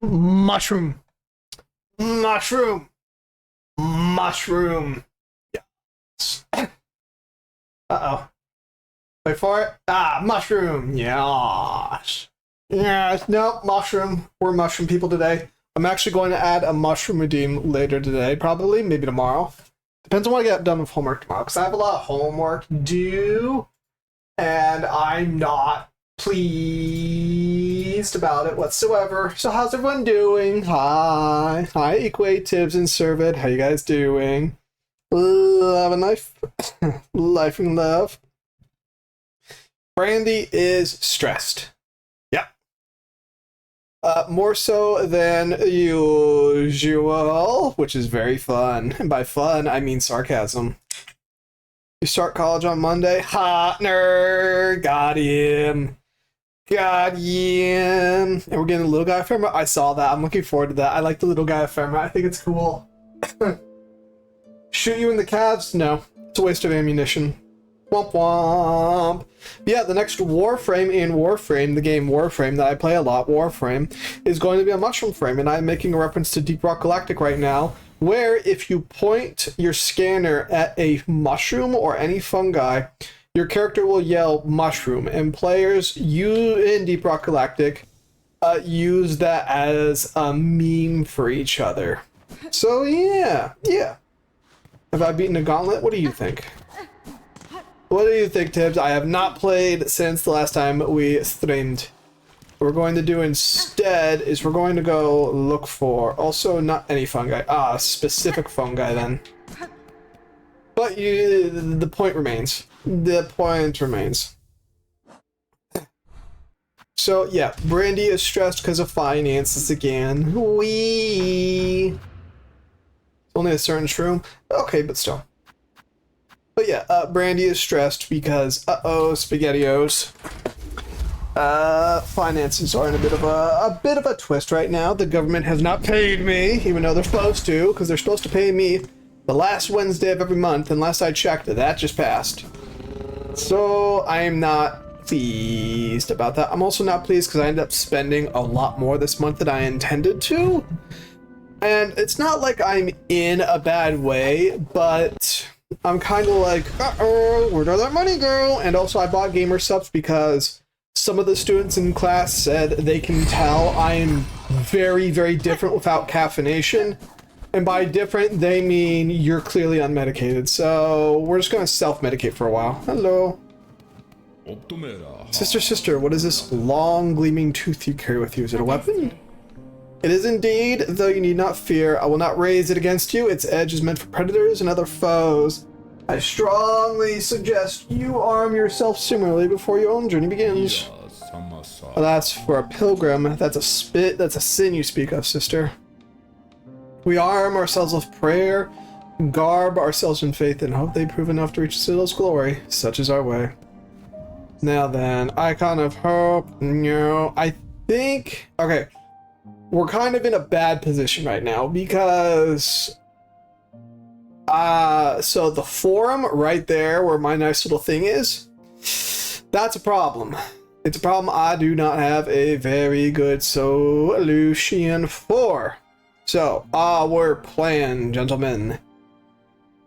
Mushroom. Mushroom. Mushroom. Yes. Uh-oh. Wait for it. Ah, mushroom. Yes. Yes. Nope, mushroom. We're mushroom people today. I'm actually going to add a mushroom redeem later today, probably, maybe tomorrow. Depends on what I get done with homework tomorrow, because I have a lot of homework due, and I'm not pleased about it whatsoever. So how's everyone doing? Hi. Hi, Equate, Tibbs, and Servet. How you guys doing? Love and life. Life and love. Brandy is stressed. Yep. More so than usual, which is very fun. And by fun, I mean sarcasm. You start college on Monday? Hot nerd! Got him! Got him! And we're getting a little guy ephemera. I saw that. I'm looking forward to that. I like the little guy ephemera. I think it's cool. Shoot you in the calves? No. It's a waste of ammunition. Womp womp. Yeah, the next Warframe in Warframe, the game Warframe that I play a lot, Warframe, is going to be a mushroom frame, and I'm making a reference to Deep Rock Galactic right now, where if you point your scanner at a mushroom or any fungi, your character will yell mushroom, and players in Deep Rock Galactic use that as a meme for each other. So yeah. Have I beaten a gauntlet? What do you think? What do you think, Tibbs? I have not played since the last time we streamed. What we're going to do instead is we're going to go look for, also not any fungi, specific fungi then. But the point remains. The point remains. So yeah, Brandy is stressed because of finances again. Wee. Only a certain shroom. Okay, but still. But yeah, Brandy is stressed because, SpaghettiOs. Finances are in a bit of a twist right now. The government has not paid me, even though they're supposed to, because they're supposed to pay me the last Wednesday of every month, and last I checked, that just passed. So I am not pleased about that. I'm also not pleased because I ended up spending a lot more this month than I intended to. And it's not like I'm in a bad way, but I'm kind of like, where'd all that money go? And also I bought gamer subs because some of the students in class said they can tell I'm very, very different without caffeination. And by different, they mean you're clearly unmedicated. So we're just going to self-medicate for a while. Hello. Sister, what is this long gleaming tooth you carry with you? Is it a weapon? It is indeed, though you need not fear. I will not raise it against you. Its edge is meant for predators and other foes. I strongly suggest you arm yourself similarly before your own journey begins. Alas, for a pilgrim, that's a sin you speak of, sister. We arm ourselves with prayer, garb ourselves in faith, and hope they prove enough to reach Siddle's glory. Such is our way. Now then, Icon of Hope, I think... Okay. We're kind of in a bad position right now because so the forum right there where my nice little thing is, that's a problem. It's a problem I do not have a very good solution for. So our plan, gentlemen,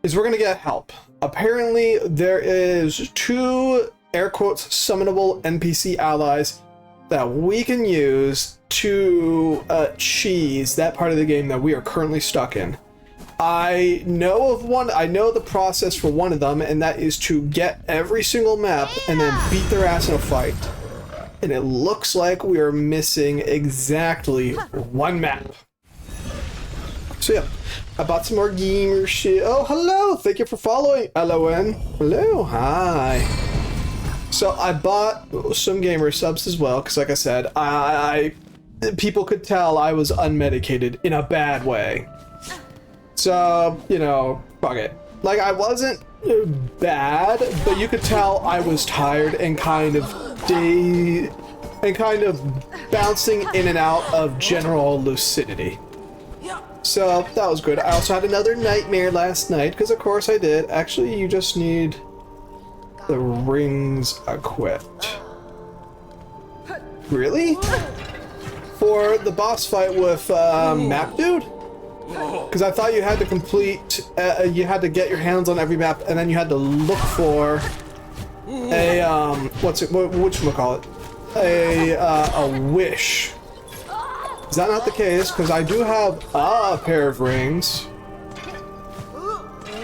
is we're gonna get help. Apparently there is 2 air quotes summonable NPC allies that we can use to cheese that part of the game that we are currently stuck in. I know of one, I know the process for one of them, and that is to get every single map and then beat their ass in a fight. And it looks like we are missing exactly 1 map. So yeah, I bought some more gamer shit. Oh, hello, thank you for following, LON. Hello, hi. So I bought some gamer subs as well, because like I said, people could tell I was unmedicated in a bad way. So, you know, fuck it. Like, I wasn't bad, but you could tell I was tired and kind of bouncing in and out of general lucidity. So that was good. I also had another nightmare last night, because of course I did. Actually, you just need the rings equipped. Really? for the boss fight with Map Dude? Because I thought you had to complete, you had to get your hands on every map, and then you had to look for a, whatchamacallit? A wish. Is that not the case? Because I do have a pair of rings.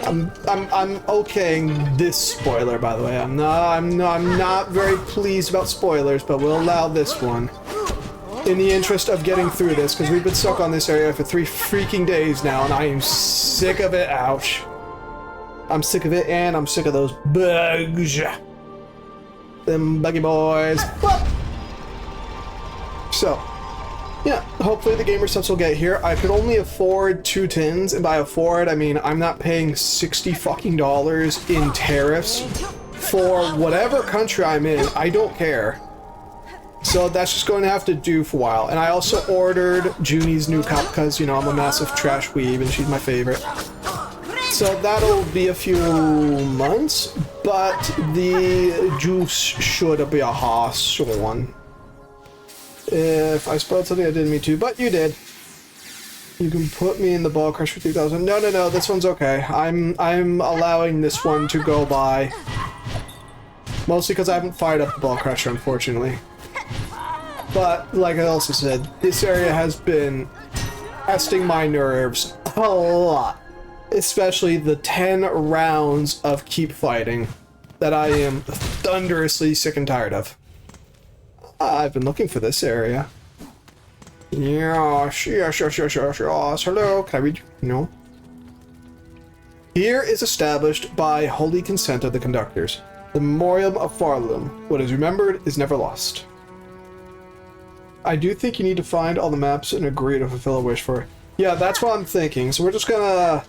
I'm okaying this spoiler, by the way. I'm not very pleased about spoilers, but we'll allow this one. In the interest of getting through this, because we've been stuck on this area for 3 freaking days now, and I am sick of it. Ouch. I'm sick of it, and I'm sick of those bugs. Them buggy boys. So, yeah, hopefully the gamer subs will get here. I could only afford 2 tins, and by afford, I mean I'm not paying $60 fucking in tariffs for whatever country I'm in. I don't care. So that's just going to have to do for a while. And I also ordered Junie's new cup because, you know, I'm a massive trash weeb and she's my favorite. So that'll be a few months, but the juice should be a awesome. If I spelled something I didn't mean to, but you did. You can put me in the Ball Crusher 3000. No, this one's okay. I'm allowing this one to go by. Mostly because I haven't fired up the Ball Crusher, unfortunately. But, like I also said, this area has been testing my nerves a lot. Especially the 10 rounds of keep fighting that I am thunderously sick and tired of. I've been looking for this area. Yes. Hello, can I read you? No. Here is established by holy consent of the conductors. The memoriam of Farloom. What is remembered is never lost. I do think you need to find all the maps and agree to fulfill a wish for. Yeah, that's what I'm thinking. So we're just gonna...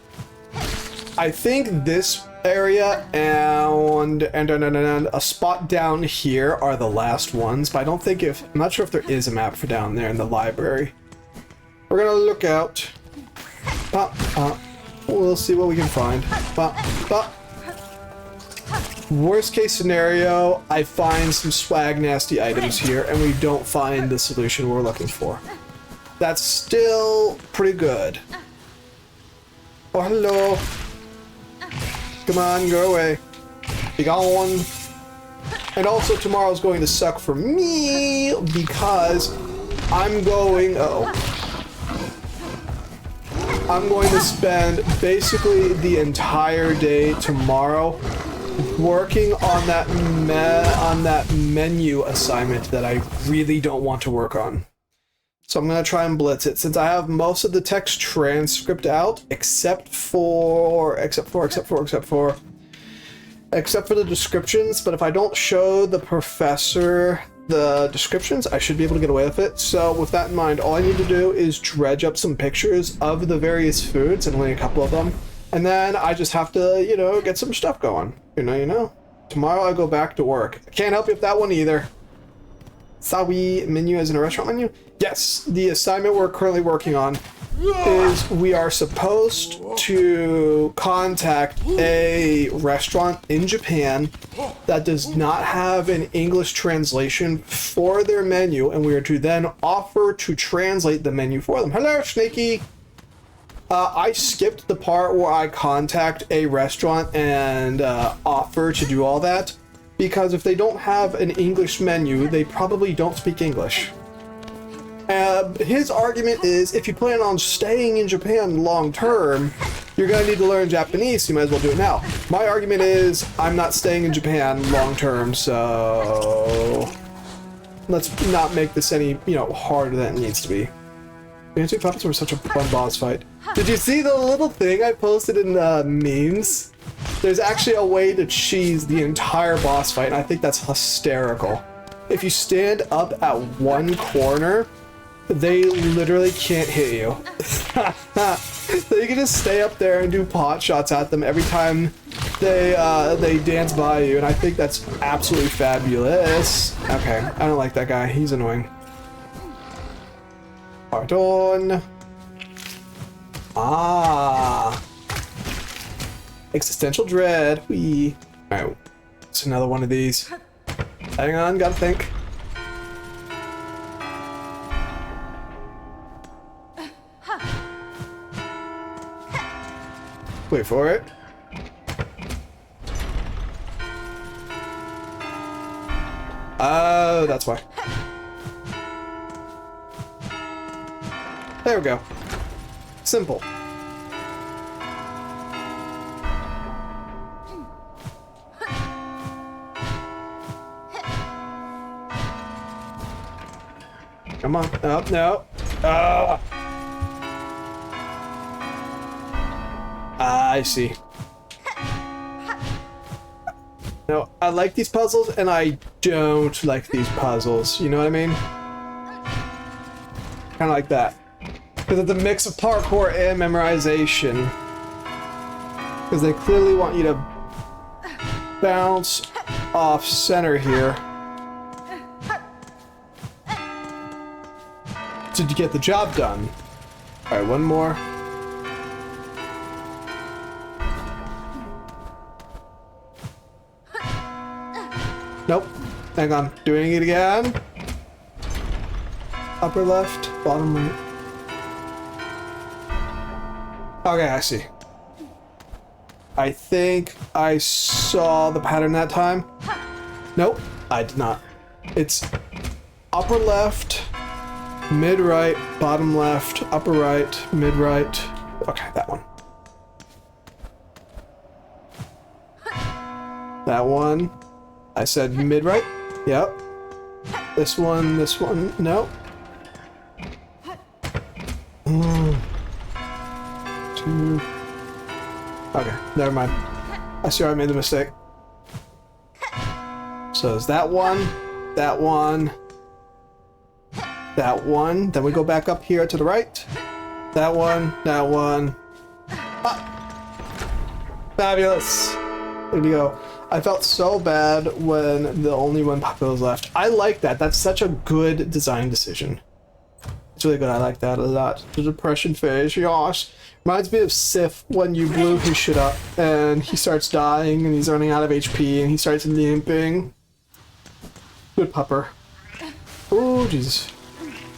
I think this area and a spot down here are the last ones, but I don't think I'm not sure if there is a map for down there in the library. We're gonna look out. We'll see what we can find. Worst case scenario, I find some swag nasty items here and we don't find the solution we're looking for. That's still pretty good. Oh, hello. Come on, go away. Be gone. And also tomorrow's going to suck for me because I'm going... I'm going to spend basically the entire day tomorrow working on that menu assignment that I really don't want to work on. So I'm going to try and blitz it since I have most of the text transcript out except for the descriptions, but if I don't show the professor the descriptions, I should be able to get away with it. So with that in mind, all I need to do is dredge up some pictures of the various foods, and only a couple of them. And then I just have to, you know, get some stuff going. You know. Tomorrow I go back to work. I can't help you with that one either. Sawi menu as in a restaurant menu? Yes, the assignment we're currently working on is we are supposed to contact a restaurant in Japan that does not have an English translation for their menu, and we are to then offer to translate the menu for them. Hello, Snaky! I skipped the part where I contact a restaurant and offer to do all that, because if they don't have an English menu, they probably don't speak English. His argument is, if you plan on staying in Japan long term, you're going to need to learn Japanese, so you might as well do it now. My argument is, I'm not staying in Japan long term, so let's not make this any, harder than it needs to be. Dancing Puppets were such a fun boss fight. Did you see the little thing I posted in memes? There's actually a way to cheese the entire boss fight, and I think that's hysterical. If you stand up at one corner, they literally can't hit you. So you can just stay up there and do pot shots at them every time they dance by you, and I think that's absolutely fabulous. Okay, I don't like that guy. He's annoying. Pardon. Existential dread. Whee. Alright, it's another one of these. Hang on, gotta think. Wait for it. Oh, that's why. There we go. Simple. Come on. Oh, no. I see. No, I like these puzzles, and I don't like these puzzles. You know what I mean? Kind of like that. Because it's a mix of parkour and memorization. Because they clearly want you to bounce off center here to get the job done. Alright, one more. Nope. Hang on. Doing it again. Upper left, bottom right. Okay, I see. I think I saw the pattern that time. Nope, I did not. It's upper left, mid right, bottom left, upper right, mid right. Okay, that one. That one. I said mid right. Yep. This one, no. Two. Okay, never mind. I see I made the mistake. So it's that one, that one, that one. Then we go back up here to the right. That one, that one. Ah! Fabulous. There we go. I felt so bad when the only one puppet was left. I like that. That's such a good design decision. It's really good. I like that a lot. The depression phase, yes. Reminds me of Sif when you blew his shit up and he starts dying and he's running out of HP and he starts limping. Good pupper. Oh, Jesus.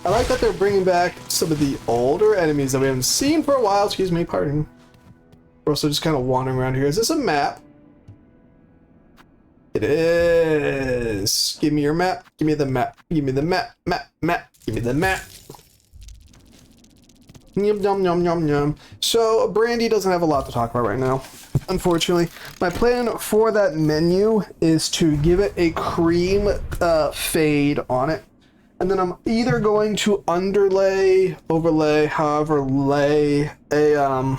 I like that they're bringing back some of the older enemies that we haven't seen for a while. Excuse me, pardon. We're also just kind of wandering around here. Is this a map? It is. Give me your map. Give me the map. Give me the map. Map. Give me the map. Yum, yum, yum, yum, yum. So, Brandy doesn't have a lot to talk about right now, unfortunately. My plan for that menu is to give it a cream fade on it. And then I'm either going to overlay, however, lay a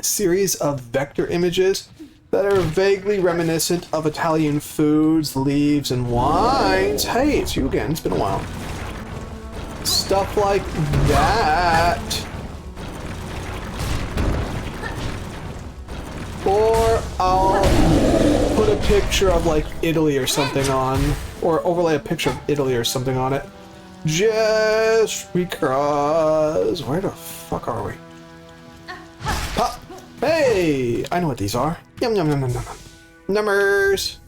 series of vector images that are vaguely reminiscent of Italian foods, leaves, and wines. Hey, it's you again. It's been a while. Stuff like that. Or I'll put a picture of like Italy or something on, or overlay a picture of Italy or something on it. Just because. Where the fuck are we? Pop. Hey! I know what these are. Yum yum yum yum yum. Numbers.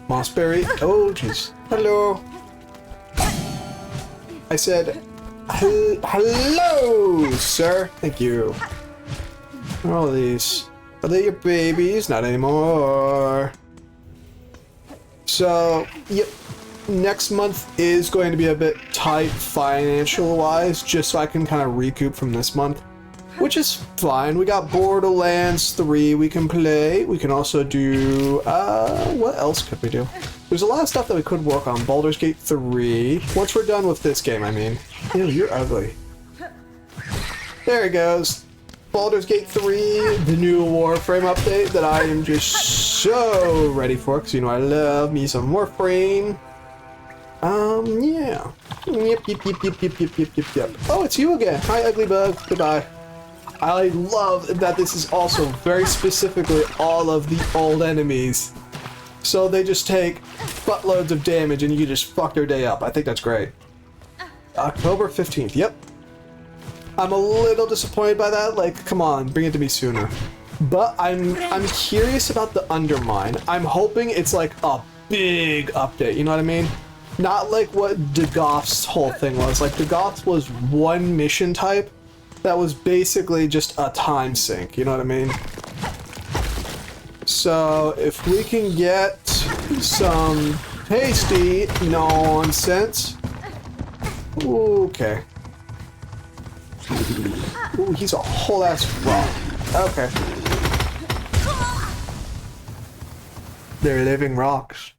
Mossberry. Oh jeez. Hello. I said, hello, sir. Thank you. What are all these? Are they your babies? Not anymore. So, yep. Next month is going to be a bit tight financial-wise, just so I can kind of recoup from this month. Which is fine. We got Borderlands 3 we can play. We can also do... what else could we do? There's a lot of stuff that we could work on. Baldur's Gate 3. Once we're done with this game, I mean. Ew, you're ugly. There it goes. Baldur's Gate 3, the new Warframe update that I am just so ready for, because you know I love me some Warframe. Yeah. Yep. Oh, it's you again. Hi, ugly bug. Goodbye. I love that this is also very specifically all of the old enemies. So they just take buttloads of damage and you just fuck their day up. I think that's great. October 15th, yep. I'm a little disappointed by that. Like, come on, bring it to me sooner. But I'm curious about the Undermine. I'm hoping it's like a big update, you know what I mean? Not like what Dagoth's whole thing was. Like, Dagoth was one mission type, that was basically just a time sink, you know what I mean? So if we can get some tasty nonsense. Okay. Ooh, he's a whole ass rock. Okay. They're living rocks.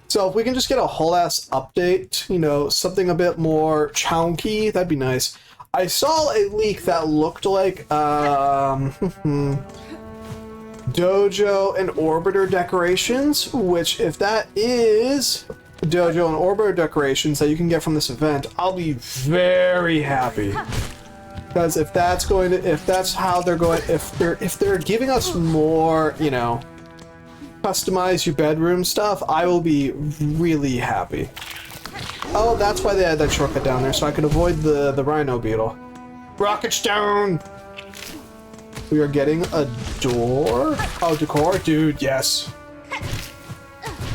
So if we can just get a whole ass update, you know, something a bit more chunky, that'd be nice. I saw a leak that looked like Dojo and Orbiter decorations, which if that is Dojo and Orbiter decorations that you can get from this event, I'll be very happy. Because if that's how they're going, if they're giving us more, you know, customize your bedroom stuff, I will be really happy. Oh, that's why they had that shortcut down there, so I could avoid the Rhino Beetle. Rocket Stone! We are getting a door? Oh, decor? Dude, yes.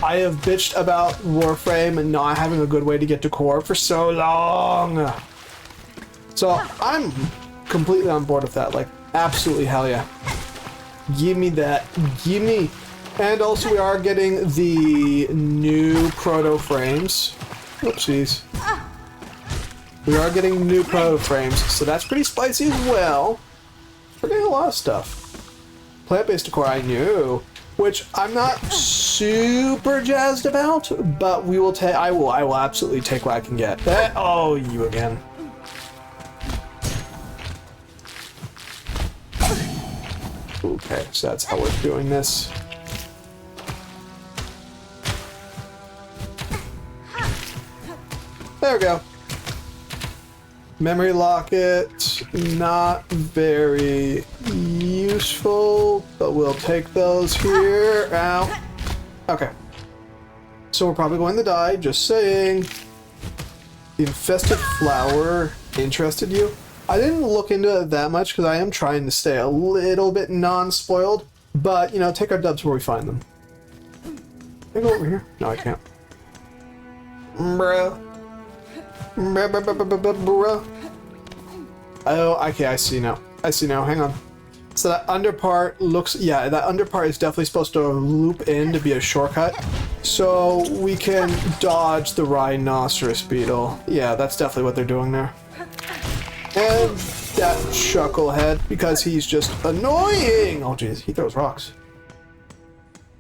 I have bitched about Warframe and not having a good way to get decor for so long. So, I'm completely on board with that. Like, absolutely hell yeah. Give me that. Gimme. And also we are getting the new proto frames. Whoopsies. We are getting new proto frames, so that's pretty spicy as well. We're getting a lot of stuff. Plant-based decor, I knew, which I'm not super jazzed about, but we will take. I will absolutely take what I can get. Oh, you again. Okay, so that's how we're doing this. There we go. Memory locket, not very useful, but we'll take those here. Ow. Okay. So we're probably going to die, just saying. The infested flower interested you? I didn't look into it that much because I am trying to stay a little bit non-spoiled, but, you know, take our dubs where we find them. Can I go over here? No, I can't. Bruh. Bruh. Oh, okay, I see now. I see now, hang on. So that under part looks, yeah, that under part is definitely supposed to loop in to be a shortcut. So we can dodge the rhinoceros beetle. Yeah, that's definitely what they're doing there. And that chucklehead, because he's just annoying. Oh jeez, he throws rocks.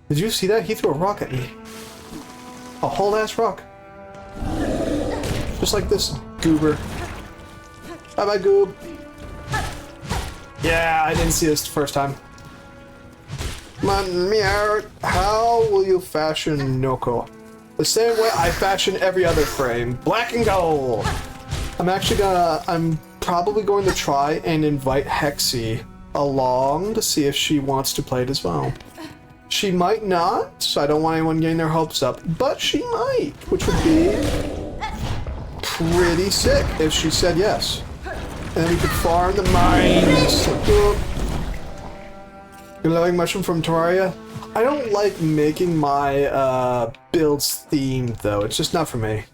Did you see that? He threw a rock at me. A whole ass rock. Just like this goober. Bye-bye, goob. Yeah, I didn't see this the first time. Meow. How will you fashion Noko? The same way I fashion every other frame. Black and gold. I'm probably going to try and invite Hexy along to see if she wants to play it as well. She might not, so I don't want anyone getting their hopes up, but she might, which would be pretty sick if she said yes. And then we could farm the mines. Glowing mushroom from Terraria. I don't like making my builds themed though. It's just not for me.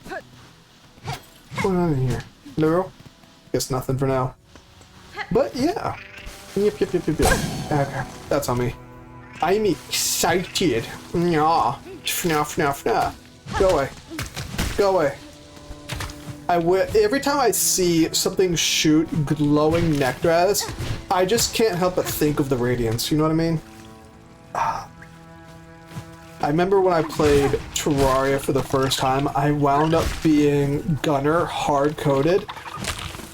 What's going on in here? No? Guess nothing for now. But yeah. Yep. Okay, that's on me. I'm excited. Nya. Fna. Go away. Go away. Every time I see something shoot glowing Nectraz, I just can't help but think of the Radiance, you know what I mean? I remember when I played Terraria for the first time, I wound up being Gunner hard-coded,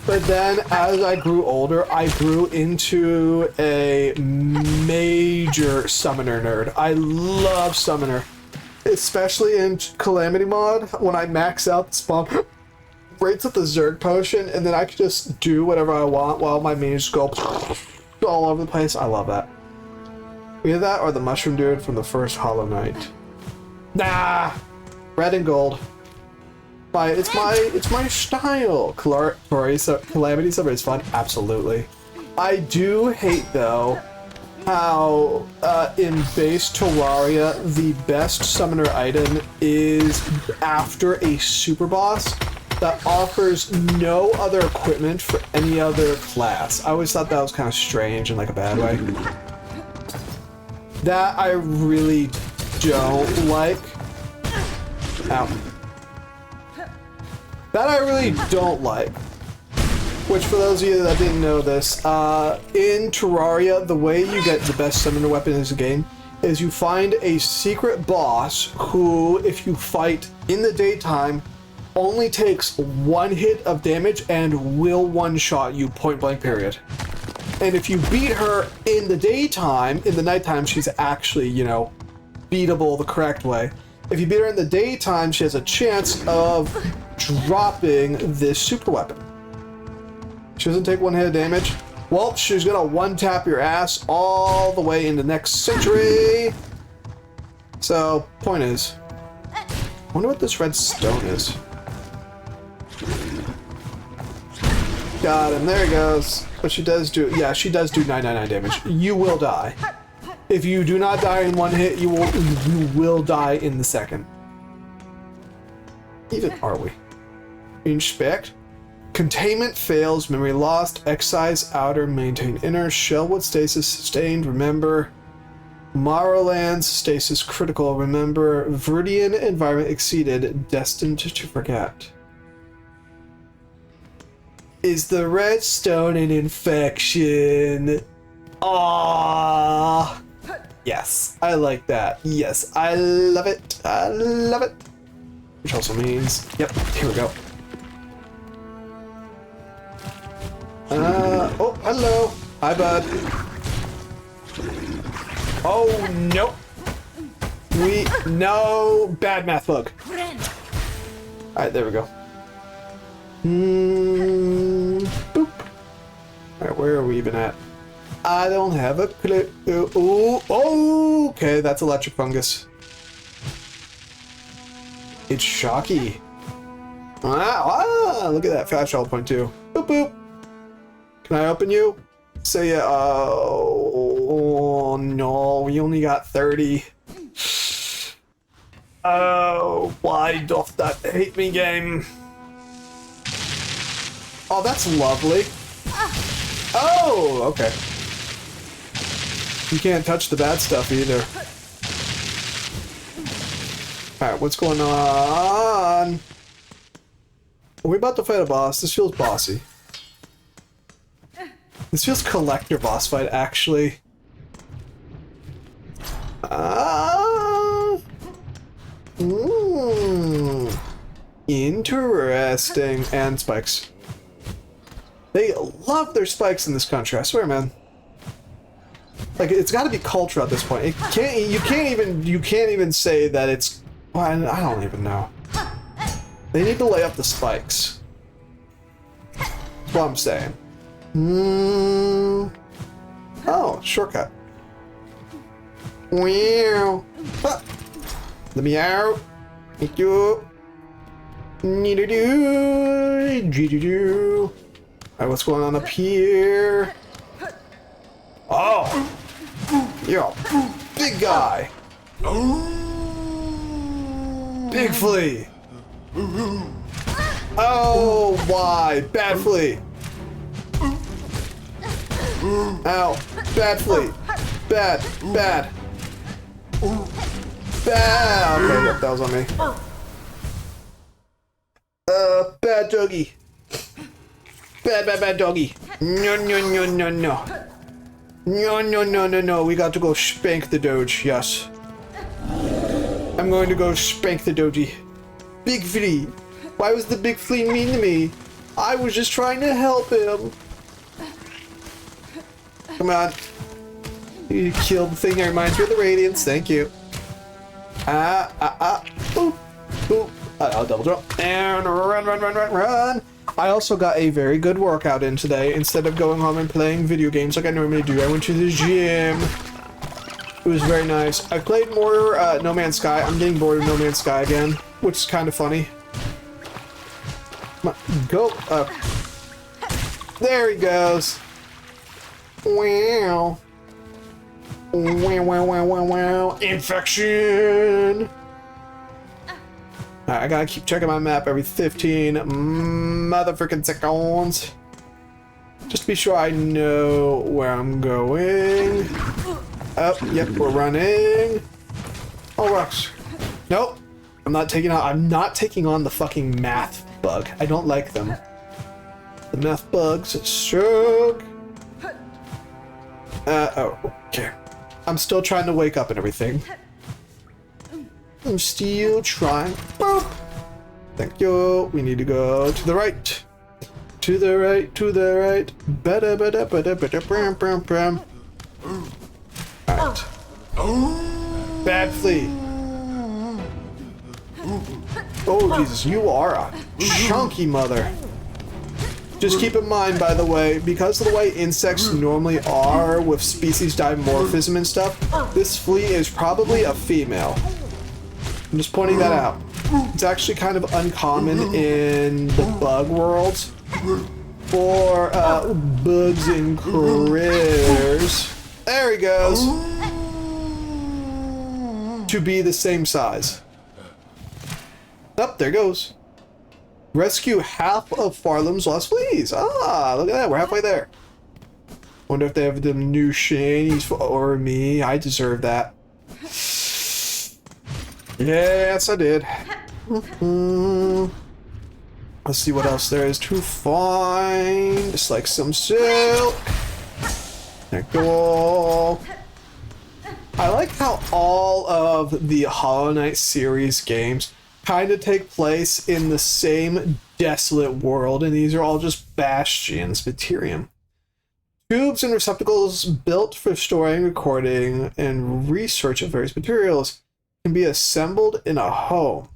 but then as I grew older, I grew into a major Summoner nerd. I love Summoner, especially in Calamity mod, when I max out the spawn rates with the Zerg potion, and then I can just do whatever I want while my mages go all over the place. I love that. Either that or the mushroom dude from the first Hollow Knight. Nah! Red and gold. It's my style. Calamity Summer is fun. Absolutely. I do hate though how in base Terraria the best summoner item is after a super boss. that offers no other equipment for any other class. I always thought that was kind of strange in like a bad way. That I really don't like. Ow. That I really don't like. Which, for those of you that didn't know this, in Terraria, the way you get the best summoner weapon in this game is you find a secret boss who, if you fight in the daytime, only takes 1 hit of damage and will one-shot you point blank period. And if you beat her in the daytime, in the nighttime she's actually, you know, beatable the correct way. If you beat her in the daytime, she has a chance of dropping this super weapon. She doesn't take 1 hit of damage. Well, she's gonna one-tap your ass all the way into next century. So, point is, I wonder what this red stone is. Got him, there he goes. But she does do, yeah, she does do 999 damage. You will die. If you do not die in 1 hit, you will die in the second. Even are we? Inspect. Containment fails, memory lost, excise outer, maintain inner, Shellwood stasis sustained, remember. Morrowlands stasis critical, remember. Verdian environment exceeded, destined to forget. Is the redstone an infection? Ah, yes, I like that. Yes, I love it. I love it. Which also means, yep, here we go. Oh, hello. Hi, bud. Oh, nope. No, bad math bug. Alright, there we go. Boop. Alright, where are we even at? I don't have a clue. Oh, okay, that's electric fungus. It's shocky. Look at that, 5.2. Boop, boop. Can I open you? Say it. Oh no, we only got 30. Oh, why doth that hate me game? Oh, that's lovely. Oh, okay. You can't touch the bad stuff either. Alright, what's going on? Are we about to fight a boss? This feels bossy. This feels collector boss fight, actually. Interesting. And spikes. They love their spikes in this country, I swear, man. Like, it's got to be culture at this point. You can't even say that it's. Well, I don't even know. They need to lay up the spikes. That's what I'm saying. Oh, shortcut. Wow. Ah. Let me out. Thank you. Alright, what's going on up here? Oh! You're a big guy! Big flea! Oh, why? Bad flea! Ow! Bad flea! Bad! Bad! Bad! Okay, yep, that was on me. Bad doggy! Bad doggy! No. No. We got to go spank the Doge, yes. I'm going to go spank the Doji. Big flea! Why was the big flea mean to me? I was just trying to help him. Come on. You killed the thing that reminds me of the Radiance. Thank you. Boop. Boop. I'll double jump. And run. I also got a very good workout in today. Instead of going home and playing video games like I normally do, I went to the gym. It was very nice. I played more No Man's Sky. I'm getting bored of No Man's Sky again, which is kind of funny. Come on, go up. There he goes. Wow. Wow. Infection. Alright, I gotta keep checking my map every 15 motherfucking seconds. Just to be sure I know where I'm going. Oh, yep, we're running. Oh, rocks. Nope. I'm not taking on the fucking math bug. I don't like them. The math bugs suck. Oh, okay. I'm still trying to wake up and everything. I'm still trying. Boop. Thank you. We need to go to the right. To the right, to the right. Bada bada bada bada bram bram bram. Alright. Bad flea. Oh Jesus, you are a chunky mother. Just keep in mind, by the way, because of the way insects normally are with species dimorphism and stuff, this flea is probably a female. I'm just pointing that out. It's actually kind of uncommon in the bug world for bugs and critters. There he goes. To be the same size. Oh, there goes. Rescue half of Farlam's lost fleas. Ah, look at that. We're halfway there. Wonder if they have the new shinies for me. I deserve that. Yes, I did. Let's see what else there is to find. Just like some silk. There we go. I like how all of the Hollow Knight series games kind of take place in the same desolate world, and these are all just bastions, Materium. Tubes and receptacles built for storing, recording, and research of various materials can be assembled in a home.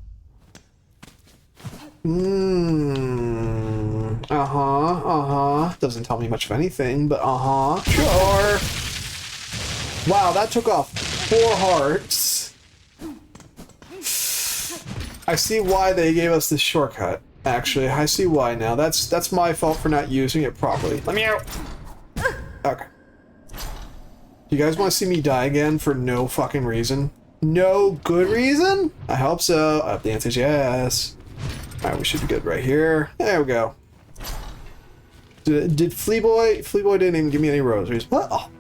Doesn't tell me much of anything, but sure. Wow, that took off 4 hearts. I see why they gave us this shortcut. Actually, I see why now. That's my fault for not using it properly. Let me out. Okay. You guys want to see me die again for no fucking reason? No good reason? I hope so. The answer is yes. Alright, we should be good right here. There we go. Did Fleaboy? Fleaboy didn't even give me any rosaries. What? Oh,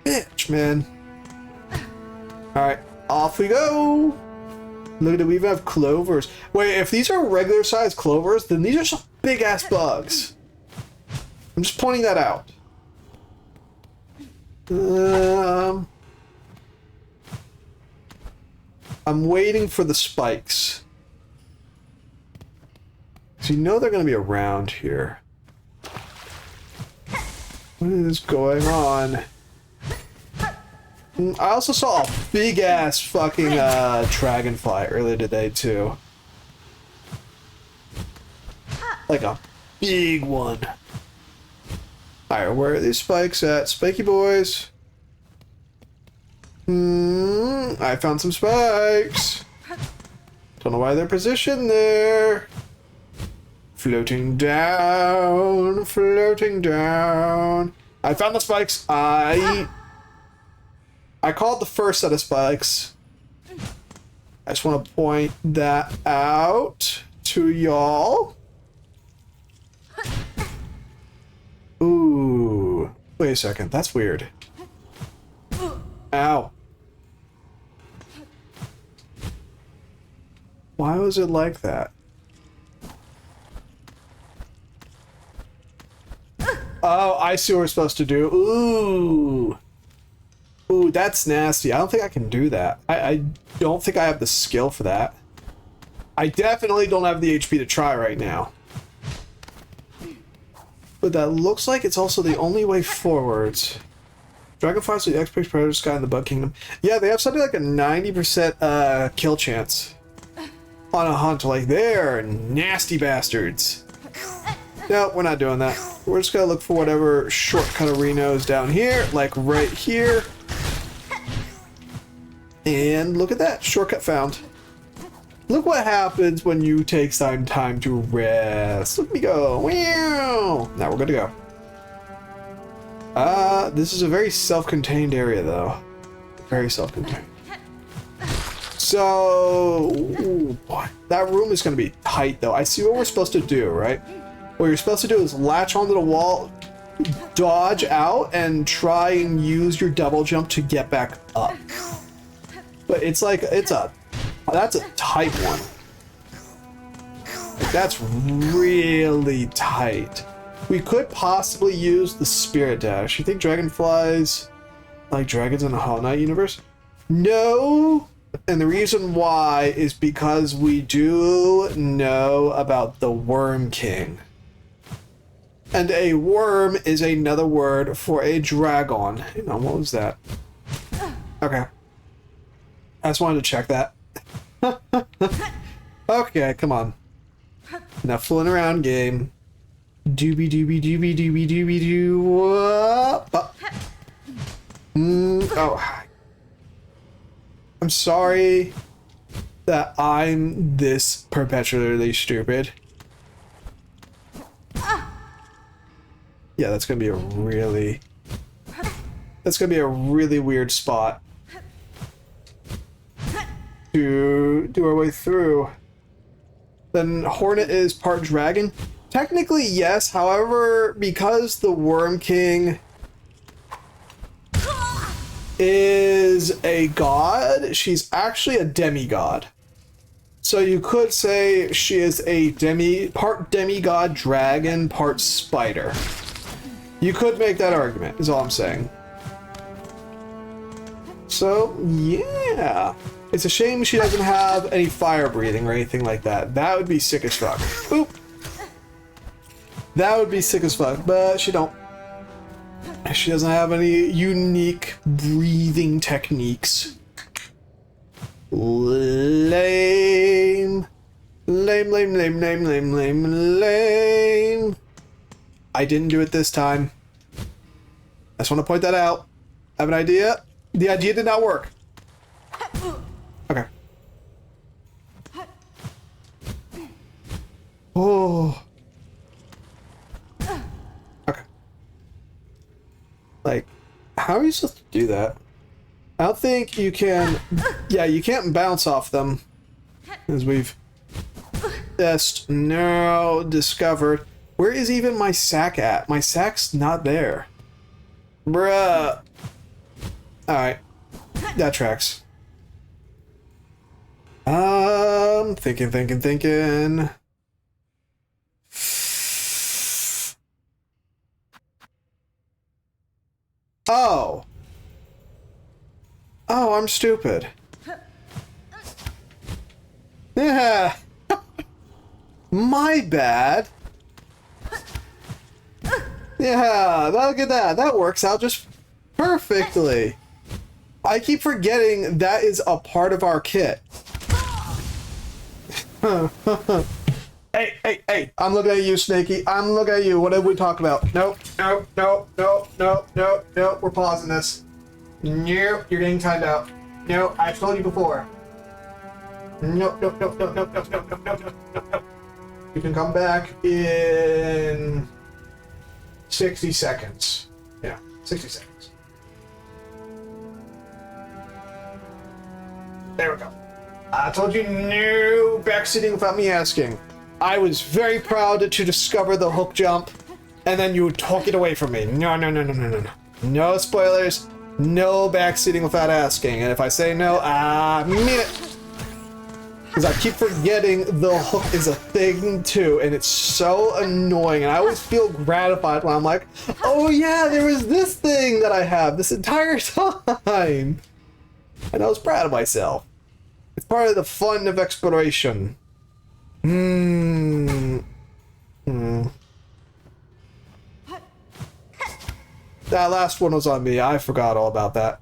bitch, man. Alright, off we go. Look at it, we even have clovers. Wait, if these are regular sized clovers, then these are some big ass bugs. I'm just pointing that out. I'm waiting for the spikes. So you know they're going to be around here. What is going on? I also saw a big ass fucking dragonfly earlier today too. Like a big one. Alright, where are these spikes at? Spiky boys. I found some spikes. Don't know why they're positioned there. Floating down, floating down. I found the spikes. I called the first set of spikes. I just want to point that out to y'all. Ooh. Wait a second. That's weird. Ow. Why was it like that? Oh, I see what we're supposed to do. Ooh. Ooh, that's nasty. I don't think I can do that. I don't think I have the skill for that. I definitely don't have the HP to try right now. But that looks like it's also the only way forwards. Dragonflies are the experts predator sky in the Bug Kingdom. Yeah, they have something like a 90% kill chance on a hunt. Like, they're nasty bastards. No, we're not doing that. We're just gonna look for whatever shortcut arena is down here, like right here. And look at that, shortcut found. Look what happens when you take some time to rest. Look at me go. Wow. Now we're good to go. This is a very self-contained area, though. Very self-contained. So, ooh, boy, that room is going to be tight, though. I see what we're supposed to do, right? What you're supposed to do is latch onto the wall, dodge out, and try and use your double jump to get back up. But it's like, that's a tight one. Like, that's really tight. We could possibly use the Spirit Dash. You think dragonflies like dragons in the Hollow Knight universe? No! And the reason why is because we do know about the Worm King. And a worm is another word for a dragon. Hang on, what was that? Okay. I just wanted to check that. Okay, come on. Enough fooling around, game. Doobie doobie doobie doobie doobie doo. Oh. I'm sorry that I'm this perpetually stupid. Yeah, that's gonna be a really weird spot to do our way through. Then Hornet is part dragon. Technically, yes. However, because the Worm King is a god, she's actually a demigod. So you could say she is a part demigod dragon, part spider. You could make that argument, is all I'm saying. So, yeah. It's a shame she doesn't have any fire breathing or anything like that. That would be sick as fuck. Boop. That would be sick as fuck, but she don't. She doesn't have any unique breathing techniques. Lame. Lame, lame, lame, lame, lame, lame, lame. I didn't do it this time. I just want to point that out. I have an idea. The idea did not work. Okay. Oh. Okay. Like, how are you supposed to do that? I don't think you can... Yeah, you can't bounce off them. As we've just now discovered. Where is even my sack at? My sack's not there. Bruh. Alright. That tracks. Thinking. Oh. Oh, I'm stupid. Yeah. My bad. Yeah, look at that. That works out just perfectly. I keep forgetting that is a part of our kit. Hey. I'm looking at you, Snaky. I'm looking at you. What did we talk about? Nope. We're pausing this. Nope, you're getting timed out. No, I've told you before. Nope. You can come back in 60 seconds. Yeah, 60 seconds. There we go. I told you no backseating without me asking. I was very proud to discover the hook jump, and then you took it away from me. No. No spoilers. No backseating without asking. And if I say no, I mean it. Because I keep forgetting the hook is a thing too, and it's so annoying. And I always feel gratified when I'm like, oh yeah, there was this thing that I have this entire time. And I was proud of myself. It's part of the fun of exploration. That last one was on me. I forgot all about that.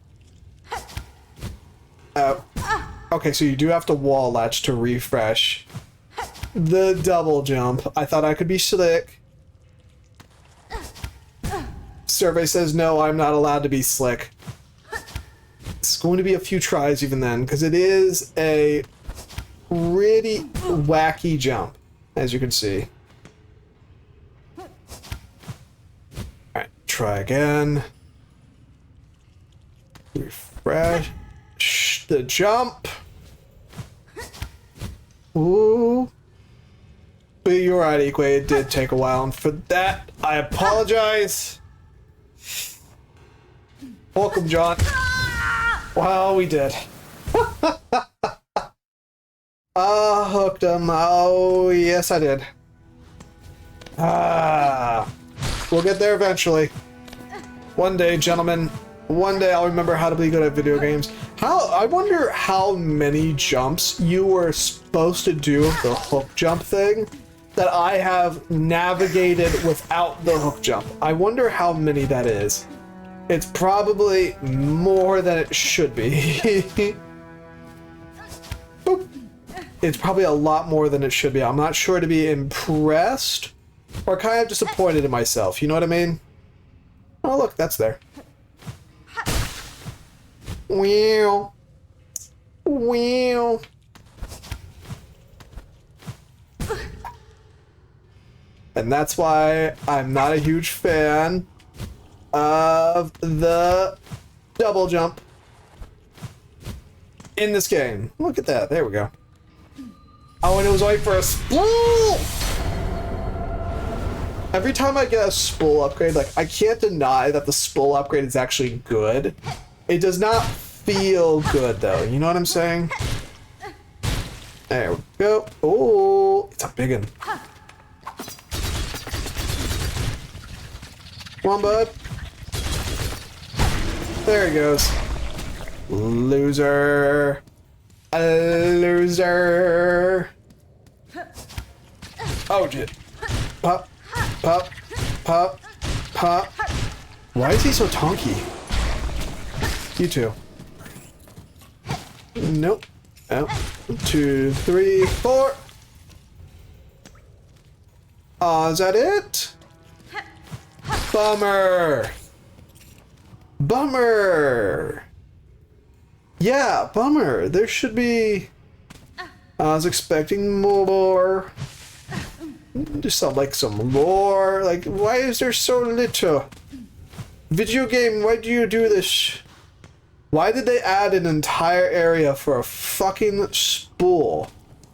Okay, so you do have to wall latch to refresh the double jump. I thought I could be slick. Survey says no, I'm not allowed to be slick. It's going to be a few tries even then, because it is a pretty wacky jump, as you can see. Alright, try again. Refresh the jump. Ooh. But you're right, Ikwe. It did take a while, and for that, I apologize. Welcome, John. Well, we did. Hooked him. Oh, yes, I did. We'll get there eventually. One day, gentlemen. One day I'll remember how to be good at video games. I wonder how many jumps you were supposed to do with the hook jump thing that I have navigated without the hook jump. I wonder how many that is. It's probably more than it should be. Boop. It's probably a lot more than it should be. I'm not sure to be impressed or kind of disappointed in myself. You know what I mean? Oh, look, that's there. Wow. Wow. And that's why I'm not a huge fan of the double jump in this game. Look at that. There we go. Oh, and it was only for a spool! Every time I get a spool upgrade, like, I can't deny that the spool upgrade is actually good. It does not feel good, though. You know what I'm saying? There we go. Oh, it's a big one. Come on, bud. There he goes. Loser. A loser. Oh, shit. Pop, pop, pop, pop. Why is he so tonky? You too. Nope. Oh. 1, 2, 3, 4. Oh, is that it? Bummer. Bummer. Yeah, bummer. There should be... I was expecting more. Just sound like some lore. Like, why is there so little? Video game, why do you do this? Why did they add an entire area for a fucking spool?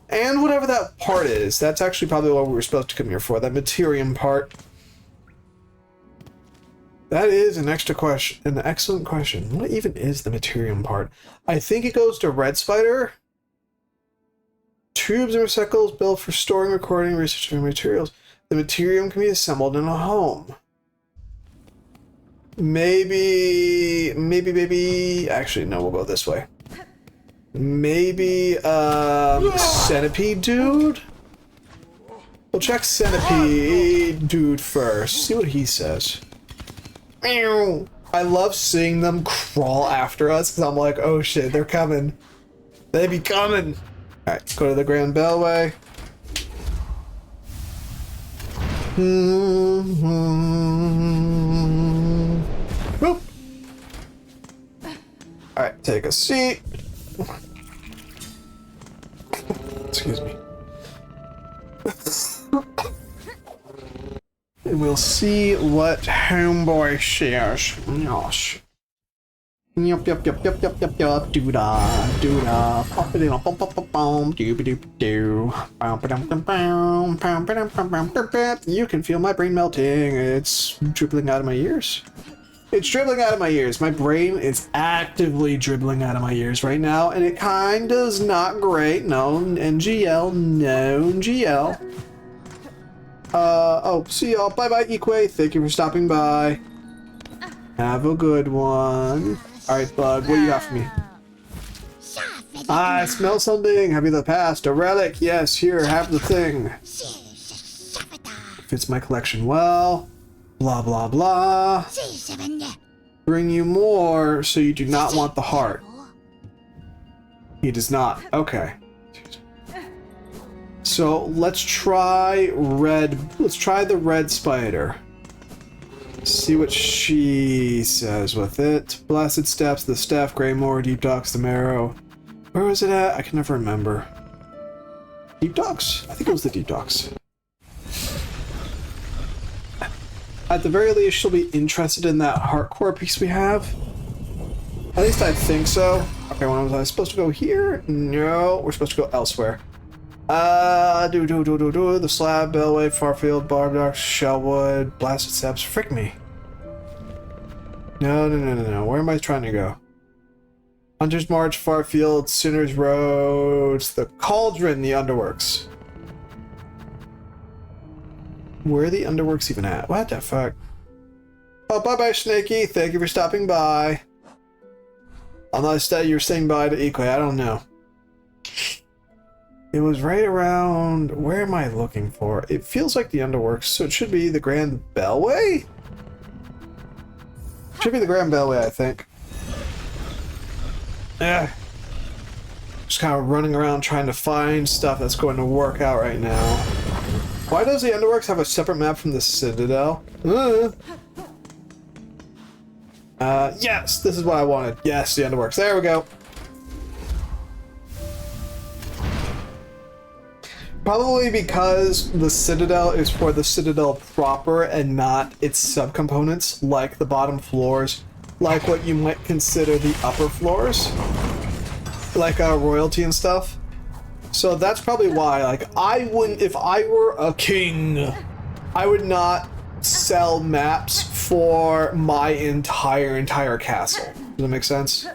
And whatever that part is. That's actually probably what we were supposed to come here for. That Materium part. That is an extra question, an excellent question. What even is the Materium part? I think it goes to Red Spider. Tubes and receptacles built for storing, recording, researching materials. The Materium can be assembled in a home. Maybe... Actually, no, we'll go this way. Maybe, Centipede Dude? We'll check Centipede Dude first. See what he says. I love seeing them crawl after us because I'm like, oh shit, they're coming. They be coming. Alright, let's go to the Grand Bellway. Boop. Alright, take a seat. Excuse me. And we'll see what Homeboy shares. Gosh. Yup. Doo-da. Doo-da. Pop-a-dee-da, pom-pom-pom-pom. Doo-ba-doo-ba-doo. Bum-ba-dum-bum-bum. You can feel my brain melting. It's dribbling out of my ears. It's dribbling out of my ears. My brain is actively dribbling out of my ears right now, and it kinda's not great. No NGL. No NGL. Oh, see y'all. Bye-bye, Ikwe. Thank you for stopping by. Have a good one. Alright, Bug, what do you got for me? I smell something. Have you the past? A relic? Yes, here, have the thing. Fits my collection well. Blah, blah, blah. Bring you more, so you do not want the heart. He does not. Okay. So let's try the red spider. See what she says with it. Blasted Steps, the Staff, Greymoor, Deep Docks, the Marrow. Where was it at? I can never remember. Deep Docks? I think it was the Deep Docks. At the very least, she'll be interested in that hardcore piece we have. At least I think so. Okay, when was I supposed to go here? No, we're supposed to go elsewhere. The slab, Bellway, Farfield, Bardock, Shellwood, Blasted Steps. Frick me. No. Where am I trying to go? Hunter's March, Farfield, Sinners Road, the Cauldron, the Underworks. Where are the Underworks even at? What the fuck? Oh, bye-bye, Snaky. Thank you for stopping by. Unless that you're saying bye to Equi, I don't know. It was right around... Where am I looking for? It feels like the Underworks, so it should be the Grand Bellway? Should be the Grand Bellway, I think. Just kind of running around trying to find stuff that's going to work out right now. Why does the Underworks have a separate map from the Citadel? Yes, this is what I wanted. Yes, the Underworks. There we go. Probably because the Citadel is for the Citadel proper and not its subcomponents, like the bottom floors, like what you might consider the upper floors, like royalty and stuff. So that's probably why. Like, I wouldn't, if I were a king, I would not sell maps for my entire castle. Does that make sense?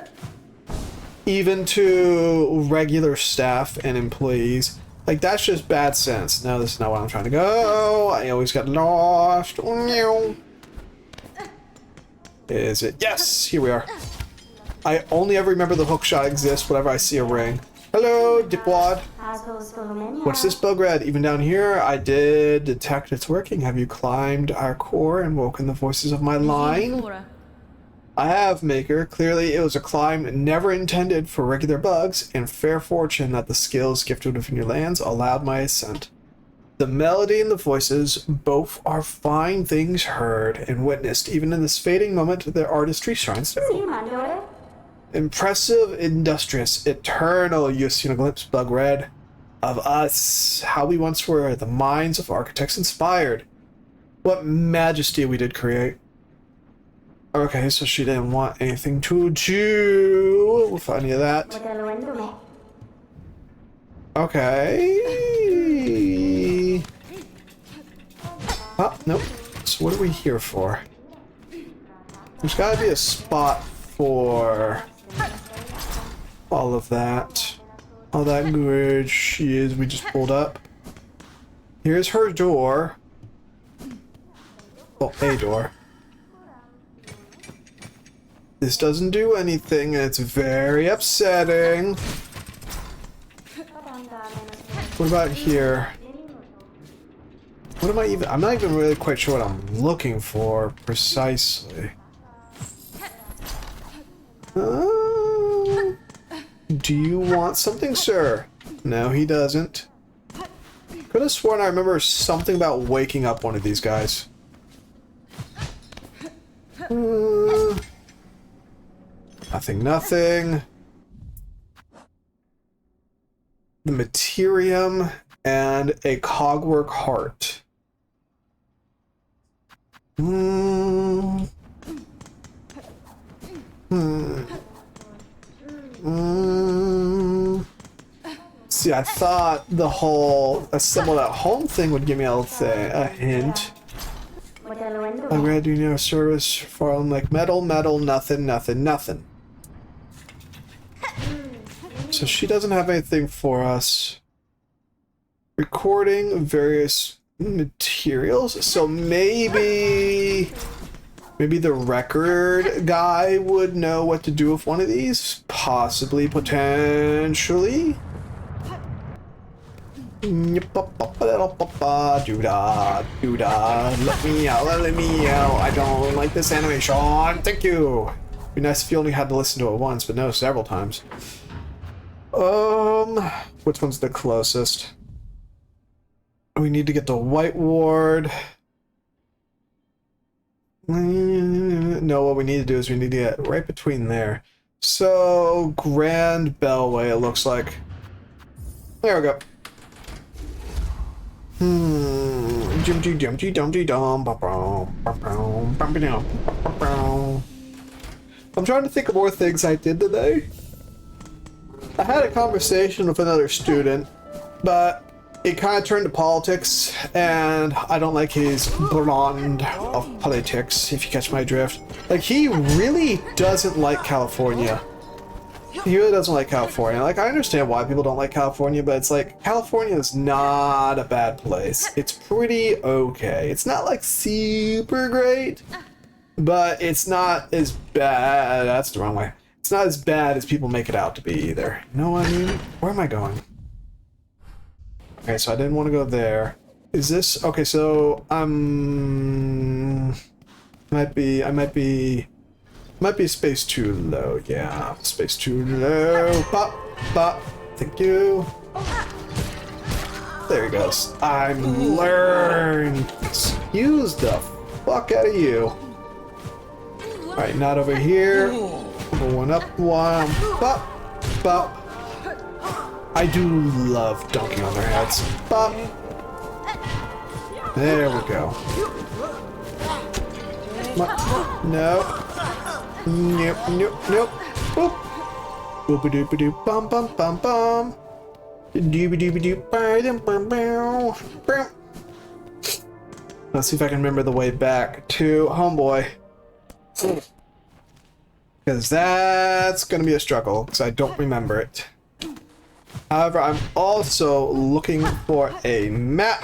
Even to regular staff and employees. Like, that's just bad sense. No, this is not what I'm trying to go. I always got lost. Is it? Yes! Here we are. I only ever remember the hookshot exists whenever I see a ring. Hello, Dipwad. What's this bug red? Even down here, I did detect it's working. Have you climbed our core and woken the voices of my line? I have, Maker. Clearly, it was a climb never intended for regular bugs, and fair fortune that the skills gifted within your lands allowed my ascent. The melody and the voices, both are fine things heard and witnessed. Even in this fading moment, their artistry shines through. Impressive, industrious, eternal, you've seen a glimpse, bug red, of us, how we once were, the minds of architects inspired. What majesty we did create. Okay, so she didn't want anything to do with any of that. Okay. Oh, nope. So what are we here for? There's gotta be a spot for all of that. All that good shit we just pulled up. Here's her door. Oh, a door. This doesn't do anything, and it's very upsetting. What about here? What am I even... I'm not even really quite sure what I'm looking for, precisely. Do you want something, sir? No, he doesn't. Could have sworn I remember something about waking up one of these guys. Nothing. The Materium and a Cogwork Heart. See, I thought the whole assemble at home thing would give me a hint. I'm gonna do no service for like metal, nothing. So she doesn't have anything for us. Recording various materials. So maybe the record guy would know what to do with one of these. Possibly, potentially. Doodah. Let me out. I don't like this animation. Thank you. It'd be nice if you only had to listen to it once, but no, several times. Which one's the closest? We need to get to White Ward. No, what we need to do is we need to get right between there. So, Grand Bellway, it looks like. There we go. I'm trying to think of more things I did today. I had a conversation with another student, but it kind of turned to politics, and I don't like his brand of politics, if you catch my drift. Like, he really doesn't like California. He really doesn't like California. Like, I understand why people don't like California, but it's like, California is not a bad place. It's pretty okay. It's not, like, super great, but it's not as bad. That's the wrong way. It's not as bad as people make it out to be either. You know what I mean? Where am I going? Okay, so I didn't want to go there. Is this... Okay, so I might be space too low. Yeah, space too low. Pop, pop. Thank you. There he goes. I'm learned. Excuse the fuck out of you. All right, not over here. One up, one. Pop, pop. I do love dunking on their heads. Bop. There we go. No. Nope, nope, nope. Boop. Boop-a-doop-a-doop. Bum, bum, bum, bum. Doop-a-doop-a-doop. Bum, bum, bum. Let's see if I can remember the way back to Homeboy. Because that's going to be a struggle, because I don't remember it. However, I'm also looking for a map.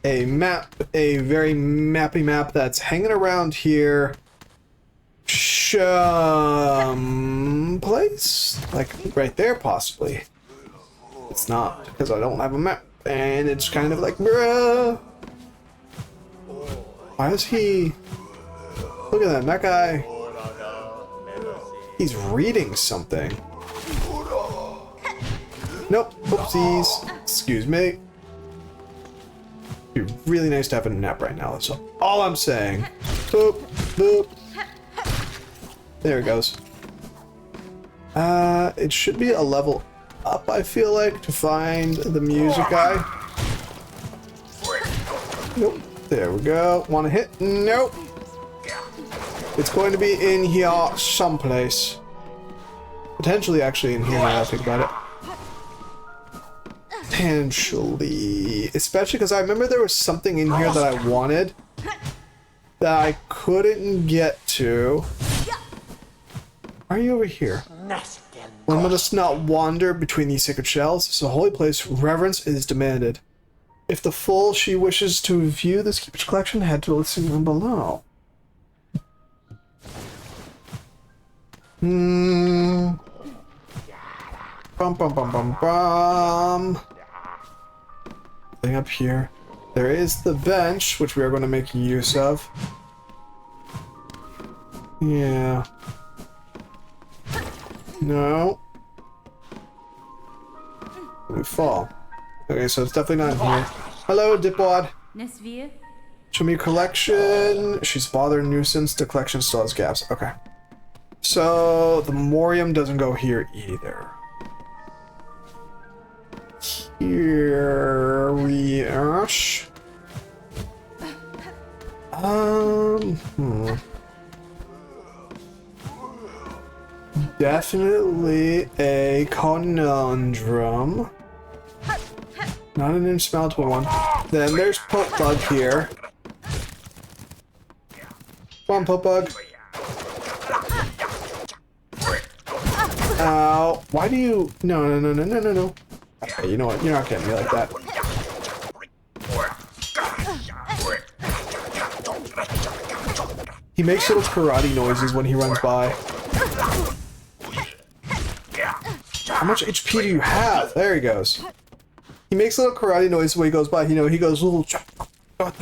A very mappy map that's hanging around here. Place? Like, right there, possibly. It's not, because I don't have a map. And it's kind of like, bruh. Why is he... Look at that guy. He's reading something. Nope. Oopsies. Excuse me. It'd be really nice to have a nap right now. That's all I'm saying. Boop. Boop. There it goes. It should be a level up, I feel like, to find the music guy. Nope. There we go. Want to hit? Nope. It's going to be in here someplace. Potentially actually in here now that I think about it. Potentially. Especially because I remember there was something in here that I wanted that I couldn't get to. Why are you over here? One must not wander between these sacred shells. It's a holy place. Reverence is demanded. If the fool she wishes to view this keeper's collection, head to listen below. Bum bum bum bum bum. Thing up here. There is the bench, which we are going to make use of. Yeah. No. We fall. Okay, so it's definitely not in here. Hello, Dipwad. Show me your collection. She's a bother and nuisance. The collection still has gaps. Okay. So the memoriam doesn't go here either. Here we are. Definitely a conundrum. Not an insurmountable one. Then there's Pope Bug here. Come on, Pope Bug. Ow. Why do you... No. Okay, you know what? You're not getting me like that. He makes little karate noises when he runs by. How much HP do you have? There he goes. He makes little karate noises when he goes by. You know, he goes little chop. Come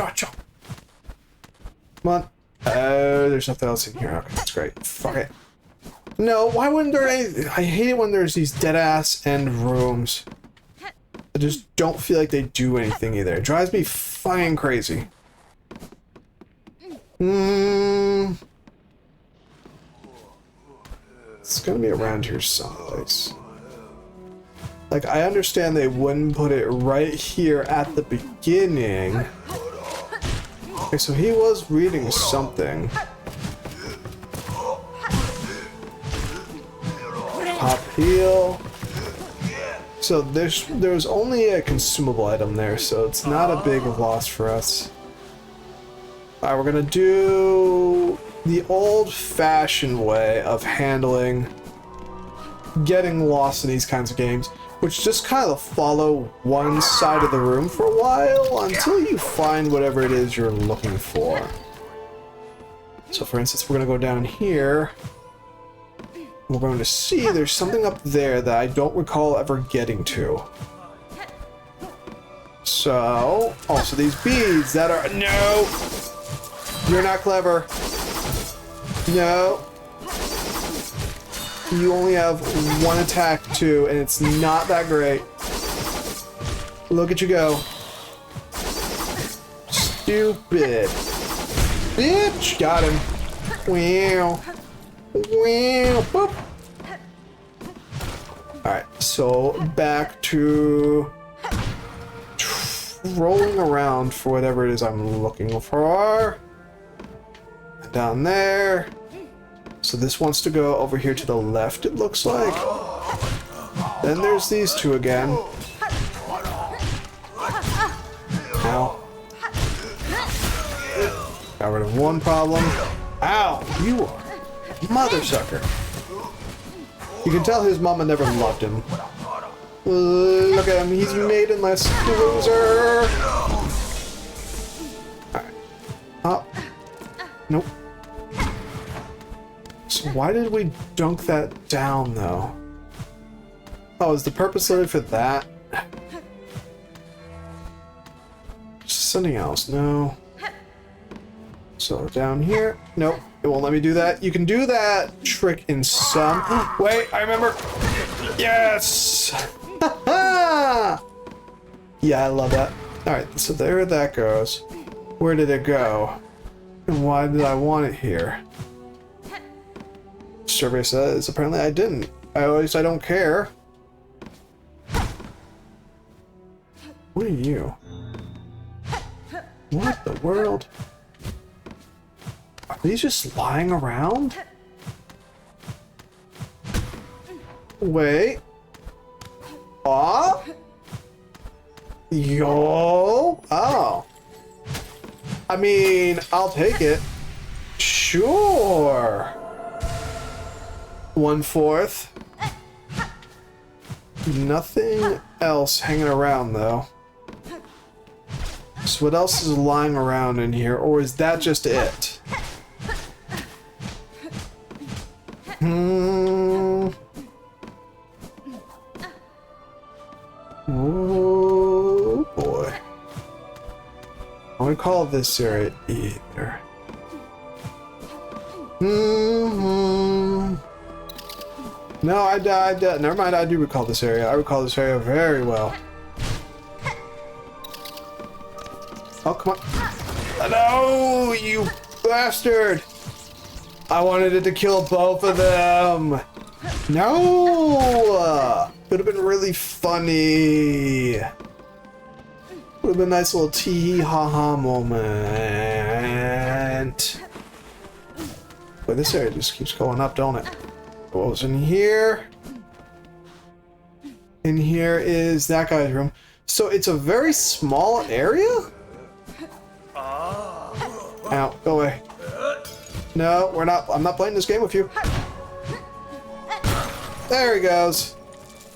on. Oh, there's nothing else in here. Okay, that's great. Fuck it. No, why wouldn't there any... I hate it when there's these dead-ass end rooms. I just don't feel like they do anything either. It drives me fucking crazy. It's gonna be around here someplace. Like, I understand they wouldn't put it right here at the beginning. Okay, so he was reading something. Pop heal. So there's only a consumable item there, so it's not a big loss for us. Alright, we're gonna do the old-fashioned way of handling getting lost in these kinds of games, which just kind of follow one side of the room for a while until you find whatever it is you're looking for. So for instance, we're gonna go down here. We're going to see there's something up there that I don't recall ever getting to. So, also these beads that are, no! You're not clever. No. You only have one attack too, and it's not that great. Look at you go. Stupid. Bitch! Got him. Wow. Wow. Boop. Alright, so back to rolling around for whatever it is I'm looking for. Down there. So this wants to go over here to the left, it looks like. Then there's these two again. Ow. Got rid of one problem. Ow! You are a mother sucker. You can tell his mama never loved him. Look at him, he's maidenless. Loser! Alright. Up. Nope. So why did we dunk that down, though? Oh, is the purpose literally for that? Something else, no. So down here, nope, it won't let me do that. You can do that trick in some... Wait, I remember! Yes! Yeah, I love that. Alright, so there that goes. Where did it go? And why did I want it here? Survey says apparently I didn't. I don't care. What are you? What the world? Are these just lying around? Wait. Aw? Yo? Oh. I mean, I'll take it. Sure. 1/4. Nothing else hanging around, though. So what else is lying around in here, or is that just it? Oh boy. I wouldn't call this area either. No, I died. Never mind, I do recall this area. I recall this area very well. Oh, come on. No, you bastard! I wanted it to kill both of them. No! Would have been really funny. Would have been a nice little tee-hee-ha-ha moment. But this area just keeps going up, don't it? What was in here? In here is that guy's room. So it's a very small area? Ow, go away. No, we're not. I'm not playing this game with you. There he goes.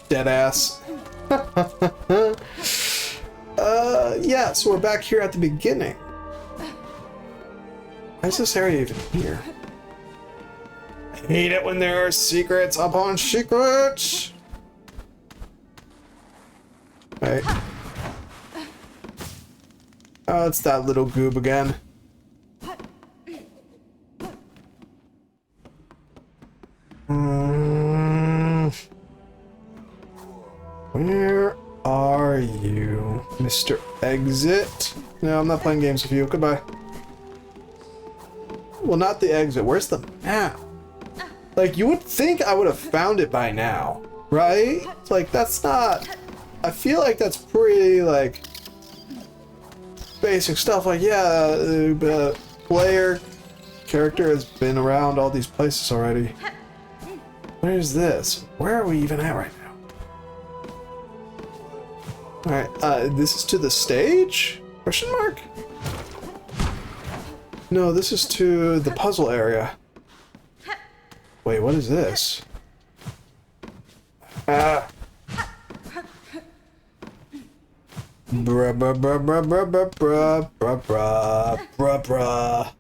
Dead ass. Yeah, so we're back here at the beginning. Why is this area even here? I hate it when there are secrets upon secrets. Right. Oh, it's that little goob again. Where are you, Mr. Exit? No, I'm not playing games with you. Goodbye. Well, not the exit. Where's the map? Like, you would think I would have found it by now, right? Like, that's not... I feel like that's pretty, like... basic stuff. Like, yeah, the player character has been around all these places already. Where's this? Where are we even at right now? Alright, this is to the stage? Question mark? No, this is to the puzzle area. Wait, what is this? Ah. Bruh, bruh, bruh, bruh, bruh, bruh, bruh, bruh, bruh, bruh, bruh.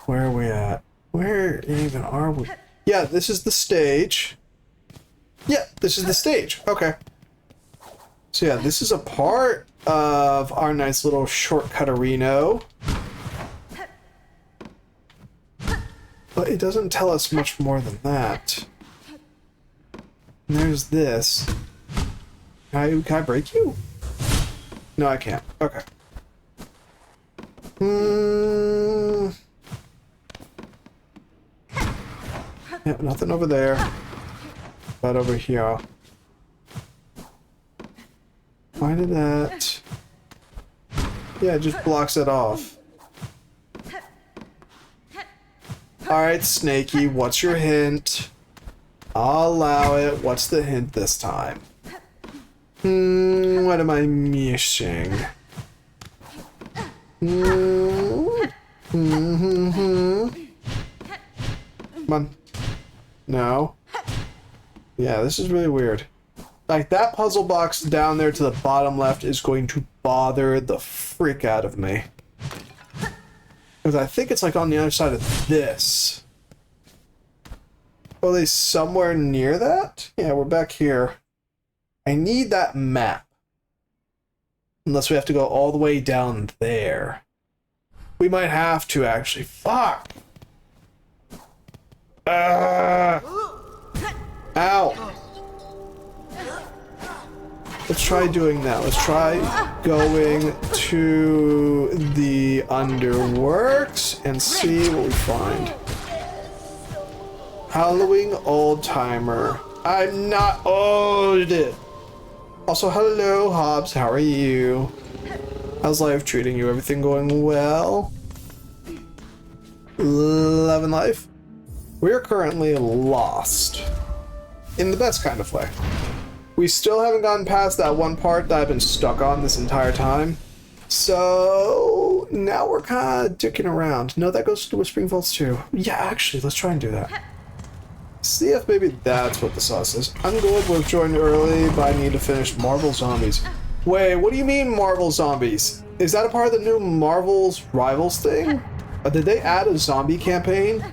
Where are we at? Where even are we? Yeah, this is the stage. Yeah, this is the stage. Okay. So yeah, this is a part of our nice little shortcut-areno. But it doesn't tell us much more than that. And there's this. Can I break you? No, I can't. Okay. Yep, nothing over there. But over here. Why did that... Yeah, it just blocks it off. Alright, Snakey, what's your hint? I'll allow it. What's the hint this time? What am I missing? Come on. No. Yeah, this is really weird. Like, that puzzle box down there to the bottom left is going to bother the frick out of me. Because I think it's like on the other side of this. Are they somewhere near that? Yeah, we're back here. I need that map. Unless we have to go all the way down there. We might have to, actually. Fuck! Ow! Let's try doing that. Let's try going to the underworks and see what we find. Halloween old timer. I'm not old. Also, hello, Hobbs. How are you? How's life treating you? Everything going well? Loving life? We're currently lost. In the best kind of way. We still haven't gotten past that one part that I've been stuck on this entire time. So now we're kind of dicking around. No, that goes to Whispering Vaults too. Yeah, actually, let's try and do that. See if maybe that's what the sauce is. I'm good with joined early, but I need to finish Marvel Zombies. Wait, what do you mean Marvel Zombies? Is that a part of the new Marvel's Rivals thing? Did they add a zombie campaign?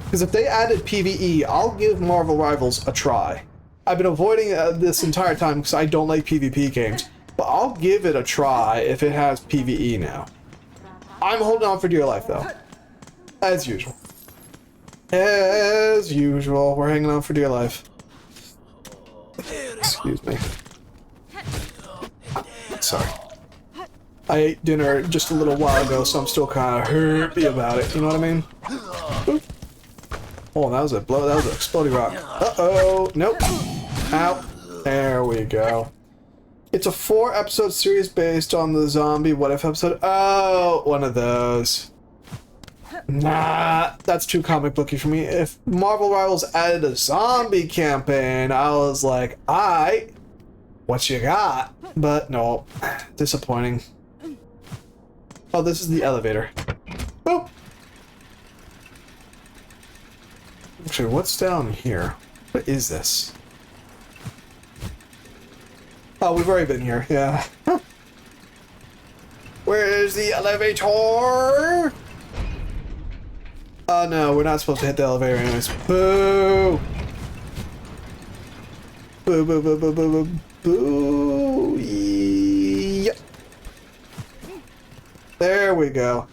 Because if they added PvE, I'll give Marvel Rivals a try. I've been avoiding this entire time because I don't like PvP games, but I'll give it a try if it has PvE now. I'm holding on for dear life though. As usual. As usual, we're hanging on for dear life. Excuse me. Sorry. I ate dinner just a little while ago, so I'm still kind of herpy about it, you know what I mean? Oop. Oh, that was a blow. That was an exploding rock. Uh-oh. Nope. Ow. There we go. It's a 4-episode series based on the zombie what if episode. Oh, one of those. Nah, that's too comic booky for me. If Marvel Rivals added a zombie campaign, I was like, aight, what you got? But no, disappointing. Oh, this is the elevator. Boop. Actually, what's down here? What is this? Oh, we've already been here, yeah. Where's the elevator? Oh no, we're not supposed to hit the elevator anyways. Boo! Boo, boo, boo, boo, boo, boo, boo. Yep. There we go.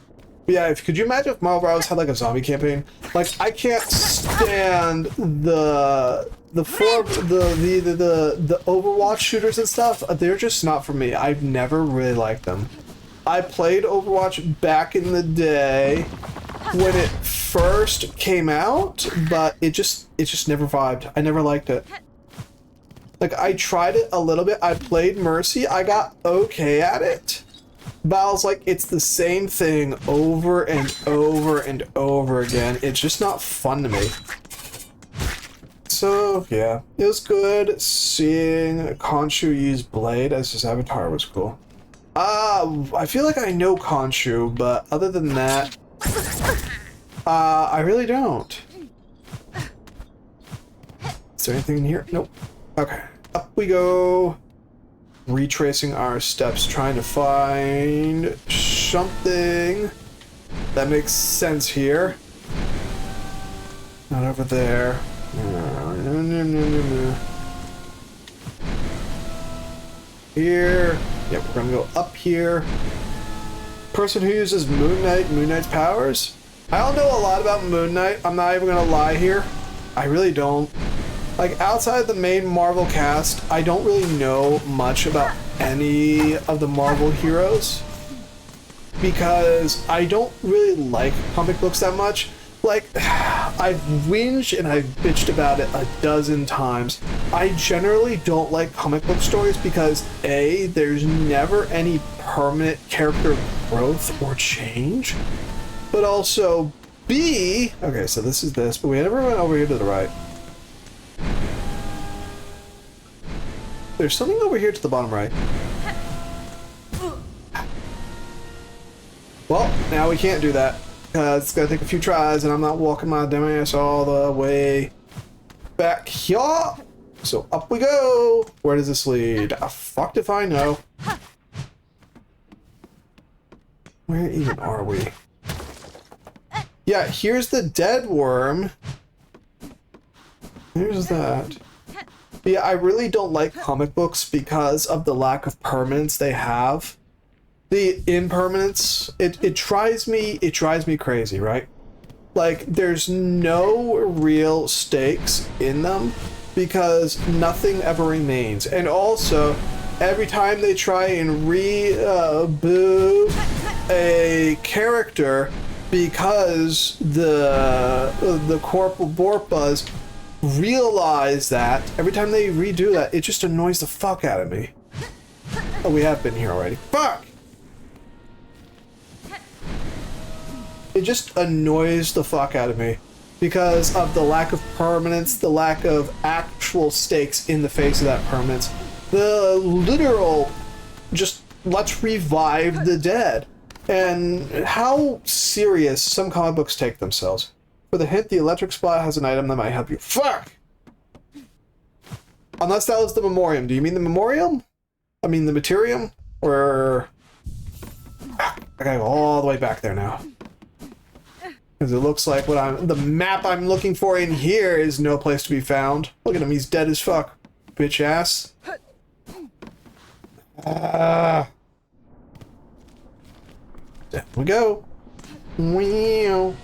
But yeah, could you imagine if Marvel Rivals had like a zombie campaign? Like, I can't stand the Overwatch shooters and stuff. They're just not for me. I've never really liked them. I played Overwatch back in the day when it first came out, but it just never vibed. I never liked it. Like, I tried it a little bit. I played Mercy. I got okay at it. But I was like, it's the same thing over and over and over again. It's just not fun to me. So, yeah. It was good seeing Khonshu use Blade as his avatar was cool. I feel like I know Khonshu, but other than that, I really don't. Is there anything in here? Nope. Okay. Up we go. Retracing our steps, trying to find something that makes sense here. Not over there. No. Here. Yep, we're gonna go up here. Person who uses Moon Knight, Moon Knight's powers. I don't know a lot about Moon Knight. I'm not even gonna lie here. I really don't. Like, outside the main Marvel cast, I don't really know much about any of the Marvel heroes. Because I don't really like comic books that much. Like, I've whinged and I've bitched about it a dozen times. I generally don't like comic book stories because A, there's never any permanent character growth or change. But also, B, okay, so this is this, but we never went over here to the right. There's something over here to the bottom right. Well, now we can't do that. It's gonna take a few tries, and I'm not walking my dumb ass all the way back here. So up we go. Where does this lead? Fucked if I know. Where even are we? Yeah, here's the dead worm. Here's that. But yeah, I really don't like comic books because of the lack of permanence they have. The impermanence, it drives me crazy, right? Like, there's no real stakes in them because nothing ever remains. And also, every time they try and reboot a character because the Corporal Borpas realize that, every time they redo that, it just annoys the fuck out of me. Oh, we have been here already. Fuck! It just annoys the fuck out of me because of the lack of permanence, the lack of actual stakes in the face of that permanence. The literal, just let's revive the dead. And how serious some comic books take themselves. For the hint, the electric spot has an item that might help you. Fuck! Unless that was the memoriam. Do you mean the memoriam? I mean the materium? Or... I gotta go all the way back there now. Because it looks like the map I'm looking for in here is no place to be found. Look at him, he's dead as fuck. Bitch ass. There we go. Wow.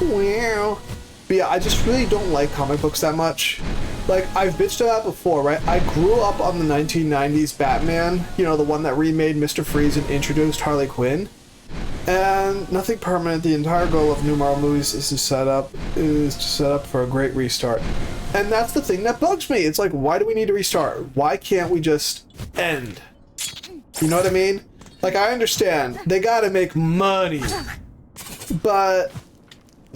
Wow. But yeah, I just really don't like comic books that much. Like, I've bitched about before, right? I grew up on the 1990s Batman, you know, the one that remade Mr. Freeze and introduced Harley Quinn. And nothing permanent. The entire goal of new Marvel movies is to set up for a great restart. And that's the thing that bugs me. It's like, why do we need to restart? Why can't we just end? You know what I mean? Like, I understand. They gotta make money. But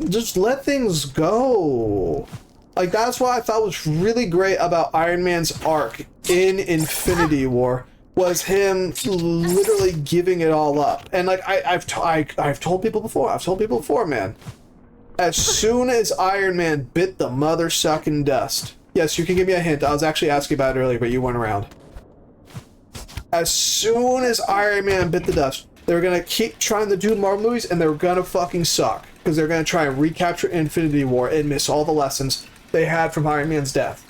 just let things go. Like, that's what I thought was really great about Iron Man's arc in Infinity War. Was him literally giving it all up. And like I've told people before, man. As soon as Iron Man bit the mother sucking dust. Yes, you can give me a hint. I was actually asking about it earlier, but you weren't around. As soon as Iron Man bit the dust, they were gonna keep trying to do more movies, and they were gonna fucking suck because they're gonna try and recapture Infinity War and miss all the lessons they had from Iron Man's death.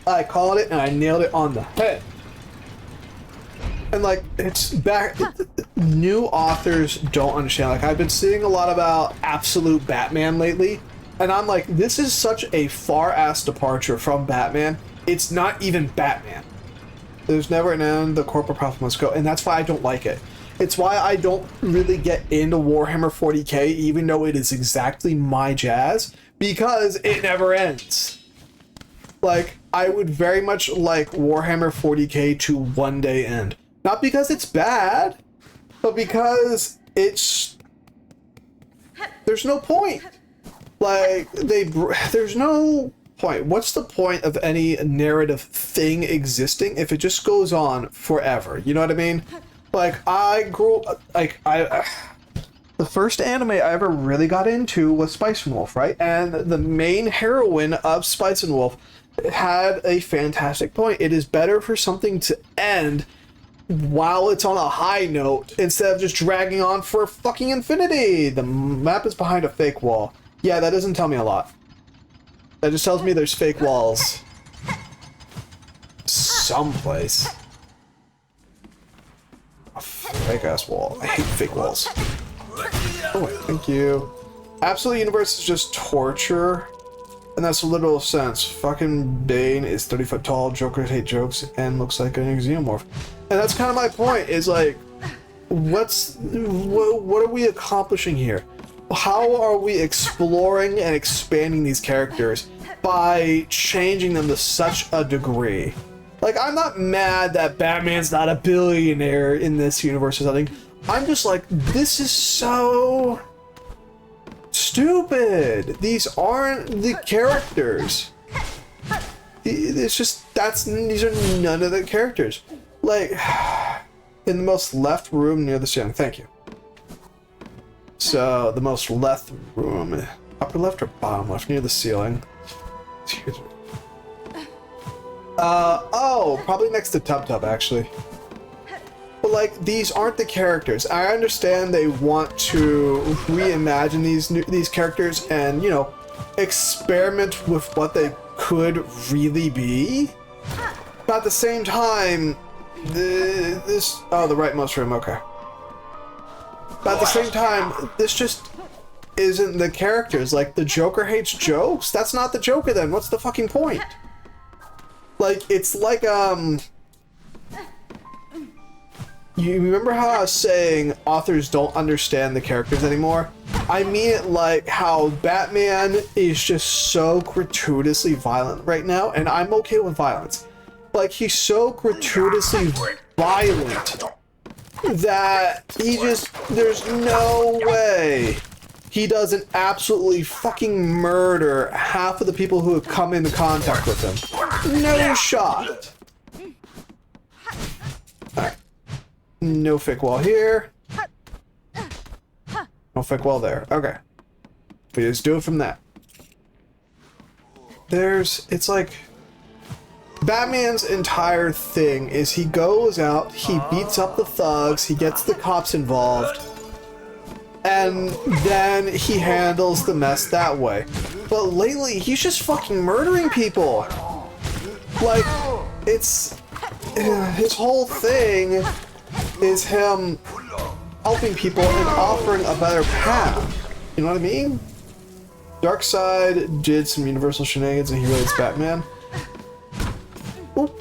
I called it and I nailed it on the head. And like, it's back, new authors don't understand. Like, I've been seeing a lot about Absolute Batman lately, and I'm like, this is such a far-ass departure from Batman. It's not even Batman. There's never an end, the corporate profit must go, and that's why I don't like it. It's why I don't really get into Warhammer 40k, even though it is exactly my jazz, because it never ends. Like, I would very much like Warhammer 40k to one day end. Not because it's bad, but because it's... there's no point. Like, there's no point. What's the point of any narrative thing existing if it just goes on forever? You know what I mean? Like, the first anime I ever really got into was Spice and Wolf, right? And the main heroine of Spice and Wolf had a fantastic point. It is better for something to end while it's on a high note instead of just dragging on for fucking infinity. The map is behind a fake wall. Yeah, that doesn't tell me a lot. That just tells me there's fake walls someplace. A fake ass wall. I hate fake walls. Oh, thank you. Absolute Universe is just torture. And that's a literal sense. Fucking Bane is 30 foot tall, Jokers hate jokes, and looks like a xenomorph. And that's kind of my point, is like, what are we accomplishing here? How are we exploring and expanding these characters by changing them to such a degree? Like, I'm not mad that Batman's not a billionaire in this universe or something. I'm just like, this is so stupid. These aren't the characters. It's just, these are none of the characters. Like, in the most left room near the ceiling. Thank you. So, the most left room, upper left or bottom left, near the ceiling. Excuse me. Oh, probably next to Tub Tub, actually. But, like, these aren't the characters. I understand they want to reimagine these characters and, you know, experiment with what they could really be. But at the same time, the rightmost room, okay. But at the same time, this just isn't the characters. Like, the Joker hates jokes? That's not the Joker then. What's the fucking point? Like, it's like, you remember how I was saying authors don't understand the characters anymore? I mean it like how Batman is just so gratuitously violent right now, and I'm okay with violence. Like, he's so gratuitously violent that there's no way he doesn't absolutely fucking murder half of the people who have come into contact with him. No shot. Alright. No fake wall here. No fake wall there. Okay. We just do it from that. It's like, Batman's entire thing is he goes out, he beats up the thugs, he gets the cops involved, and then he handles the mess that way. But lately, he's just fucking murdering people. Like, it's his whole thing is him helping people and offering a better path. You know what I mean? Darkseid did some Universal shenanigans and he relates Batman. Oop.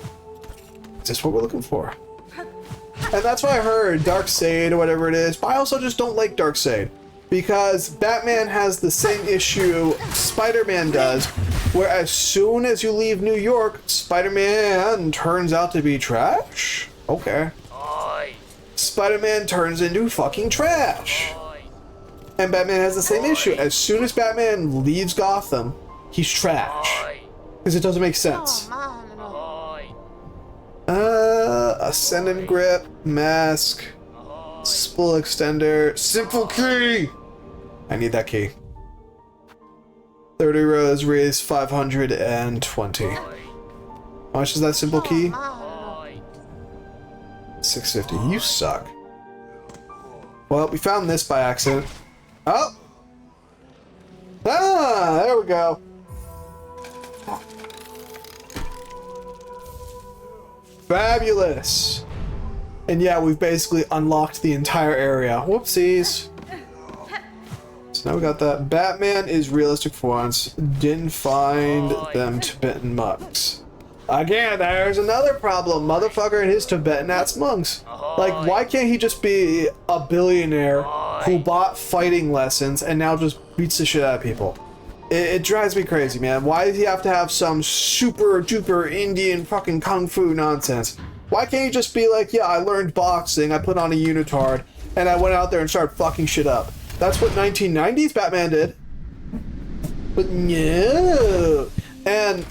Is this what we're looking for? And that's why I heard Darkseid or whatever it is, but I also just don't like Darkseid. Because Batman has the same issue Spider-Man does, where as soon as you leave New York, Spider-Man turns out to be trash? Okay. Spider-Man turns into fucking trash. And Batman has the same issue. As soon as Batman leaves Gotham, he's trash. Because it doesn't make sense. Ascendant Grip, Mask, Spool Extender, Simple Key! I need that key. 30 rows, raise 520. How much is that Simple Key? 650. You suck. Well, we found this by accident. Oh! Ah, there we go. Fabulous. And yeah, we've basically unlocked the entire area. Whoopsies. So now we got that. Batman is realistic for once. Didn't find them Tibetan monks. Again, there's another problem. Motherfucker and his Tibetan-ass monks. Like, why can't he just be a billionaire who bought fighting lessons and now just beats the shit out of people? It drives me crazy, man. Why does he have to have some super duper Indian fucking kung fu nonsense? Why can't he just be like, yeah, I learned boxing, I put on a unitard, and I went out there and started fucking shit up? That's what 1990s Batman did. But no. And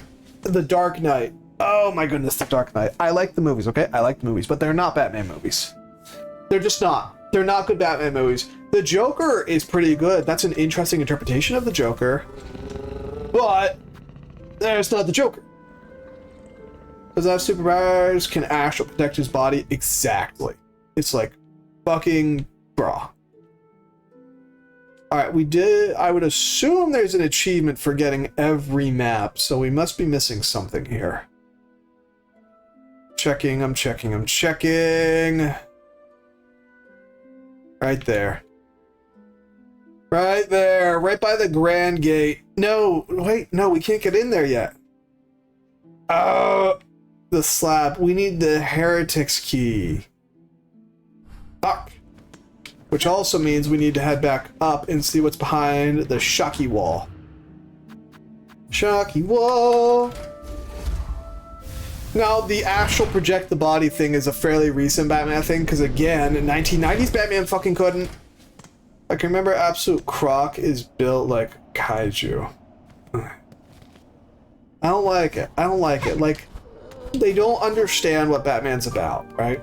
The Dark Knight. Oh my goodness, The Dark Knight. I like the movies, okay? I like the movies, but they're not Batman movies. They're just not. They're not good Batman movies. The Joker is pretty good. That's an interesting interpretation of the Joker. But there's not the Joker. Does that have superpowers? Can Astral protect his body? Exactly. It's like fucking bra. Alright, we did. I would assume there's an achievement for getting every map, so we must be missing something here. Checking, I'm checking, I'm checking. Right there. Right there, right by the Grand Gate. No, wait, no, we can't get in there yet. The slab. We need the Heretic's Key. Fuck. Which also means we need to head back up and see what's behind the Shocky Wall. Shocky Wall. Now, the Astral project the body thing is a fairly recent Batman thing, because again, in 1990s Batman fucking couldn't. I can remember Absolute Croc is built like kaiju. I don't like it. I don't like it. Like, they don't understand what Batman's about, right?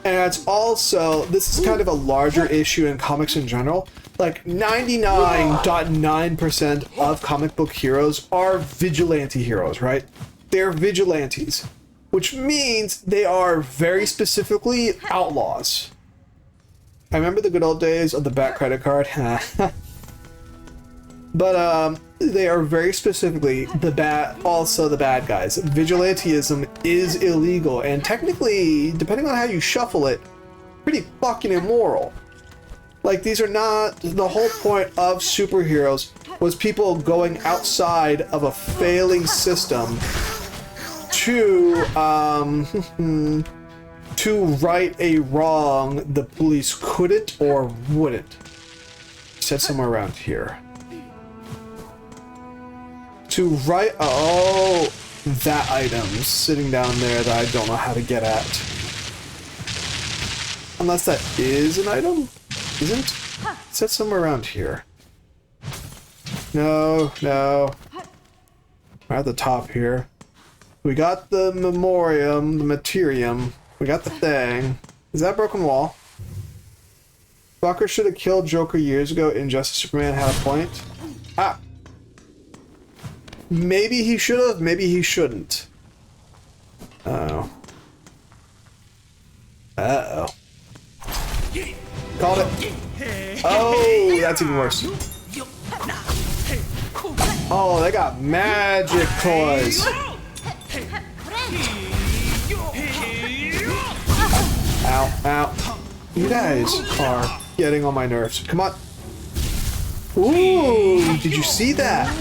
And it's also, this is kind of a larger issue in comics in general. Like, 99.9% of comic book heroes are vigilante heroes, right? They're vigilantes, which means they are very specifically outlaws. I remember the good old days of the Bat credit card. But they are very specifically the bad guys. Vigilantism is illegal, and technically, depending on how you shuffle it, pretty fucking immoral. Like, these are not, the whole point of superheroes was people going outside of a failing system to right a wrong the police couldn't or wouldn't. Said somewhere around here. To right, oh, that item sitting down there that I don't know how to get at. Unless that is an item? Isn't? It said somewhere around here. No, no. We're at the top here. We got the memoriam, the materium. We got the thing. Is that a broken wall? Fucker should have killed Joker years ago. Injustice Superman had a point. Ah. Maybe he should have, maybe he shouldn't. Uh-oh. Uh-oh. Called it. Oh, that's even worse. Oh, they got magic toys. Ow, ow. You guys are getting on my nerves. Come on. Ooh, did you see that?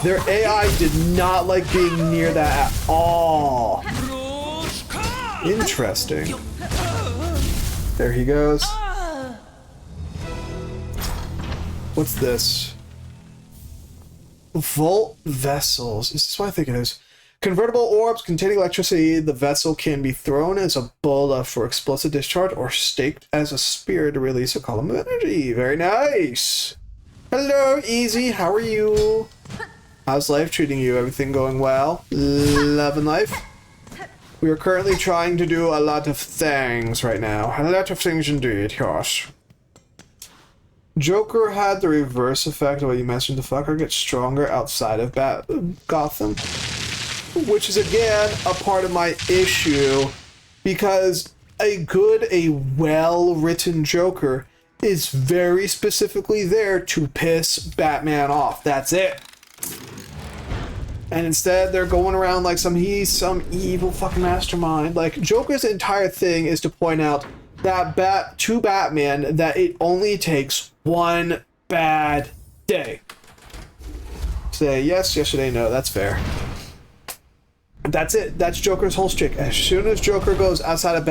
Their AI did not like being near that at all. Interesting. There he goes. What's this? Volt vessels. Is this what I think it is? Convertible orbs containing electricity. The vessel can be thrown as a bola for explosive discharge or staked as a spear to release a column of energy. Very nice. Hello, Easy. How are you? How's life treating you? Everything going well? Loving life? We are currently trying to do a lot of things right now. A lot of things indeed, yes. Joker had the reverse effect of what you mentioned. The fucker gets stronger outside of Gotham. Which is, again, a part of my issue. Because a well-written Joker is very specifically there to piss Batman off. That's it. And instead, they're going around like he's some evil fucking mastermind. Like, Joker's entire thing is to point out that to Batman that it only takes one bad day. Say yes, yesterday, no, that's fair. That's it. That's Joker's whole shtick. As soon as Joker goes outside of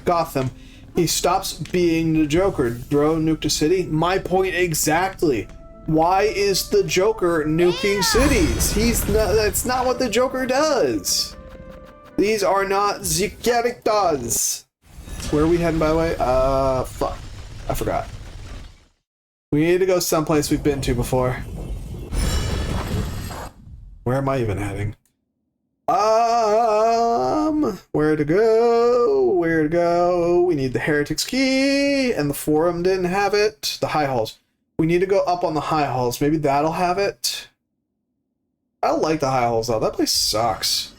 Gotham, he stops being the Joker. Drone nuked a city. My point exactly. Why is the Joker nuking cities? That's not what the Joker does. These are not the characters. Where are we heading, by the way? Fuck. I forgot. We need to go someplace we've been to before. Where am I even heading? Where to go? Where to go? We need the Heretic's Key, and the Forum didn't have it. The High Halls. We need to go up on the High Halls. Maybe that'll have it. I don't like the High Halls, though. That place sucks.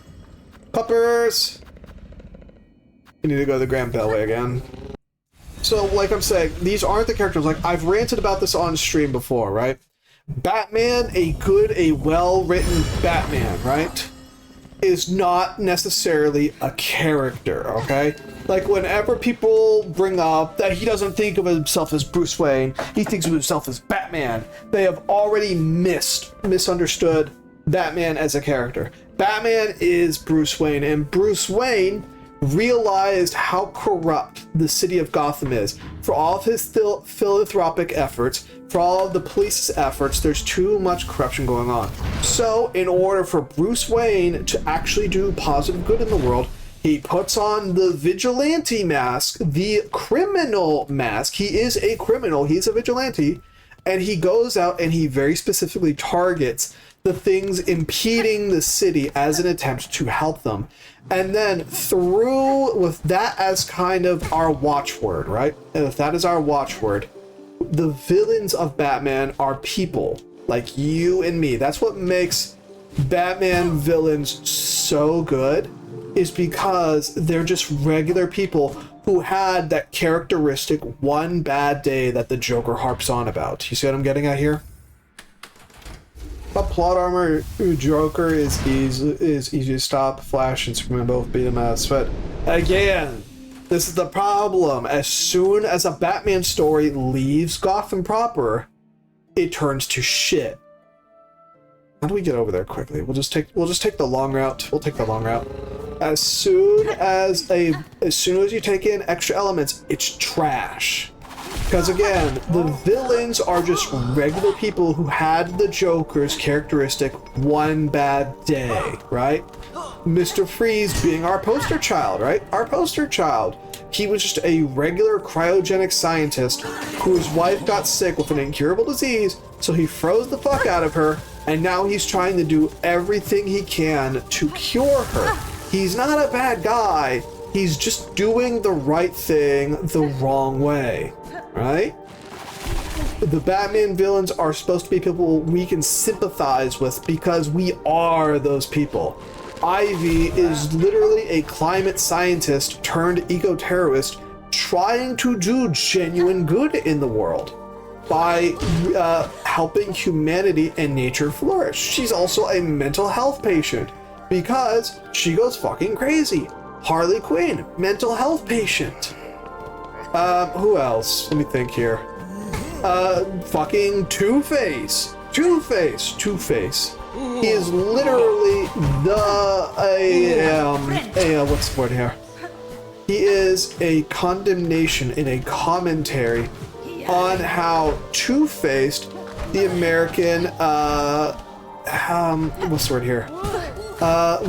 Puppers! We need to go to the Grand Beltway again. So, like I'm saying, these aren't the characters. Like, I've ranted about this on stream before, right? Batman, a well-written Batman, right, is not necessarily a character, okay? Like, whenever people bring up that he doesn't think of himself as Bruce Wayne, he thinks of himself as Batman, they have already misunderstood Batman as a character. Batman is Bruce Wayne, and Bruce Wayne realized how corrupt the city of Gotham is. For all of his philanthropic efforts, for all of the police's efforts, there's too much corruption going on. So, in order for Bruce Wayne to actually do positive good in the world, he puts on the vigilante mask, the criminal mask. He is a criminal, he's a vigilante, and he goes out and he very specifically targets the things impeding the city as an attempt to help them. And then through, with that as kind of our watchword, right? And if that is our watchword, the villains of Batman are people like you and me. That's what makes Batman villains so good, is because they're just regular people who had that characteristic one bad day that the Joker harps on about. You see what I'm getting at here? But plot armor Joker is easy to stop. Flash and Superman both beat him ass. But again, this is the problem. As soon as a Batman story leaves Gotham proper, it turns to shit. How do we get over there quickly? We'll just take the long route. We'll take the long route. As soon as you take in extra elements, it's trash. Because again, the villains are just regular people who had the Joker's characteristic one bad day, right? Mr. Freeze being our poster child, right? Our poster child. He was just a regular cryogenic scientist whose wife got sick with an incurable disease, so he froze the fuck out of her, and now he's trying to do everything he can to cure her. He's not a bad guy. He's just doing the right thing the wrong way, right? The Batman villains are supposed to be people we can sympathize with because we are those people. Ivy is literally a climate scientist turned eco-terrorist trying to do genuine good in the world by helping humanity and nature flourish. She's also a mental health patient because she goes fucking crazy. Harley Quinn, mental health patient. Who else? Let me think here. Fucking Two-Face. Two-Face. He is literally what's the word here? He is a condemnation in a commentary on how two-faced the American, what's the word here?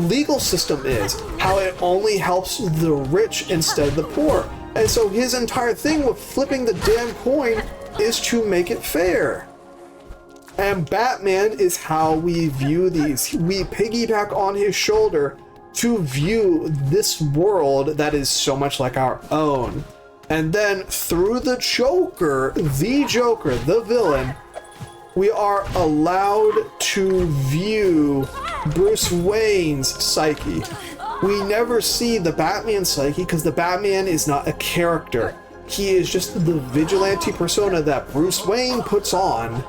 Legal system is. How it only helps the rich instead of the poor. And so his entire thing with flipping the damn coin is to make it fair. And Batman is how we view these. We piggyback on his shoulder to view this world that is so much like our own. And then through the Joker, the villain, we are allowed to view Bruce Wayne's psyche. We never see the Batman psyche because the Batman is not a character. He is just the vigilante persona that Bruce Wayne puts on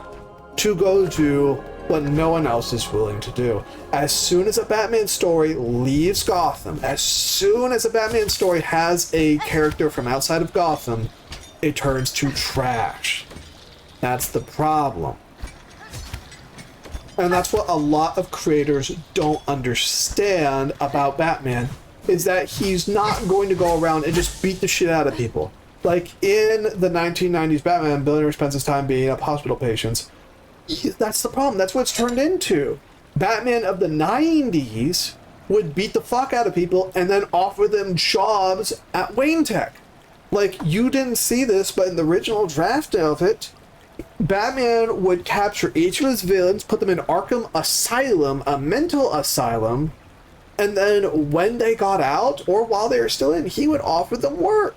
to go do what no one else is willing to do. As soon as a Batman story leaves Gotham, as soon as a Batman story has a character from outside of Gotham, it turns to trash. That's the problem. And that's what a lot of creators don't understand about Batman, is that he's not going to go around and just beat the shit out of people. Like in the 1990s Batman, billionaire spends his time beating up hospital patients. That's the problem. That's what it's turned into. Batman of the 90s would beat the fuck out of people and then offer them jobs at Wayne Tech. Like, you didn't see this, but in the original draft of it, Batman would capture each of his villains, put them in Arkham Asylum, a mental asylum, and then when they got out, or while they were still in, he would offer them work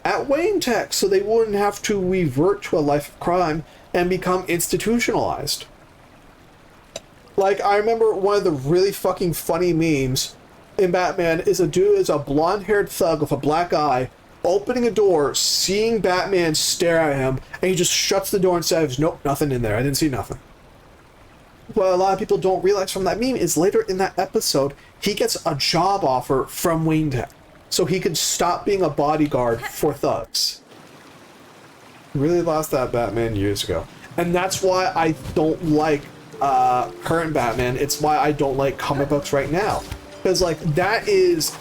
at Wayne Tech so they wouldn't have to revert to a life of crime and become institutionalized. Like, I remember one of the really fucking funny memes in Batman is a dude is a blonde-haired thug with a black eye opening a door, seeing Batman stare at him, and he just shuts the door and says, "Nope, nothing in there. I didn't see nothing." What a lot of people don't realize from that meme is later in that episode, he gets a job offer from Wayne Tech, so he could stop being a bodyguard for thugs. Really lost that Batman years ago. And that's why I don't like current Batman. It's why I don't like comic books right now. Because, like, that is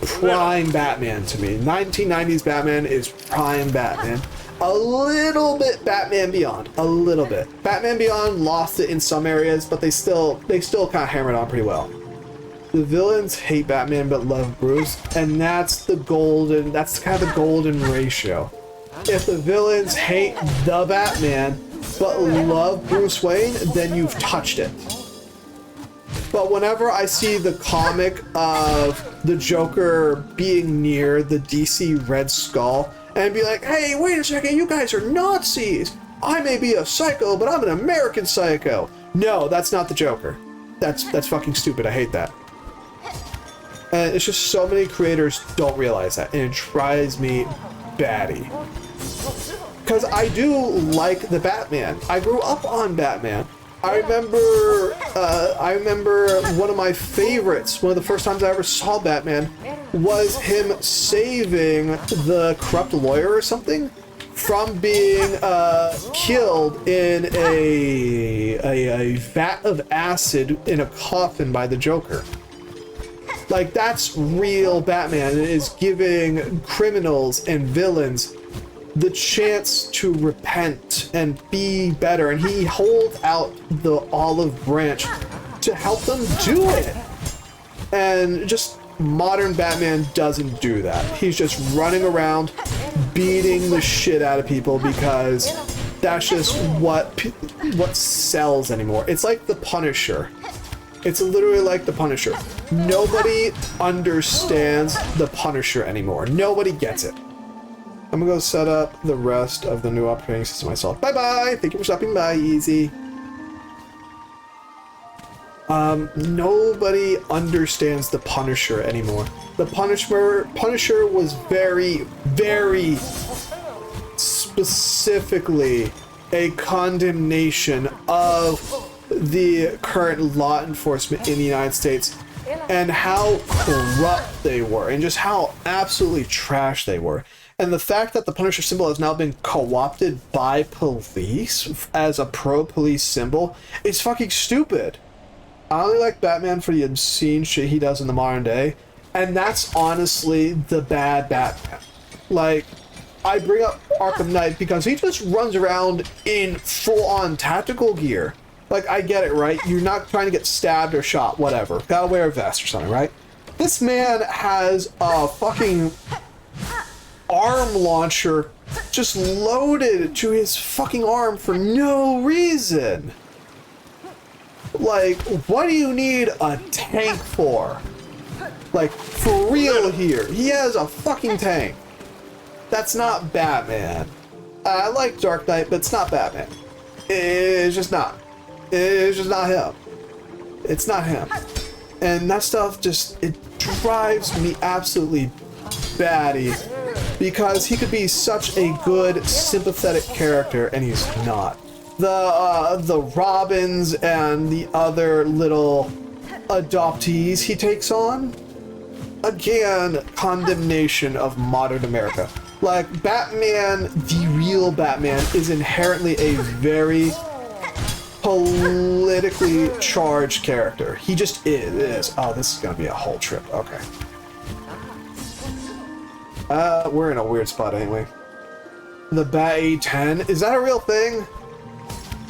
prime Batman to me. 1990s Batman is prime Batman. A little bit Batman Beyond. A little bit. Batman Beyond lost it in some areas, but they still kind of hammered on pretty well. The villains hate Batman but love Bruce, and that's kind of the golden ratio. If the villains hate the Batman but love Bruce Wayne, then you've touched it. But whenever I see the comic of the Joker being near the DC Red Skull and be like, "Hey, wait a second, you guys are Nazis. I may be a psycho, but I'm an American psycho." No, that's not the Joker. That's fucking stupid. I hate that. And it's just so many creators don't realize that, and it drives me batty. Because I do like the Batman. I grew up on Batman. I remember one of my favorites, one of the first times I ever saw Batman, was him saving the corrupt lawyer or something from being killed in a vat of acid in a coffin by the Joker. Like, that's real Batman. It is giving criminals and villains the chance to repent and be better, and he holds out the olive branch to help them do it. And just modern Batman doesn't do that. He's just running around beating the shit out of people because that's just what sells anymore. It's like the Punisher. It's literally like the Punisher. Nobody understands the Punisher anymore. Nobody gets it. I'm gonna go set up the rest of the new operating system myself. Bye-bye! Thank you for stopping by, Easy. Nobody understands the Punisher anymore. The Punisher was very, very specifically a condemnation of the current law enforcement in the United States and how corrupt they were and just how absolutely trash they were. And the fact that the Punisher symbol has now been co-opted by police as a pro-police symbol is fucking stupid. I only like Batman for the obscene shit he does in the modern day, and that's honestly the bad Batman. Like, I bring up Arkham Knight because he just runs around in full-on tactical gear. Like, I get it, right? You're not trying to get stabbed or shot, whatever. Gotta wear a vest or something, right? This man has a fucking arm launcher just loaded to his fucking arm for no reason. Like, what do you need a tank for? Like, for real here. He has a fucking tank. That's not Batman. I like Dark Knight, but it's not Batman. It's just not. It's just not him. It's not him. And that stuff just, it drives me absolutely batty. Because he could be such a good, sympathetic character, and he's not. The Robins and the other little adoptees he takes on, again, condemnation of modern America. Like, Batman, the real Batman, is inherently a very politically charged character. He just is. Oh, this is gonna be a whole trip. Okay. We're in a weird spot anyway. The Bat A-10, is that a real thing?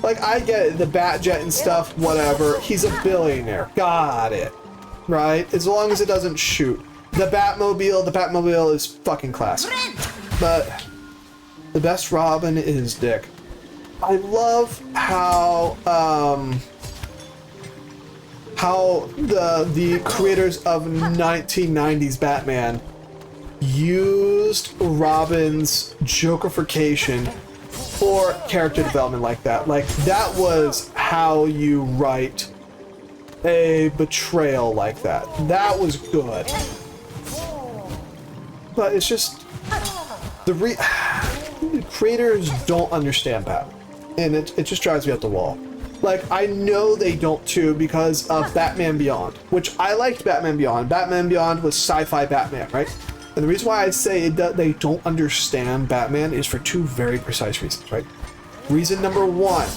Like, I get it, the Batjet and stuff, whatever. He's a billionaire. Got it. Right? As long as it doesn't shoot. The Batmobile is fucking classic. But the best Robin is Dick. I love how the creators of 1990s Batman used Robin's Jokerification for character development like that. Like, that was how you write a betrayal like that. That was good. But it's just the creators don't understand Batman, and it just drives me up the wall. Like, I know they don't too because of Batman Beyond, which I liked Batman Beyond. Batman Beyond was sci-fi Batman, right? And the reason why I say they don't understand Batman is for two very precise reasons, right? Reason number one,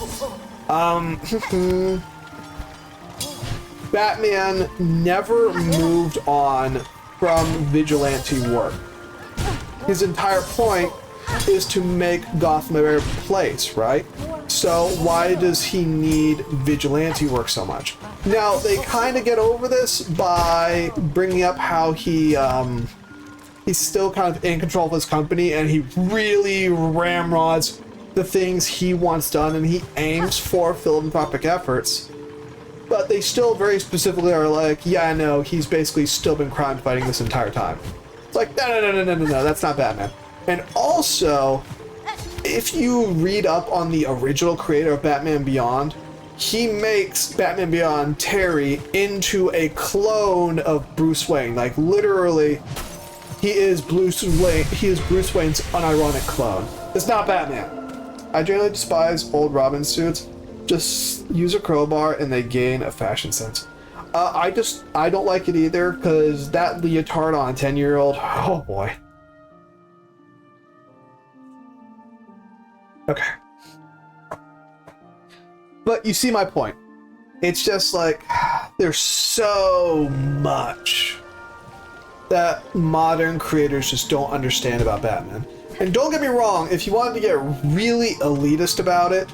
Batman never moved on from vigilante work. His entire point is to make Gotham a better place, right? So why does he need vigilante work so much? Now, they kind of get over this by bringing up how he's still kind of in control of his company, and he really ramrods the things he wants done, and he aims for philanthropic efforts. But they still very specifically are like, yeah, no, he's basically still been crime fighting this entire time. It's like, no, that's not Batman. And also, if you read up on the original creator of Batman Beyond, he makes Batman Beyond Terry into a clone of Bruce Wayne. Like, literally, he is Bruce Wayne's unironic clone. It's not Batman. I generally despise old Robin suits. Just use a crowbar and they gain a fashion sense. I don't like it either, because that leotard on a 10-year-old, oh boy. Okay. But you see my point. It's just like, there's so much that modern creators just don't understand about Batman. And don't get me wrong, if you wanted to get really elitist about it,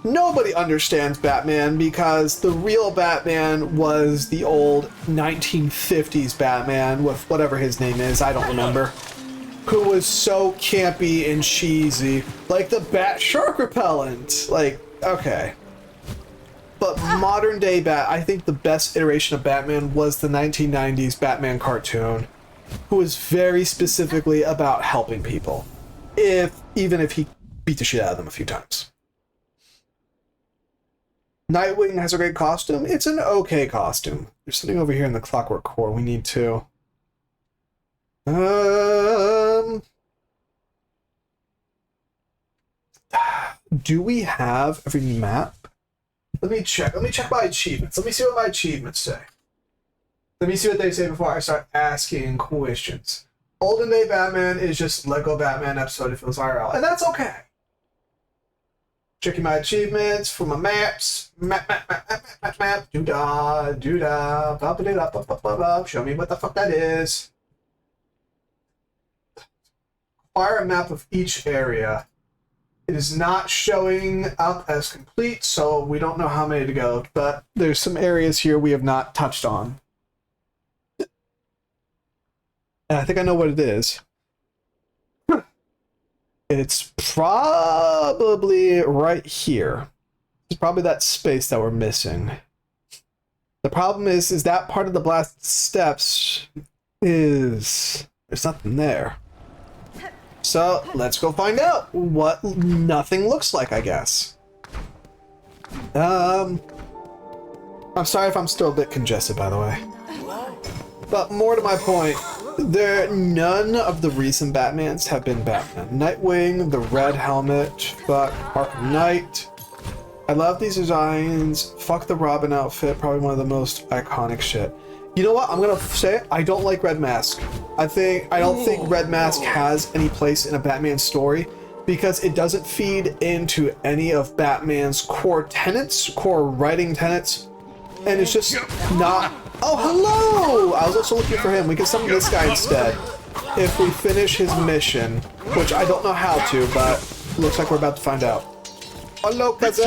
nobody understands Batman because the real Batman was the old 1950s Batman with whatever his name is, I don't remember, who was so campy and cheesy, like the Bat Shark Repellent. Like, okay. But modern day I think the best iteration of Batman was the 1990s Batman cartoon, who was very specifically about helping people, even if he beat the shit out of them a few times. Nightwing has a great costume. It's an okay costume. There's something over here in the Clockwork Core we need to... do we have every map? Let me check. Let me check my achievements. Let me see what my achievements say. Let me see what they say before I start asking questions. Olden Day Batman is just Lego Batman episode it feels IRL, and that's okay. Checking my achievements for my maps. Map. Doo-dah. Ba-ba-da-da. Show me what the fuck that is. Acquire a map of each area. It is not showing up as complete, so we don't know how many to go, but there's some areas here we have not touched on. And I think I know what it is. It's probably right here. It's probably that space that we're missing. The problem is that part of the blast steps is... there's nothing there. So, let's go find out what nothing looks like, I guess. I'm sorry if I'm still a bit congested, by the way. But more to my point, none of the recent Batmans have been Batman. Nightwing, the red helmet, fuck Arkham Knight. I love these designs. Fuck the Robin outfit, probably one of the most iconic shit. You know what? I'm gonna say it. I don't like Red Mask. I don't think Red Mask has any place in a Batman story because it doesn't feed into any of Batman's core writing tenets, and it's just not. Oh, hello! I was also looking for him. We can summon this guy instead if we finish his mission, which I don't know how to, but looks like we're about to find out. Hello, cousin.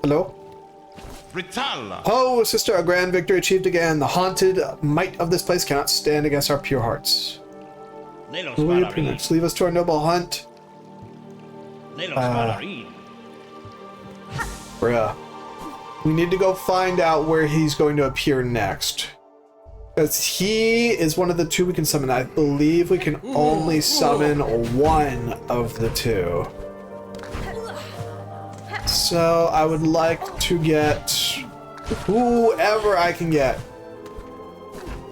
Hello. Oh, sister, a grand victory achieved again. The haunted might of this place cannot stand against our pure hearts. Leave us to our noble hunt. Bruh. We need to go find out where he's going to appear next. Because he is one of the two we can summon. I believe we can only summon one of the two. So I would like to get whoever I can get.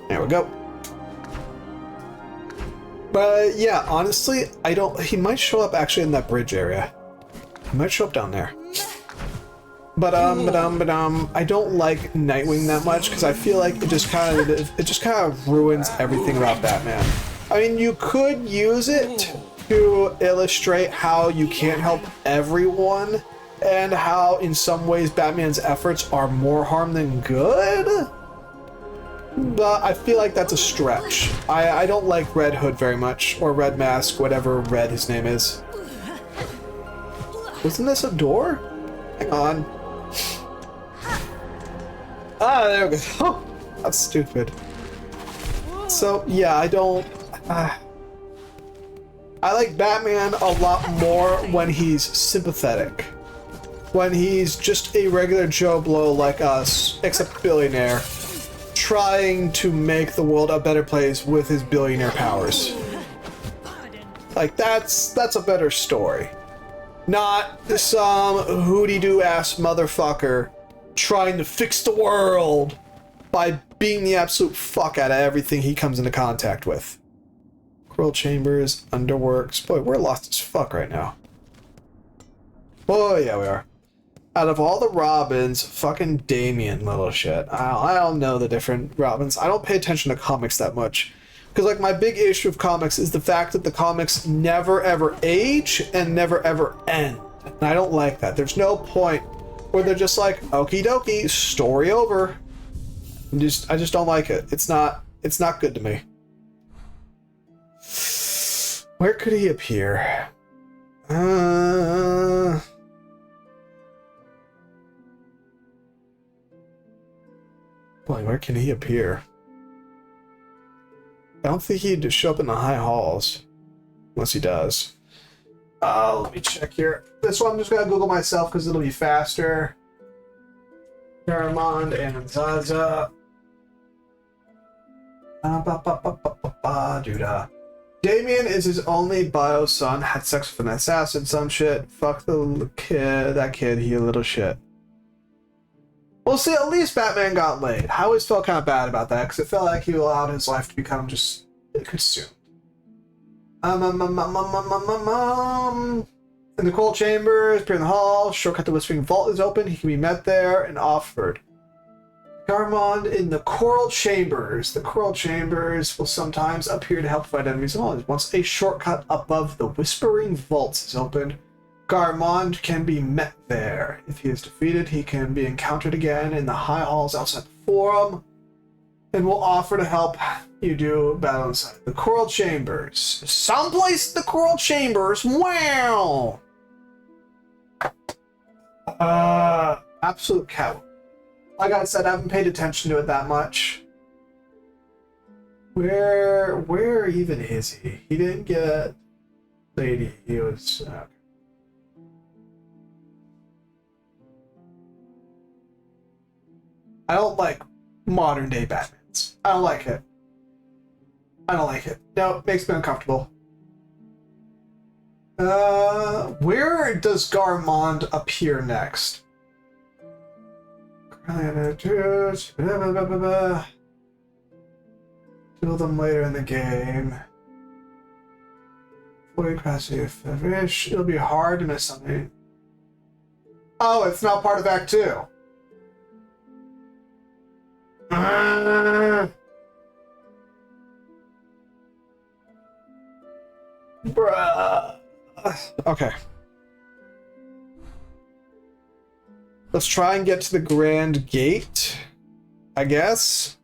There we go. But yeah, honestly, he might show up actually in that bridge area. He might show up down there. But I don't like Nightwing that much because I feel like it just kind of ruins everything about Batman. I mean, you could use it to illustrate how you can't help everyone and how in some ways Batman's efforts are more harm than good. But I feel like that's a stretch. I don't like Red Hood very much, or Red Mask, whatever Red his name is. Wasn't this a door? Hang on. Ah, there we go. That's stupid. So, yeah, I don't... I like Batman a lot more when he's sympathetic. When he's just a regular Joe Blow like us, except billionaire, trying to make the world a better place with his billionaire powers. Like, that's a better story. Not some hooty-doo-ass motherfucker trying to fix the world by beating the absolute fuck out of everything he comes into contact with. Coral Chambers, Underworks. Boy, we're lost as fuck right now. Boy, yeah, we are. Out of all the Robins, fucking Damian, little shit. I don't know the different Robins. I don't pay attention to comics that much. Because, like, my big issue of comics is the fact that the comics never ever age and never ever end. And I don't like that. There's no point where they're just like, okie dokie, story over. I just don't like it. It's not good to me. Where could he appear? Boy, where can he appear? I don't think he'd show up in the high halls. Unless he does. Let me check here. This one I'm just gonna Google myself because it'll be faster. Paramount and Zaza. Damian is his only bio son. Had sex with an assassin, some shit. Fuck the kid. That kid, he a little shit. Well, see, at least Batman got laid. I always felt kind of bad about that because it felt like he allowed his life to become just consumed. In the Coral Chambers, appear in the hall. Shortcut the Whispering Vault is open. He can be met there and offered. Garmond in the Coral Chambers. The Coral Chambers will sometimes appear to help fight enemies and all. Once a shortcut above the Whispering Vaults is opened, Garmond can be met there. If he is defeated, he can be encountered again in the high halls outside the Forum, and will offer to help you do battle inside the Coral Chambers. Someplace in the Coral Chambers. Wow. Absolute cow. Like I said, I haven't paid attention to it that much. Where even is he? He didn't get lady. He was. Okay. I don't like modern day Batmans. I don't like it. I don't like it. No, it makes me uncomfortable. Where does Garmond appear next? Kill them later in the game. Fully capacity finish. It'll be hard to miss something. Oh, it's not part of Act 2. Bruh. Okay. Let's try and get to the Grand Gate, I guess.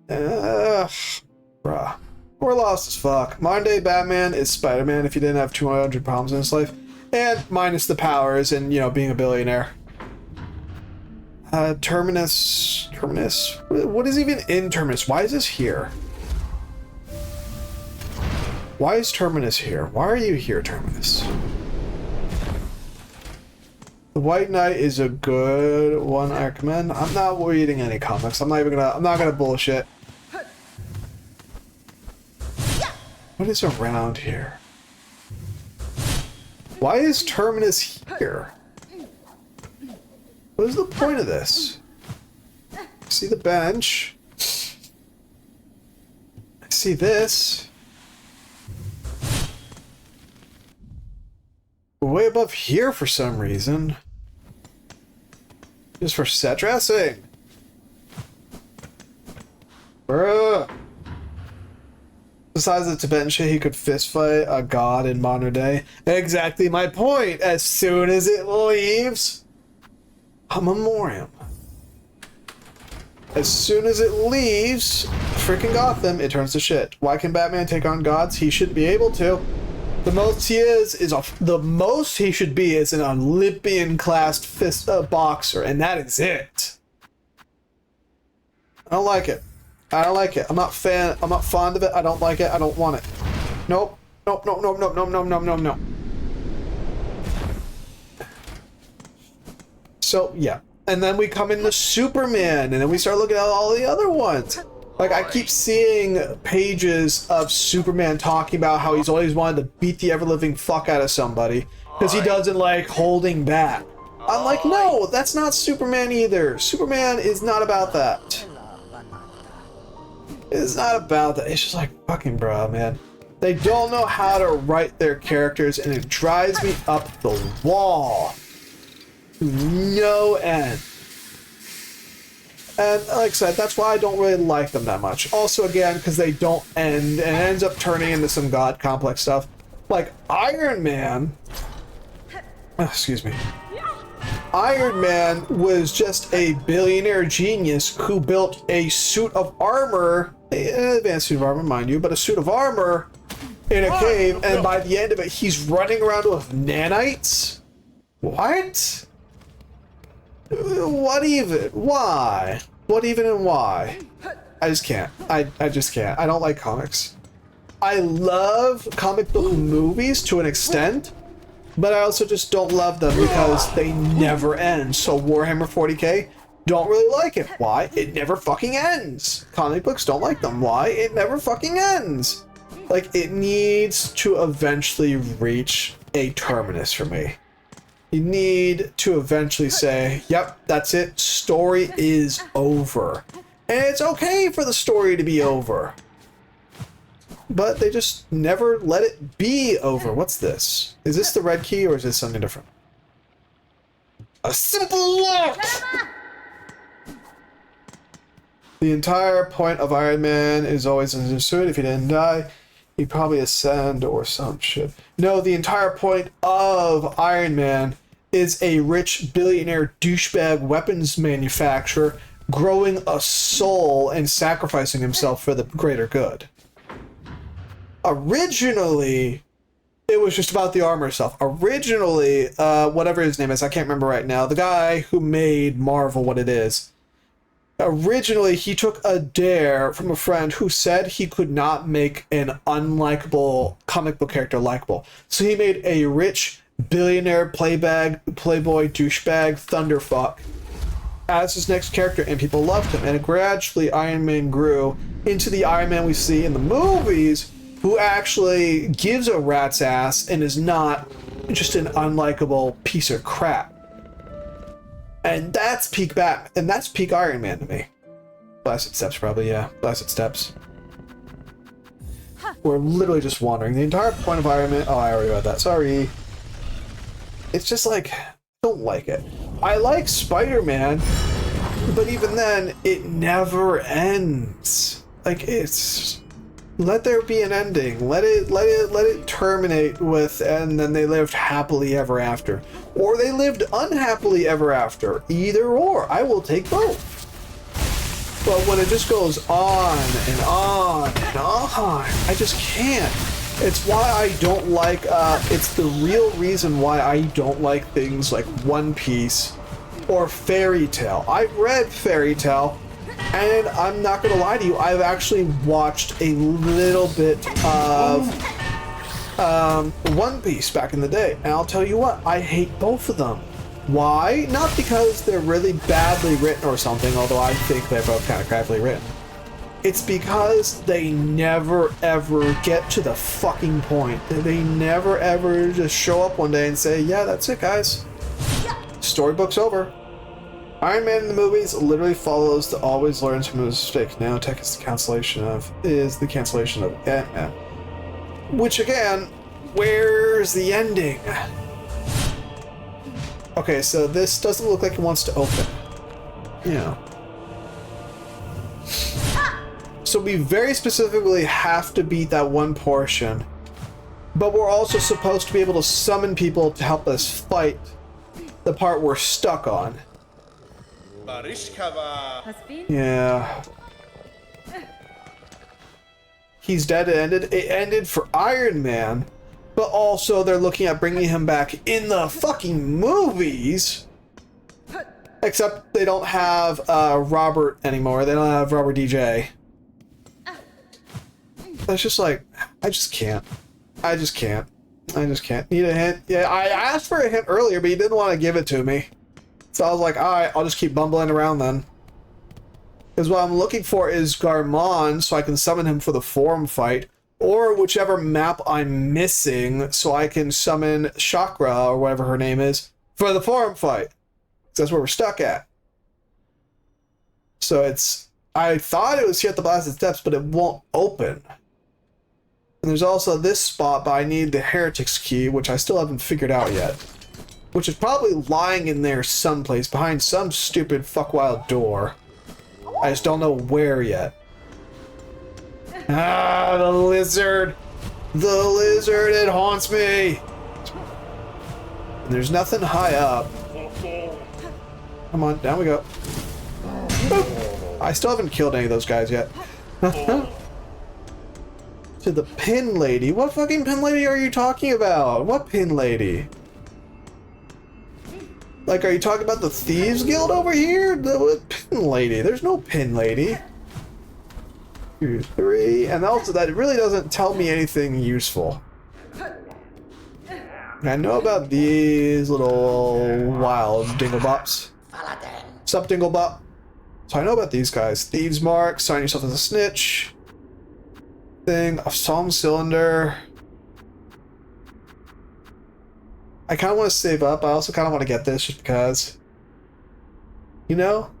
Bruh. We're lost as fuck. Modern day Batman is Spider-Man if he didn't have 200 problems in his life. And minus the powers and, you know, being a billionaire. Terminus. What is even in Terminus? Why is this here? Why is Terminus here? Why are you here, Terminus? The White Knight is a good one I recommend. I'm not reading any comics. I'm not gonna bullshit. What is around here? Why is Terminus here? What is the point of this? See the bench. I see this. Way above here for some reason. Just for set dressing. Bruh. Besides the Tibetan shit, he could fist fight a god in modern day. Exactly my point. As soon as it leaves a memoriam. As soon as it leaves freaking Gotham, it turns to shit. Why can Batman take on gods? He shouldn't be able to. The most he should be is an Olympian classed fist boxer, and that is it. I don't like it. I don't like it. I'm not fond of it. I don't like it. I don't want it. Nope. Nope, nope, nope, nope, nope, nope, nope, nope, nope. So, yeah. And then we come into Superman, and then we start looking at all the other ones. Like, I keep seeing pages of Superman talking about how he's always wanted to beat the ever-living fuck out of somebody because he doesn't like holding back. I'm like, no, that's not Superman either. Superman is not about that. It's not about that. It's just like, fucking bro, man. They don't know how to write their characters, and it drives me up the wall. No end. And like I said, that's why I don't really like them that much. Also, again, because they don't end, and it ends up turning into some god complex stuff. Like, Iron Man... excuse me. Iron Man was just a billionaire genius who built a suit of armor, an advanced suit of armor, mind you, but a suit of armor in a cave, and by the end of it, he's running around with nanites? What? What even? Why? What even and why? I just can't. I just can't. I don't like comics. I love comic book movies to an extent, but I also just don't love them because they never end. So Warhammer 40k, don't really like it. Why? It never fucking ends. Comic books, don't like them. Why? It never fucking ends. Like, it needs to eventually reach a terminus for me. You need to eventually say, yep, that's it. Story is over. And it's okay for the story to be over. But they just never let it be over. What's this? Is this the red key or is this something different? A simple lock! The entire point of Iron Man is always understood. If he didn't die, he'd probably ascend or some shit. No, the entire point of Iron Man is a rich billionaire douchebag weapons manufacturer growing a soul and sacrificing himself for the greater good. Originally, it was just about the armor stuff. Originally, whatever his name is, I can't remember right now, the guy who made Marvel what it is, originally he took a dare from a friend who said he could not make an unlikable comic book character likable. So he made a rich billionaire playboy douchebag thunderfuck as his next character, and people loved him, and gradually Iron Man grew into the Iron Man we see in the movies, who actually gives a rat's ass and is not just an unlikable piece of crap. And that's peak Batman, and that's peak Iron Man to me. Blasted Steps, probably, yeah. Blasted Steps. We're literally just wandering. The entire point of Iron Man... oh, I already read that. Sorry. It's just like, don't like it. I like Spider-Man, but even then, it never ends. Like, it's... let there be an ending. Let it terminate with, and then they lived happily ever after. Or they lived unhappily ever after. Either or. I will take both. But when it just goes on and on and on, I just can't. It's why I don't like, it's the real reason why I don't like things like One Piece or Fairy Tail. I've read Fairy Tail, and I'm not gonna lie to you, I've actually watched a little bit of One Piece back in the day, and I'll tell you what, I hate both of them. Why? Not because they're really badly written or something, although I think they're both kind of crappily written. It's because they never ever get to the fucking point. They never ever just show up one day and say, yeah, that's it, guys. Storybook's over. Iron Man in the movies literally follows the always learns from his mistakes. Nanotech is the cancellation of Ant-Man. Which again, where's the ending? Okay, so this doesn't look like it wants to open. Yeah. So we very specifically have to beat that one portion. But we're also supposed to be able to summon people to help us fight the part we're stuck on. Yeah. He's dead. It ended for Iron Man, but also they're looking at bringing him back in the fucking movies. Except they don't have Robert anymore. They don't have Robert DJ. It's just like, I just can't. Need a hint? Yeah, I asked for a hint earlier, but he didn't want to give it to me. So I was like, alright, I'll just keep bumbling around then. Because what I'm looking for is Garmon, so I can summon him for the forum fight, or whichever map I'm missing, so I can summon Chakra, or whatever her name is, for the forum fight. That's where we're stuck at. So it's... I thought it was here at the Blasted Steps, but it won't open. And there's also this spot, but I need the Heretic's Key, which I still haven't figured out yet. Which is probably lying in there someplace, behind some stupid fuckwild door. I just don't know where yet. Ah, the lizard! The lizard, it haunts me! And there's nothing high up. Come on, down we go. Boop. I still haven't killed any of those guys yet. To the pin lady? What fucking pin lady are you talking about? What pin lady? Like, are you talking about the Thieves Guild over here? The pin lady. There's no pin lady. 2, 3, and also that really doesn't tell me anything useful. I know about these little wild dinglebops. Sup, dinglebop? So I know about these guys. Thieves Mark, sign yourself as a snitch. Thing, a song cylinder. I kind of want to save up. I also kind of want to get this just because. You know?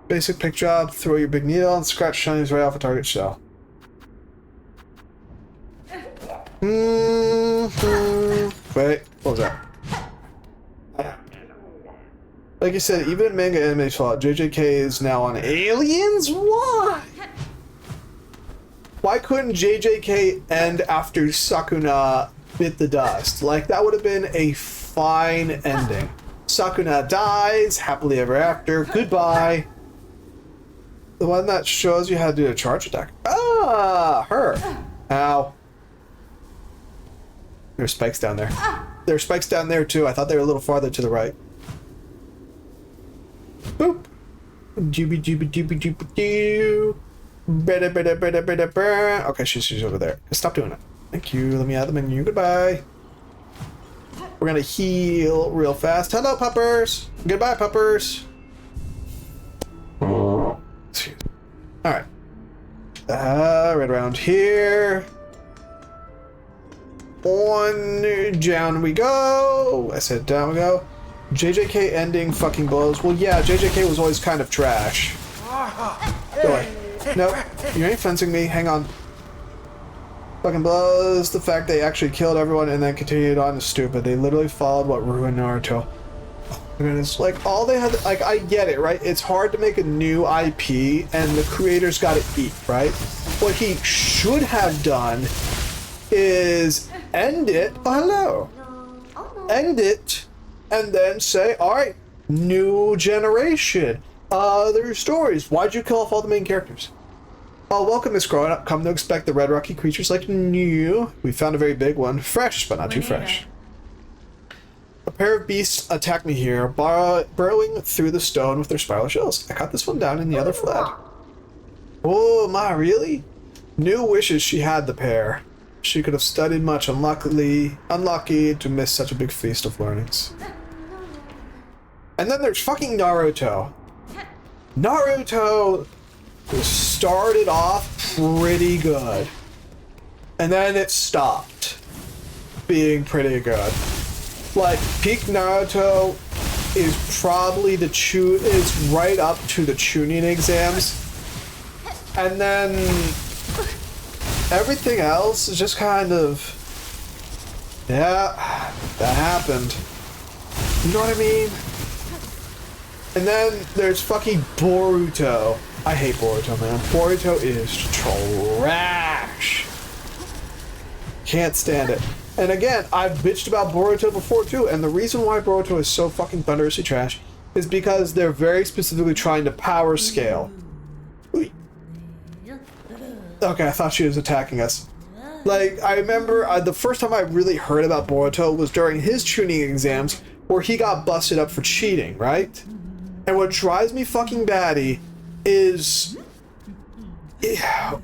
Basic pick job, throw your big needle and scratch shinies right off a target shell. Wait, what was that? Like you said, even in manga anime fallout, JJK is now on Aliens? Why? Why couldn't JJK end after Sakuna bit the dust? Like, that would have been a fine ending. Sakuna dies, happily ever after, goodbye. The one that shows you how to do a charge attack. Ah, her. Ow. There's spikes down there. There's spikes down there too. I thought they were a little farther to the right. Boop. Doobie doobie doobie doobie doo. Okay, she's over there. Stop doing it. Thank you. Let me out of the menu. Goodbye. We're gonna heal real fast. Hello, puppers. Goodbye, puppers. Alright. Right around here. On down we go. I said down we go. JJK ending fucking blows. Well, yeah, JJK was always kind of trash. Go away. No, you ain't fencing me. Hang on. Fucking blows. The fact they actually killed everyone and then continued on is stupid. They literally followed what ruined Naruto. And it's like all they had. Like, I get it, right? It's hard to make a new IP, and the creators got to eat, right? What he should have done is end it. Oh, hello. End it, and then say, all right, new generation. Other stories. Why'd you kill off all the main characters? Oh, welcome, Miss Grown Up. Come to expect the red rocky creatures like new. We found a very big one. Fresh, but not too fresh. A pair of beasts attack me here, burrowing through the stone with their spiral shells. I caught this one down and the other fled. Oh, my, really? New wishes she had the pair. She could have studied much, unlucky to miss such a big feast of learnings. And then there's fucking Naruto. Naruto started off pretty good. And then it stopped being pretty good. Like, peak Naruto is probably is right up to the Chunin exams. And then everything else is just kind of, yeah, that happened. You know what I mean? And then there's fucking Boruto. I hate Boruto, man. Boruto is trash. Can't stand it. And again, I've bitched about Boruto before too, and the reason why Boruto is so fucking thunderously trash is because they're very specifically trying to power scale. Okay, I thought she was attacking us. Like, I remember the first time I really heard about Boruto was during his Chunin exams, where he got busted up for cheating, right? And what drives me fucking batty is,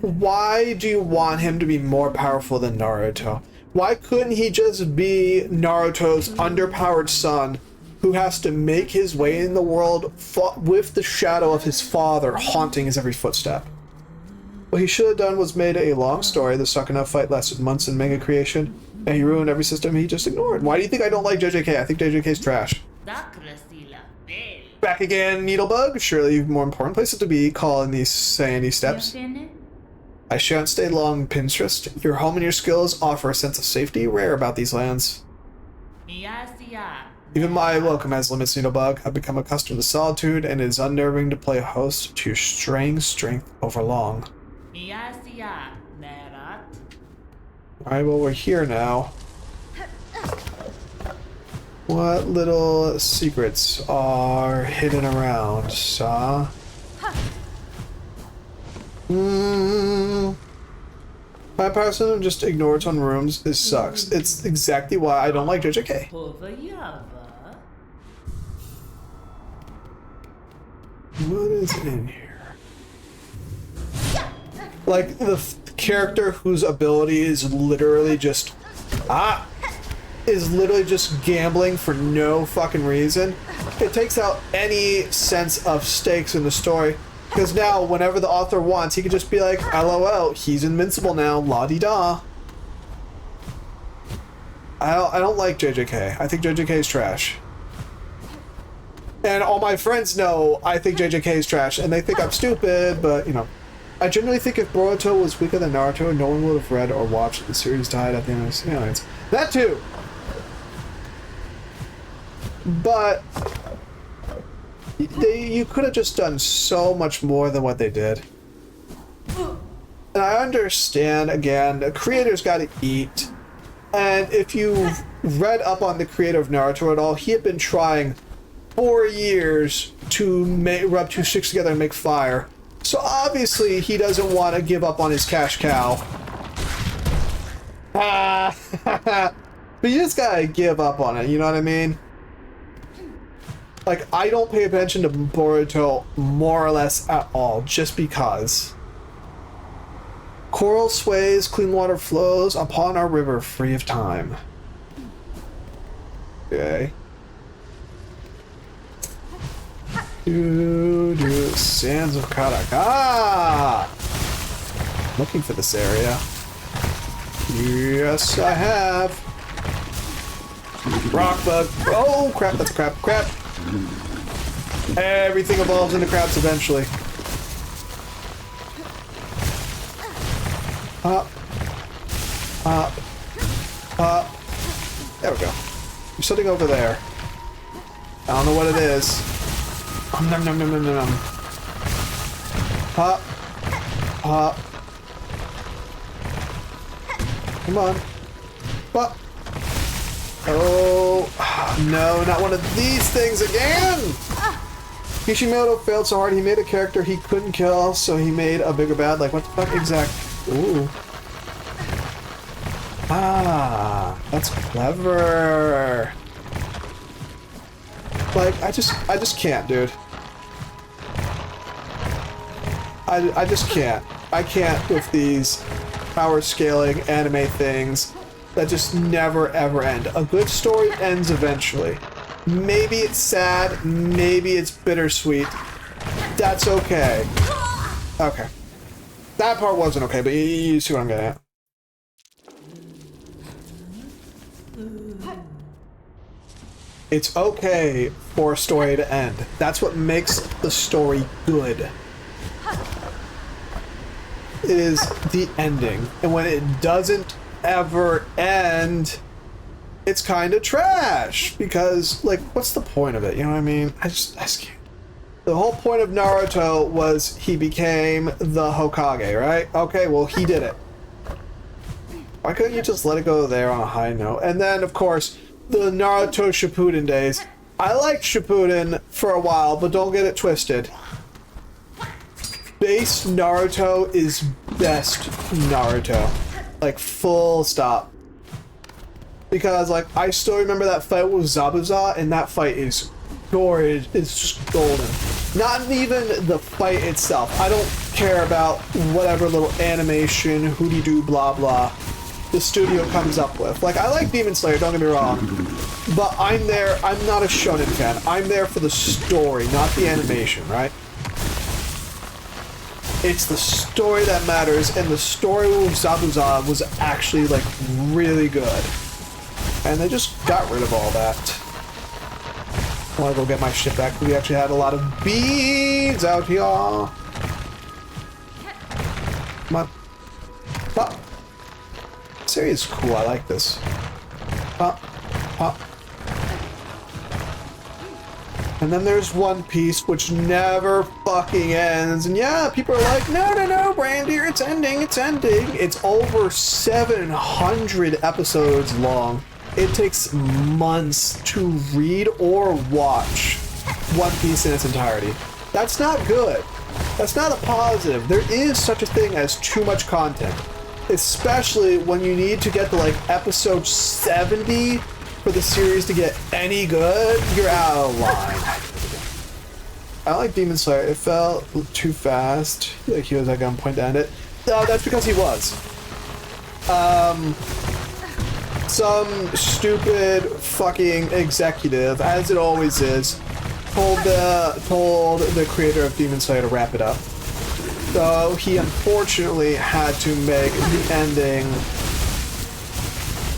why do you want him to be more powerful than Naruto? Why couldn't he just be Naruto's underpowered son who has to make his way in the world with the shadow of his father haunting his every footstep? What he should have done was made a long story. The Sakuna fight lasted months in manga creation, and he ruined every system he just ignored. Why do you think I don't like JJK? I think JJK's trash. Back again, Needlebug. Surely you've more important places to be calling these sandy steps. I shan't stay long, Pinterest. Your home and your skills offer a sense of safety rare about these lands. Even my welcome has limits, Needlebug. I've become accustomed to solitude, and it is unnerving to play host to your straying strength over long. Alright, well, we're here now. What little secrets are hidden around, Saw? My person just ignores on rooms. This sucks. It's exactly why I don't like JJK. What is in here? Like, the character whose ability is literally just gambling for no fucking reason. It takes out any sense of stakes in the story, because now whenever the author wants, he can just be like, LOL, he's invincible now, la-di-da. I don't like JJK. I think JJK is trash. And all my friends know I think JJK is trash, and they think I'm stupid, but, you know. I genuinely think if Boruto was weaker than Naruto, no one would have read or watched the series died at the end of the series. That too! But you could have just done so much more than what they did. And I understand, again, the creator's gotta eat. And if you've read up on the creator of Naruto at all, he had been trying 4 years to rub two sticks together and make fire. So obviously he doesn't want to give up on his cash cow. But you just gotta give up on it, you know what I mean? Like, I don't pay attention to Boruto more or less at all, just because. Coral sways, clean water flows upon our river free of time. Okay. Sands of Karaka. Looking for this area. Yes, I have. Rock bug. Oh crap! That's crap. Crap. Everything evolves into crabs eventually. Up. Up. Up. There we go. There's something over there. I don't know what it is. Nom nom nom nom nom nom. Hop. Hop. Come on. Hop. Oh. No, not one of these things again! Kishimoto failed so hard he made a character he couldn't kill, so he made a bigger bad. Like, what the fuck exactly? Ooh. Ah, that's clever. Like, I just can't, dude. I just can't. I can't with these power scaling anime things that just never ever end. A good story ends eventually. Maybe it's sad, maybe it's bittersweet. That's okay. Okay. That part wasn't okay, but you see what I'm getting at. It's okay for a story to end. That's what makes the story good. It is the ending. And when it doesn't ever end, it's kind of trash. Because, like, what's the point of it? You know what I mean? I just can't. The whole point of Naruto was he became the Hokage, right? Okay, well, he did it. Why couldn't you just let it go there on a high note? And then, of course, the Naruto Shippuden days. I liked Shippuden for a while, but don't get it twisted. Base Naruto is best Naruto. Like, full stop. Because, like, I still remember that fight with Zabuza, and that fight is gorgeous. It's just golden. Not even the fight itself. I don't care about whatever little animation, hooty-doo, blah, blah, the studio comes up with. Like, I like Demon Slayer, don't get me wrong. But I'm not a shonen fan. I'm there for the story, not the animation, right? It's the story that matters, and the story with Zabuza was actually, like, really good. And they just got rid of all that. I want to go get my shit back. We actually had a lot of beads out here. Come on. Pop. This area is cool. I like this. Pop. Pop. And then there's One Piece, which never fucking ends. And yeah, people are like, no, Brandy, it's ending, it's ending. It's over 700 episodes long. It takes months to read or watch One Piece in its entirety. That's not good. That's not a positive. There is such a thing as too much content. Especially when you need to get to like episode 70 for the series to get any good, you're out of line. I like Demon Slayer. It felt too fast. Like he was at gunpoint to end it. That's because he was. Some stupid fucking executive, as it always is, told the creator of Demon Slayer to wrap it up. So he unfortunately had to make the ending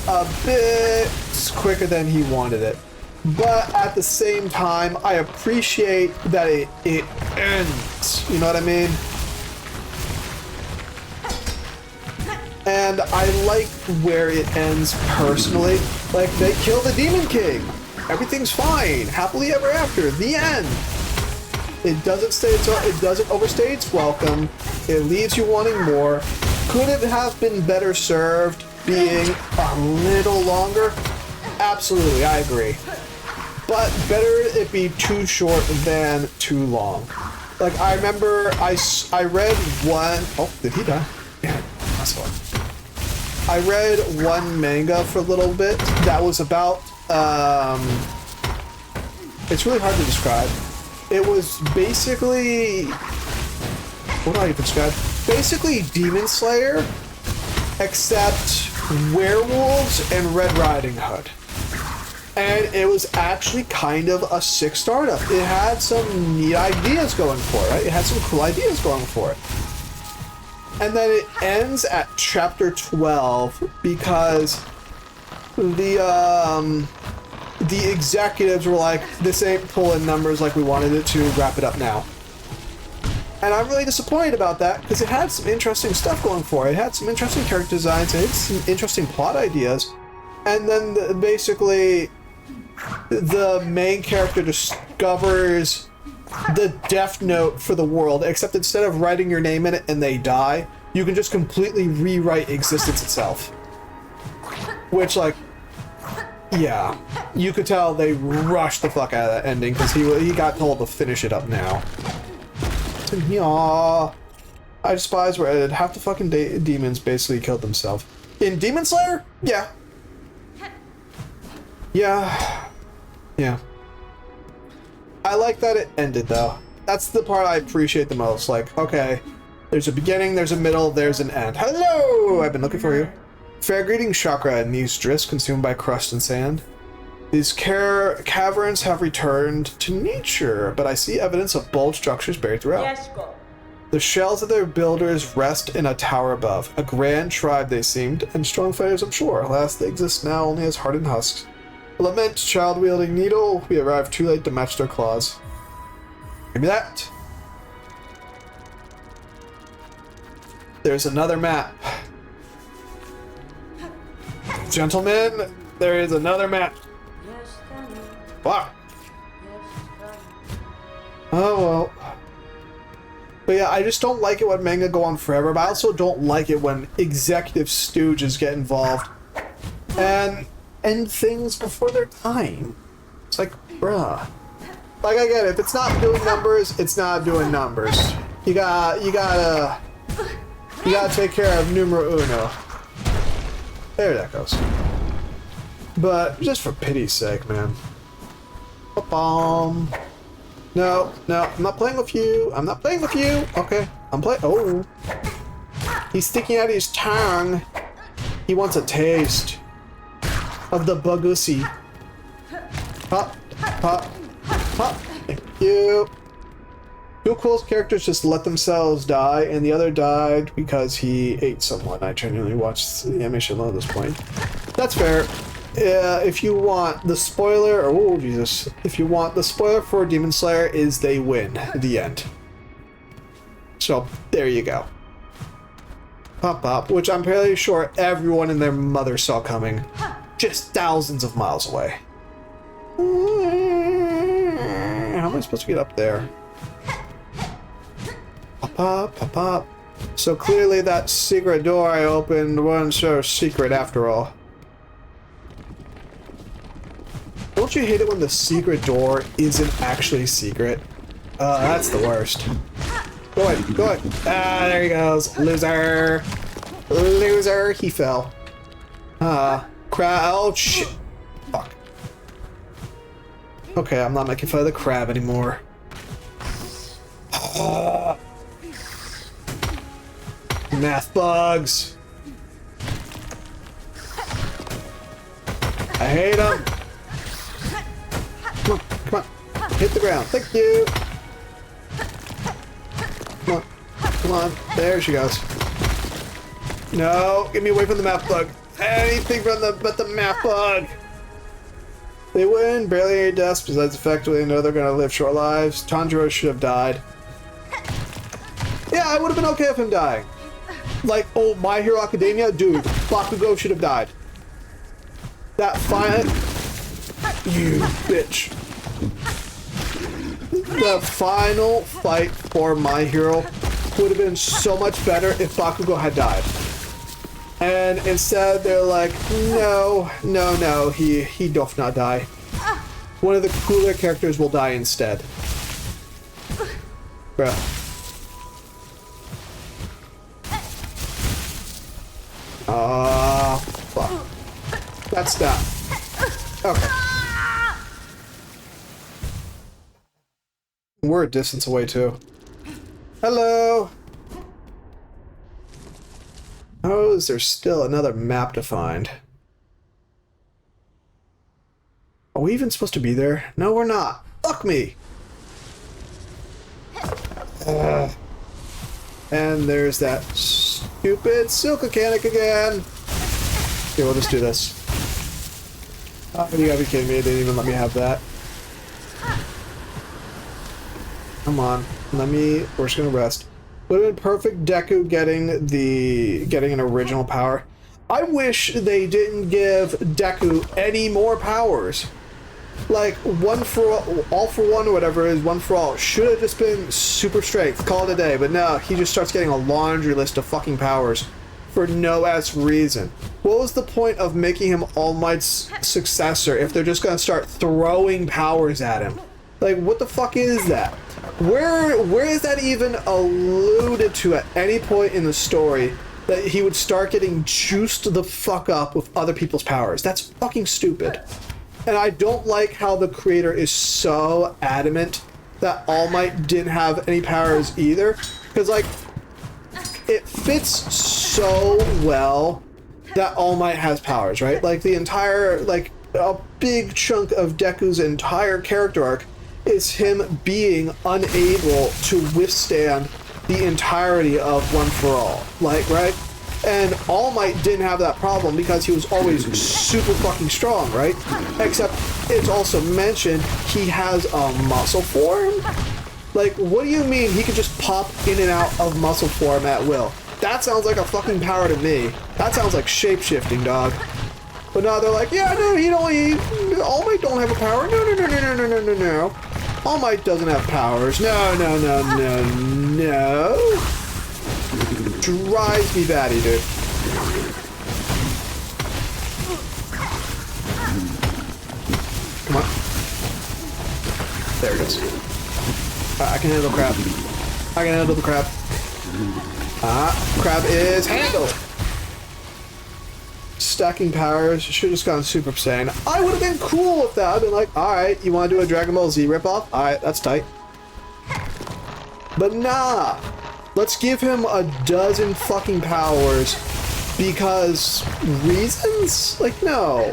a bit quicker than he wanted it. But at the same time, I appreciate that it ends. You know what I mean? And I like where it ends personally. Like, they kill the Demon King. Everything's fine. Happily ever after. The end. It doesn't overstay its welcome. It leaves you wanting more. Could it have been better served being a little longer? Absolutely, I agree. But better it be too short than too long. Like, I remember I read one... Oh, did he die? Yeah, that's fine. I read one manga for a little bit that was about, it's really hard to describe. It was basically, what do I even describe? Basically Demon Slayer, except werewolves and Red Riding Hood. And it was actually kind of a sick startup. It had some neat ideas going for it, right? It had some cool ideas going for it. And then it ends at chapter 12 because the executives were like, this ain't pulling numbers like we wanted it to, wrap it up now. And I'm really disappointed about that because it had some interesting stuff going for it. It had some interesting character designs, it had some interesting plot ideas. And then basically the main character discovers the Death Note for the world, except instead of writing your name in it and they die, you can just completely rewrite existence itself. Which, like, yeah, you could tell they rushed the fuck out of that ending because he got told to finish it up now. Yeah, I despise where half the fucking demons basically killed themselves. In Demon Slayer? Yeah. Yeah. I like that it ended, though. That's the part I appreciate the most. Like, okay, There's a beginning, there's a middle, there's an end. Hello! I've been looking for you. Fair greeting, Chakra, in these drifts consumed by crust and sand. These caverns have returned to nature, but I see evidence of bold structures buried throughout. The shells of their builders rest in a tower above. A grand tribe they seemed, and strong fighters I'm sure. Alas, they exist now only as hardened husks. Lament, child-wielding needle. We arrived too late to match their claws. Give me that. There's another map. Gentlemen, there is another map. Wow. Oh, well. But yeah, I just don't like it when manga go on forever, but I also don't like it when executive stooges get involved and end things before their time. It's like, bruh. Like, I get it. If it's not doing numbers, it's not doing numbers. You gotta take care of numero uno. There that goes. But just for pity's sake, man. Ba-bom. No, I'm not playing with you. I'm not playing with you. Okay, I'm playing. Oh. He's sticking out his tongue. He wants a taste of the bagusi. Pop, pop, pop. Thank you. Two cool characters just let themselves die, and the other died because he ate someone. I genuinely watched the animation at this point. That's fair. If you want the spoiler, oh Jesus, if you want the spoiler for Demon Slayer is they win, the end. So, there you go. Pop pop, which I'm fairly sure everyone and their mother saw coming, just thousands of miles away. How am I supposed to get up there? Pop pop, pop pop. So clearly that secret door I opened wasn't so secret after all. Don't you hate it when the secret door isn't actually secret? That's the worst. Go ahead, go ahead. Ah, there he goes. Loser. Loser. He fell. Crab. Oh, shit. Fuck. Okay, I'm not making fun of the crab anymore. Math bugs. I hate them. Come on, come on. Hit the ground. Thank you. Come on, come on. There she goes. No, get me away from the math bug. Anything from but the math bug. They win, barely any deaths, besides the fact that they know they're gonna live short lives. Tanjiro should have died. Yeah, I would have been okay with him dying. Like, oh, My Hero Academia? Dude, Bakugo should have died. That final... You bitch. The final fight for My Hero would have been so much better if Bakugo had died. And instead, they're like, no, no, no, he doth not die. One of the cooler characters will die instead. Bruh. Fuck. That's that. Okay. We're a distance away, too. Hello! Oh, is there still another map to find? Are we even supposed to be there? No, we're not. Fuck me! And there's that stupid silk mechanic again. Okay, we'll just do this. Oh, you gotta be kidding me, they didn't even let me have that. Come on, we're just gonna rest. Would have been perfect Deku getting an original power. I wish they didn't give Deku any more powers. Like, one for all for one or whatever it is, one for all. Should have just been super strength, call it a day. But no, he just starts getting a laundry list of fucking powers for no ass reason. What was the point of making him All Might's successor if they're just gonna start throwing powers at him? Like, what the fuck is that? Where is that even alluded to at any point in the story that he would start getting juiced the fuck up with other people's powers? That's fucking stupid. And I don't like how the creator is so adamant that All Might didn't have any powers either. Because, like, it fits so well that All Might has powers, right? Like the entire, like a big chunk of Deku's entire character arc is him being unable to withstand the entirety of One For All, like, right? And All Might didn't have that problem because he was always super fucking strong, right? Except it's also mentioned he has a muscle form. Like, what do you mean he could just pop in and out of muscle form at will? That sounds like a fucking power to me. That sounds like shape-shifting, dog. But now they're like, yeah, no, All Might don't have a power. No. All Might doesn't have powers. No. Drives me batty, dude. Come on. There it goes. I can handle crab. I can handle the crab. Crab is handled. Stacking powers. Should have just gone Super Saiyan. I would have been cool with that. I'd been like, alright, you want to do a Dragon Ball Z ripoff? Alright, that's tight. But nah. Let's give him a dozen fucking powers because reasons? Like, no.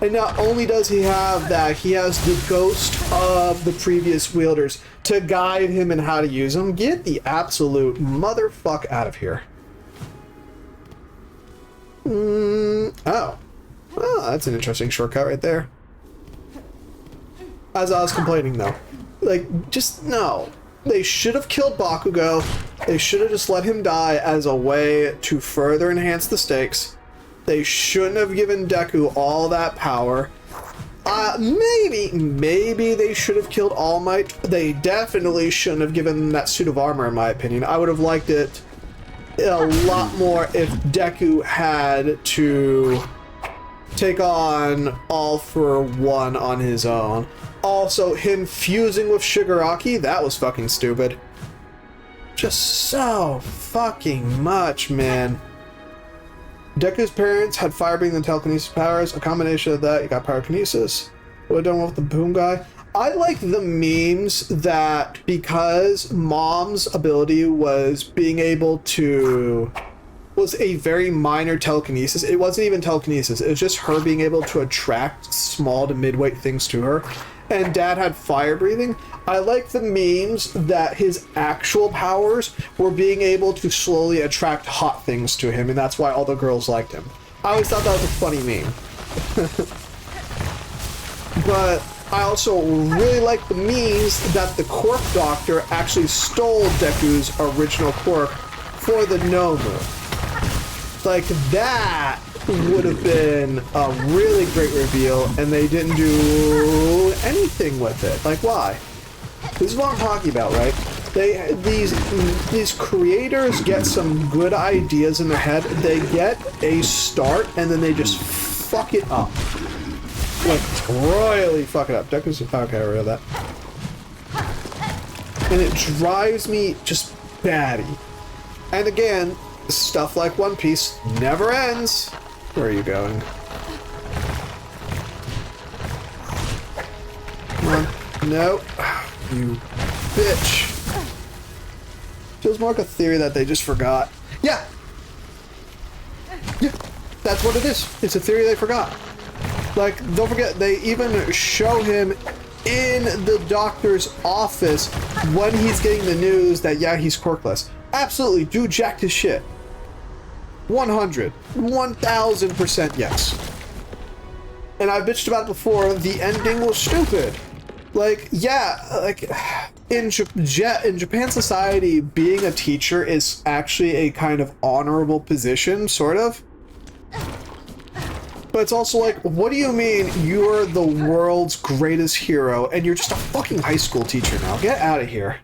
And not only does he have that, he has the ghost of the previous wielders to guide him in how to use them. Get the absolute motherfuck out of here. Oh. Oh, that's an interesting shortcut right there. As I was complaining, though. Like, just, no. They should have killed Bakugo. They should have just let him die as a way to further enhance the stakes. They shouldn't have given Deku all that power. Maybe they should have killed All Might. They definitely shouldn't have given him that suit of armor, in my opinion. I would have liked it a lot more if Deku had to take on All For One on his own. Also, him fusing with Shigaraki, that was fucking stupid. Just so fucking much, man. Deku's parents had fire breathing and telekinesis powers. A combination of that, you got pyrokinesis. What have done with the boom guy? I like the memes that because Mom's ability was being able to... was a very minor telekinesis. It wasn't even telekinesis. It was just her being able to attract small to midweight things to her. And Dad had fire breathing. I like the memes that his actual powers were being able to slowly attract hot things to him, and that's why all the girls liked him. I always thought that was a funny meme. But I also really like the memes that the Quirk Doctor actually stole Deku's original quirk for the No move. Like, that would have been a really great reveal, and they didn't do anything with it. Like, why? This is what I'm talking about, right? These creators get some good ideas in their head, they get a start, and then they just fuck it up. Like, royally fuck it up. Deku's okay, I read that. And it drives me just batty. And again, stuff like One Piece never ends. Where are you going? Come on. No. You bitch. Feels more like a theory that they just forgot. Yeah! Yeah, that's what it is. It's a theory they forgot. Like, don't forget, they even show him in the doctor's office when he's getting the news that, yeah, he's quirkless. Absolutely, dude jacked his shit. 100. 1000% yes. And I've bitched about it before, the ending was stupid. Like, yeah, like, in Japan society, being a teacher is actually a kind of honorable position, sort of. But it's also like, what do you mean you're the world's greatest hero and you're just a fucking high school teacher now? Get out of here.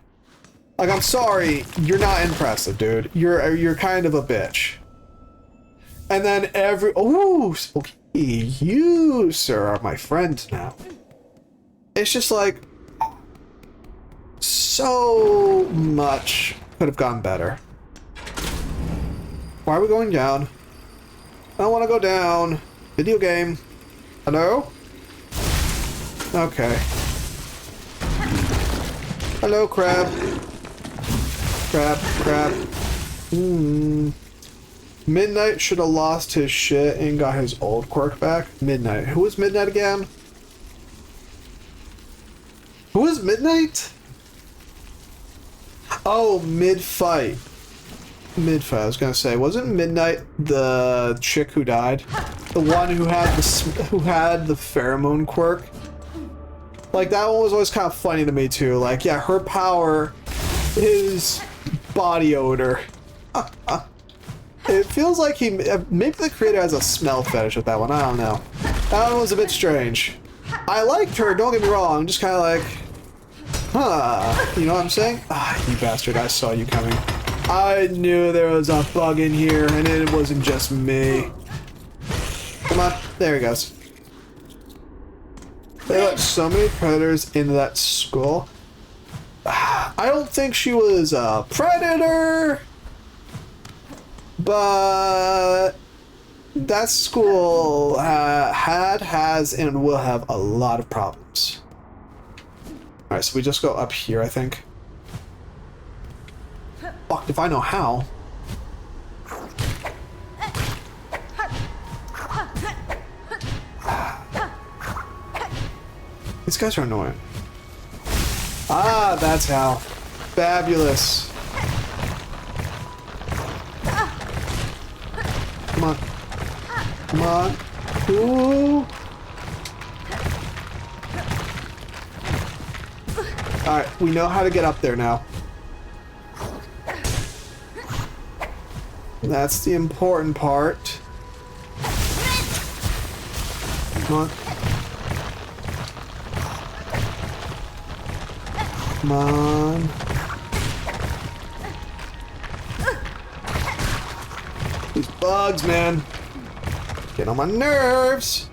Like, I'm sorry, you're not impressive, dude. You're kind of a bitch. And then ooh, Spooky, you, sir, are my friend now. It's just like, so much could have gone better. Why are we going down? I don't want to go down. Video game. Hello? Okay. Hello, crab. Crap. Midnight should have lost his shit and got his old quirk back. Midnight. Who was Midnight again? Who was Midnight? Oh, mid-fight. Mid-fight, I was gonna say. Wasn't Midnight the chick who died? The one who had the pheromone quirk? Like, that one was always kind of funny to me, too. Like, yeah, her power is body odor. It feels like maybe the creator has a smell fetish with that one. I don't know. That one was a bit strange. I liked her, don't get me wrong. Just kind of like, you know what I'm saying? Ah, you bastard, I saw you coming. I knew there was a bug in here, and it wasn't just me. Come on, there he goes. They let so many predators into that school. I don't think she was a predator, but that school has, and will have a lot of problems. Alright, so we just go up here, I think. Fuck, if I know how. These guys are annoying. Ah, that's how. Fabulous. Come on. Come on. Ooh. Alright, we know how to get up there now. That's the important part. Come on. Come on. These bugs, man. Get on my nerves.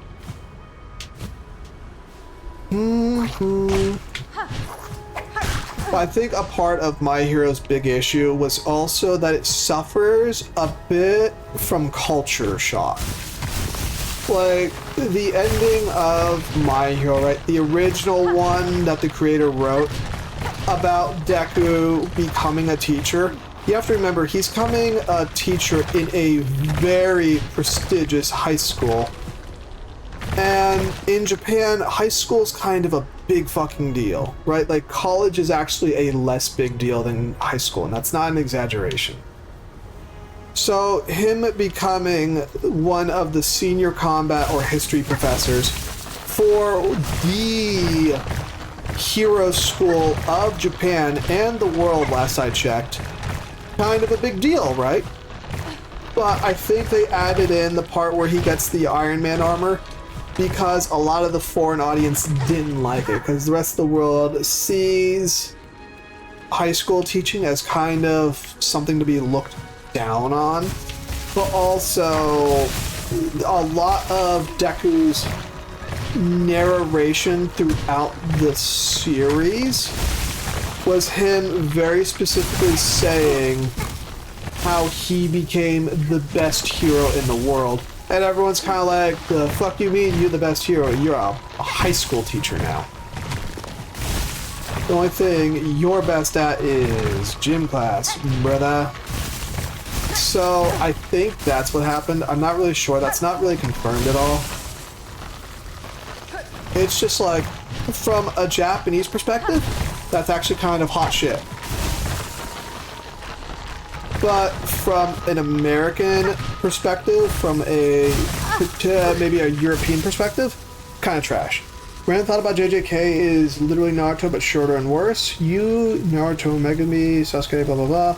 But I think a part of My Hero's big issue was also that it suffers a bit from culture shock. Like, the ending of My Hero, right? The original one that the creator wrote about Deku becoming a teacher. You have to remember, he's becoming a teacher in a very prestigious high school. And in Japan, high school is kind of a big fucking deal, right? Like, college is actually a less big deal than high school, and that's not an exaggeration. So, him becoming one of the senior combat or history professors for the hero school of Japan and the world, last I checked, kind of a big deal, right? But I think they added in the part where he gets the Iron Man armor because a lot of the foreign audience didn't like it, because the rest of the world sees high school teaching as kind of something to be looked down on. But also, a lot of Deku's narration throughout the series was him very specifically saying how he became the best hero in the world. And everyone's kind of like, the fuck you mean you're the best hero? You're a high school teacher now. The only thing you're best at is gym class, brother. So I think that's what happened. I'm not really sure. That's not really confirmed at all. It's just like, from a Japanese perspective, that's actually kind of hot shit. But from an American perspective, from maybe a European perspective, kind of trash. Random thought about JJK is literally Naruto, but shorter and worse. Naruto, Megami, Sasuke, blah blah blah.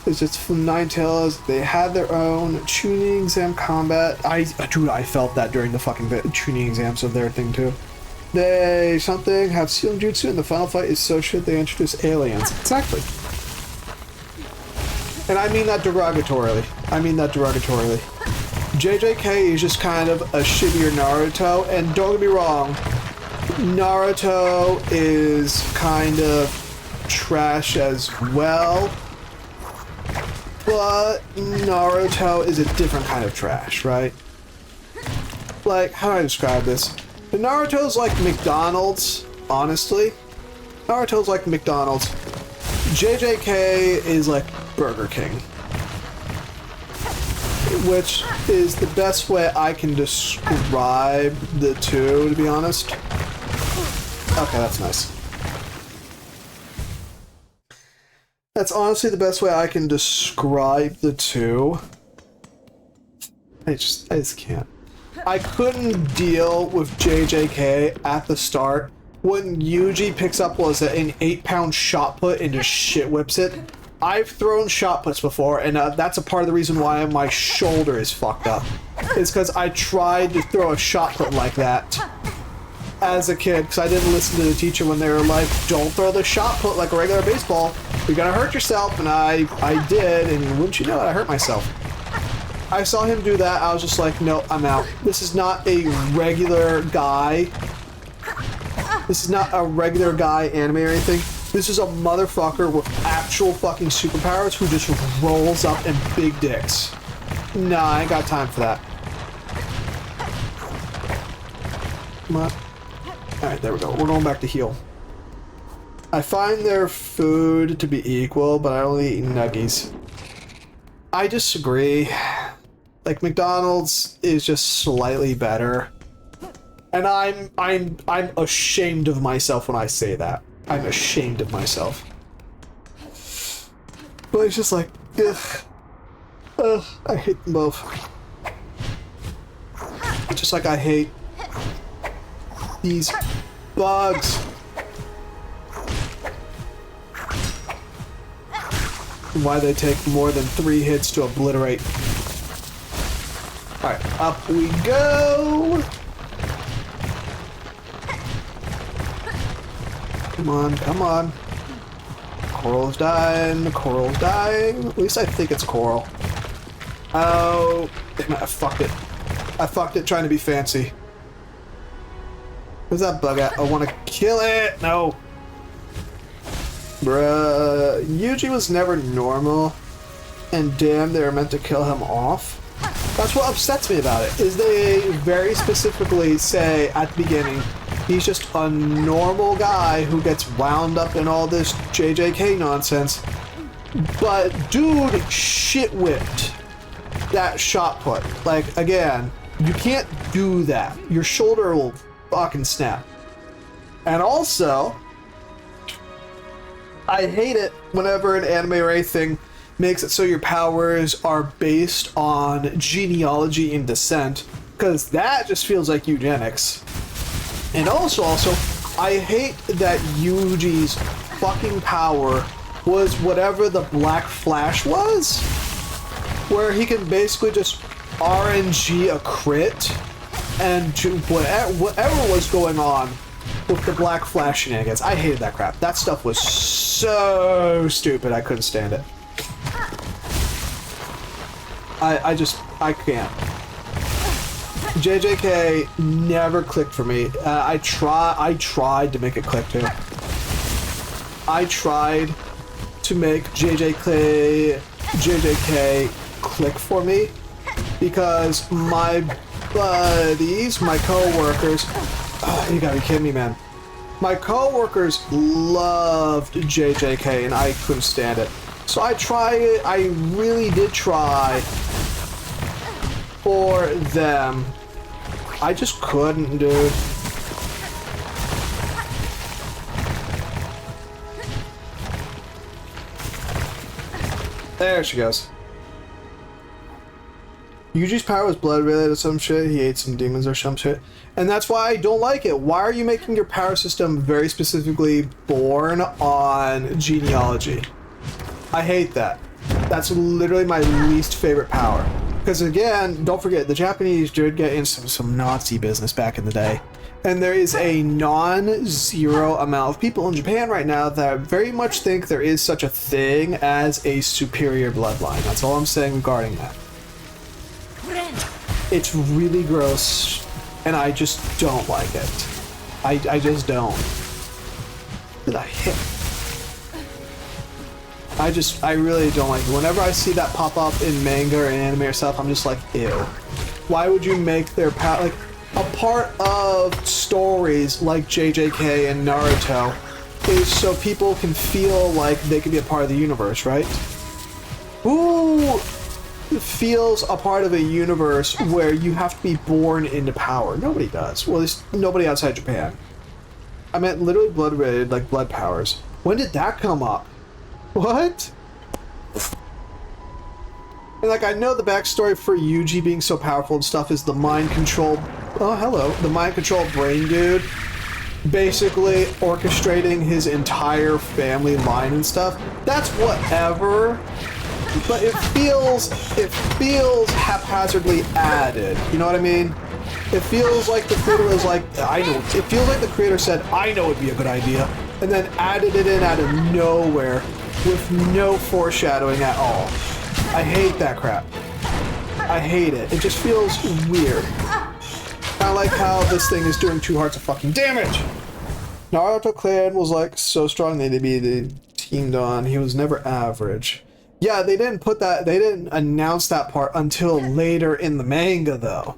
It's just from Nine Tails. They had their own tuning exam combat. Dude, I felt that during the fucking tuning exams of their thing too. They have sealing jutsu, and the final fight is so shit they introduce aliens. Exactly. And I mean that derogatorily. JJK is just kind of a shittier Naruto, and don't get me wrong, Naruto is kind of trash as well, but Naruto is a different kind of trash, right? Like, how do I describe this? The Naruto's like McDonald's, honestly. Naruto's like McDonald's. JJK is like Burger King, which is the best way I can describe the two, to be honest. Okay, that's nice. That's honestly the best way I can describe the two. I just can't. I couldn't deal with JJK at the start when Yuji picks up, what was it, an 8-pound shot put and just shit whips it. I've thrown shot puts before, and that's a part of the reason why my shoulder is fucked up. It's because I tried to throw a shot put like that as a kid, because I didn't listen to the teacher when they were like, don't throw the shot put like a regular baseball, you're gonna hurt yourself, and I did, and wouldn't you know it, I hurt myself. I saw him do that, I was just like, no, I'm out. This is not a regular guy. This is not a regular guy anime or anything. This is a motherfucker with actual fucking superpowers who just rolls up in big dicks. Nah, I ain't got time for that. Come on. Alright, there we go. We're going back to heal. I find their food to be equal, but I only eat nuggies. I disagree. Like, McDonald's is just slightly better. And I'm ashamed of myself when I say that. I'm ashamed of myself. But it's just like, ugh, I hate them both. Just like I hate these bugs. Why they take more than 3 hits to obliterate. Alright, up we go! Come on, come on. Coral's dying, Coral's dying. At least I think it's Coral. Oh, damn it, I fucked it. I fucked it trying to be fancy. Where's that bug at? I want to kill it! No! Bruh, Yuji was never normal, and damn, they were meant to kill him off. That's what upsets me about it, is they very specifically say at the beginning, he's just a normal guy who gets wound up in all this JJK nonsense. But dude shit whipped that shot put. Like, again, you can't do that. Your shoulder will fucking snap. And also, I hate it whenever an anime or anything makes it so your powers are based on genealogy and descent, because that just feels like eugenics. And also, I hate that Yuji's fucking power was whatever the Black Flash was, where he can basically just RNG a crit and do whatever was going on with the Black Flash shenanigans. I hated that crap. That stuff was so stupid, I couldn't stand it. I can't. JJK never clicked for me. I tried to make it click too. I tried to make JJK click for me because my buddies, my co-workers, you gotta be kidding me, man. My co-workers loved JJK and I couldn't stand it. So I tried, I really did try for them. I just couldn't, dude. There she goes. Yuji's power was blood related to some shit. He ate some demons or some shit. And that's why I don't like it. Why are you making your power system very specifically born on genealogy? I hate that. That's literally my least favorite power. Because again, don't forget, the Japanese did get into some Nazi business back in the day. And there is a non-zero amount of people in Japan right now that very much think there is such a thing as a superior bloodline. That's all I'm saying regarding that. It's really gross, and I just don't like it. I just don't. Did I hit? I really don't like it. Whenever I see that pop up in manga or anime or stuff, I'm just like, ew. Why would you make their power, like, a part of stories like JJK and Naruto is so people can feel like they can be a part of the universe, right? Who feels a part of a universe where you have to be born into power? Nobody does. Well, there's nobody outside Japan. I meant literally blood-related, like blood powers. When did that come up? What? And like, I know the backstory for Yuji being so powerful and stuff is the mind-controlled... Oh, hello. The mind-controlled brain dude basically orchestrating his entire family line and stuff. That's whatever. But it feels haphazardly added. You know what I mean? It feels like the creator was like, I know. It feels like the creator said, I know it'd be a good idea, and then added it in out of nowhere with no foreshadowing at all. I hate that crap. I hate it. It just feels weird. I like how this thing is doing 2 hearts of fucking damage. Naruto clan was like so strong they teamed on. He was never average. Yeah, they didn't put that, they didn't announce that part until later in the manga though.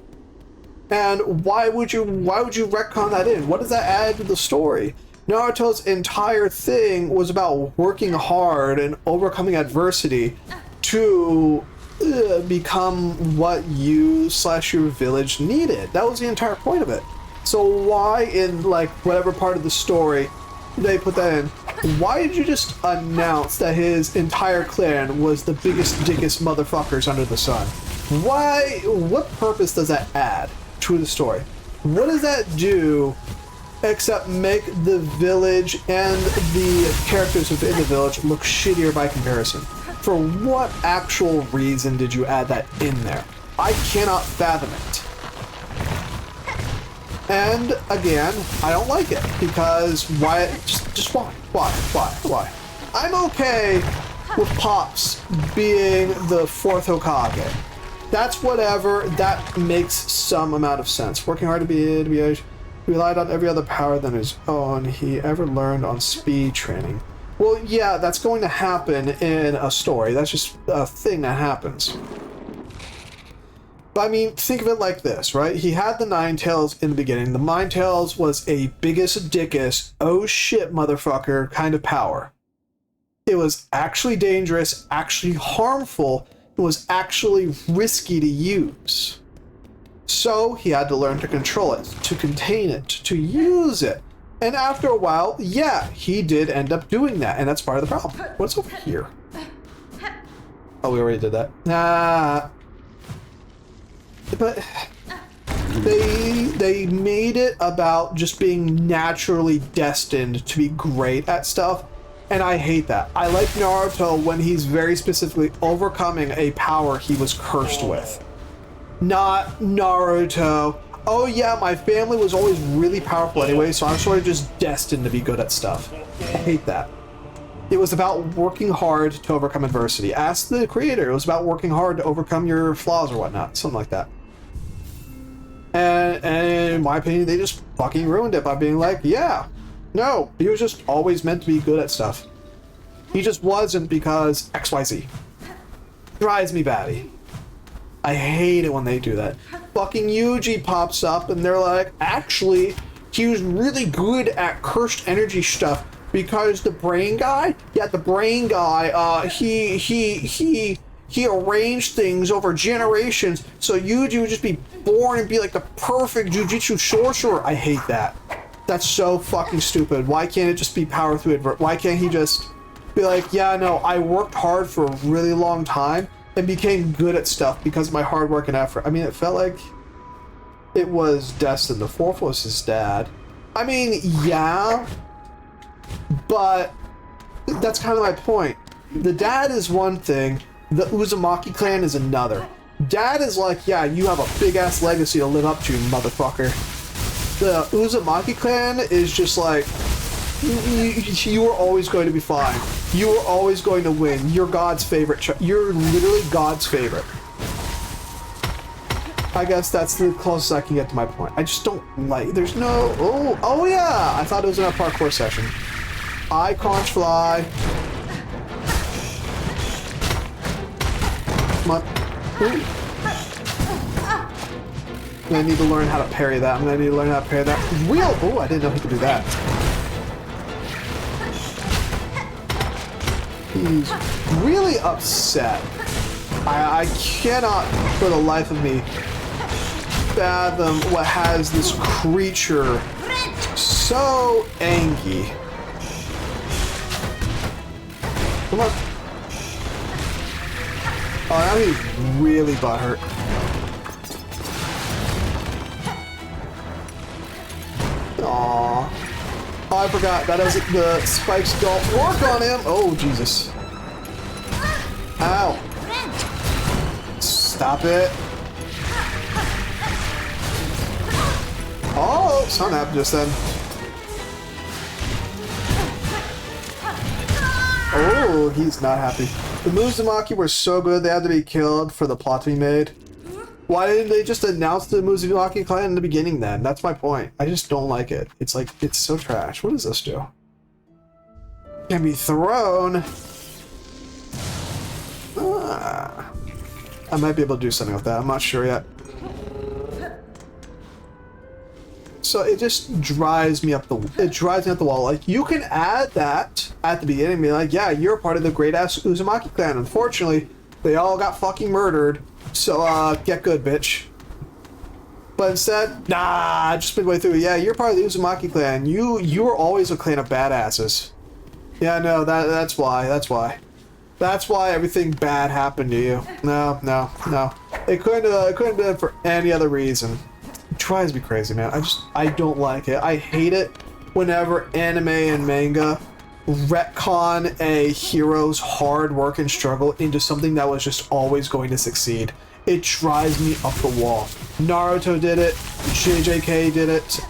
And why would you retcon that in? What does that add to the story? Naruto's entire thing was about working hard and overcoming adversity to become what you/your village needed. That was the entire point of it. So why in like whatever part of the story they put that in? Why did you just announce that his entire clan was the biggest, dickest motherfuckers under the sun? Why? What purpose does that add to the story? What does that do except make the village and the characters within the village look shittier by comparison? For what actual reason did you add that in there? I cannot fathom it. And again, I don't like it because why? Just why? Why? I'm okay with Pops being the 4th Hokage. That's whatever. That makes some amount of sense. Working hard to be he relied on every other power than his own he ever learned on speed training. Well, yeah, that's going to happen in a story. That's just a thing that happens. But I mean, think of it like this, right? He had the Nine Tails in the beginning. The Nine Tails was a biggest dickest, oh shit motherfucker kind of power. It was actually dangerous, actually harmful, it was actually risky to use. So he had to learn to control it, to contain it, to use it. And after a while, yeah, he did end up doing that, and that's part of the problem. What's over here? Oh, we already did that. Nah. But they made it about just being naturally destined to be great at stuff, and I hate that. I like Naruto when he's very specifically overcoming a power he was cursed with. Not Naruto, oh yeah, my family was always really powerful anyway, so I'm sort of just destined to be good at stuff. I hate that. It was about working hard to overcome adversity. Ask the creator, it was about working hard to overcome your flaws or whatnot, something like that. And in my opinion, they just fucking ruined it by being like, yeah, no, he was just always meant to be good at stuff. He just wasn't because XYZ. Drives me batty. I hate it when they do that. Fucking Yuji pops up and they're like, actually, he was really good at cursed energy stuff because the brain guy, he arranged things over generations so Yuji would just be born and be like the perfect jujitsu sorcerer. I hate that. That's so fucking stupid. Why can't it just be power through adversity? Why can't he just be like, yeah, no, I worked hard for a really long time and became good at stuff because of my hard work and effort. I mean, it felt like it was destined. The 4th was his dad. I mean, yeah, but that's kind of my point. The dad is one thing, the Uzumaki clan is another. Dad is like, yeah, you have a big-ass legacy to live up to, motherfucker. The Uzumaki clan is just like, you are always going to be fine. You are always going to win. You're God's favorite. You're literally God's favorite. I guess that's the closest I can get to my point. I just don't like, there's no, oh yeah, I thought it was in a parkour session. I can't fly. Come on. Ooh. I'm gonna need to learn how to parry that. I'm gonna need to learn how to parry that. Real, oh, I didn't know he could do that. he's really upset. I cannot, for the life of me, fathom what has this creature so angry. Come on. Oh, now he's really butthurt. Aww. Oh, I forgot. That doesn't. The spikes don't work on him. Oh, Jesus. Ow. Stop it. Oh, something happened just then. Oh, he's not happy. The Muzumaki were so good they had to be killed for the plot to be made. Why didn't they just announce the Muzumaki clan in the beginning then? That's my point. I just don't like it. It's like, it's so trash. What does this do? Can be thrown. Ah. I might be able to do something with that. I'm not sure yet. So it just drives me up the wall. Like, you can add that at the beginning and be like, yeah, you're part of the great ass Uzumaki clan. Unfortunately, they all got fucking murdered. So get good, bitch. But instead, nah, just midway through, yeah, you're part of the Uzumaki clan. You were always a clan of badasses. Yeah, no, that's why. That's why everything bad happened to you. No. It couldn't have been for any other reason. It drives me crazy, man. I don't like it. I hate it whenever anime and manga retcon a hero's hard work and struggle into something that was just always going to succeed. It drives me up the wall. Naruto did it. JJK did it.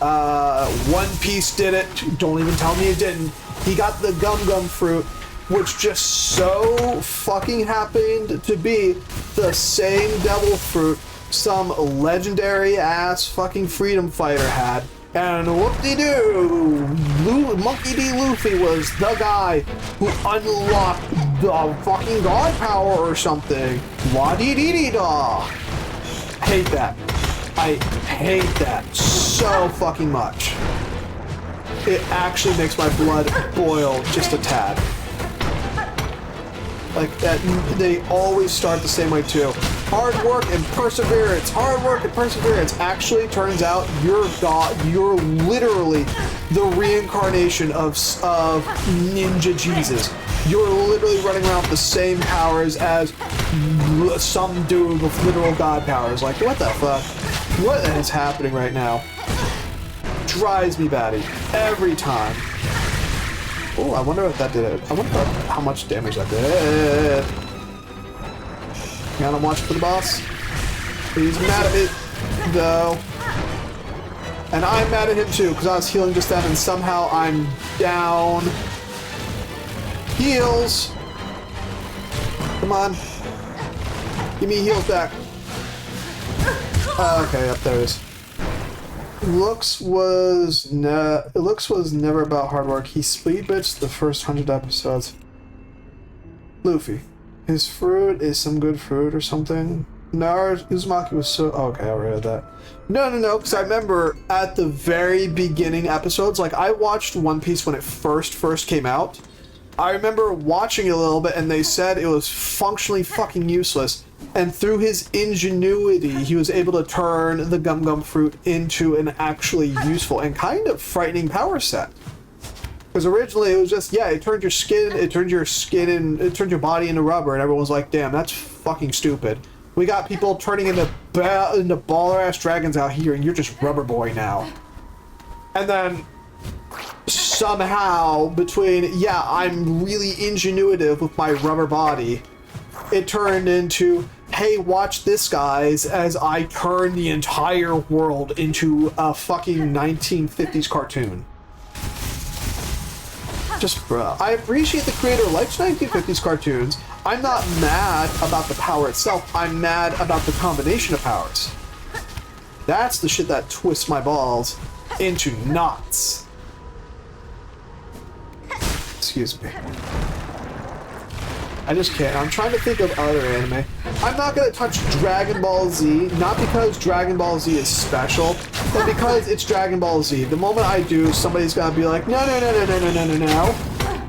One Piece did it. Don't even tell me it didn't. He got the Gum Gum fruit, which just so fucking happened to be the same devil fruit some legendary ass fucking freedom fighter had. And whoop-de-doo, Monkey D. Luffy was the guy who unlocked the fucking god power or something. La-dee-dee-dee-da. Hate that. I hate that so fucking much. It actually makes my blood boil just a tad. Like that, they always start the same way too. Hard work and perseverance. Hard work and perseverance. Actually, turns out you're God. You're literally the reincarnation of Ninja Jesus. You're literally running around with the same powers as some dude with literal God powers. Like, what the fuck? What is happening right now? Drives me batty every time. Oh, I wonder if that did it. I wonder how much damage that did. You wanna watch for the boss? He's mad at me, though. And I'm mad at him too, because I was healing just then, and somehow I'm down. Heals! Come on. Give me heals back. Okay, up there it is. Looks was never about hard work. He speed bits the first 100 episodes. Luffy. His fruit is some good fruit or something. Uzumaki was so... Oh, okay, I read that. No, because I remember at the very beginning episodes, like I watched One Piece when it first came out. I remember watching it a little bit and they said it was functionally fucking useless. And through his ingenuity, he was able to turn the Gum Gum fruit into an actually useful and kind of frightening power set. Because originally it was just, yeah, it turned your body into rubber, and everyone was like, damn, that's fucking stupid. We got people turning into baller-ass dragons out here, and you're just Rubber Boy now. And then somehow, between, yeah, I'm really ingenuitive with my rubber body, it turned into, hey, watch this, guys, as I turn the entire world into a fucking 1950s cartoon. Just, bruh. I appreciate the creator likes 1950s cartoons. I'm not mad about the power itself. I'm mad about the combination of powers. That's the shit that twists my balls into knots. Excuse me. I just can't. I'm trying to think of other anime. I'm not going to touch Dragon Ball Z, not because Dragon Ball Z is special, but because it's Dragon Ball Z. The moment I do, somebody's going to be like, no.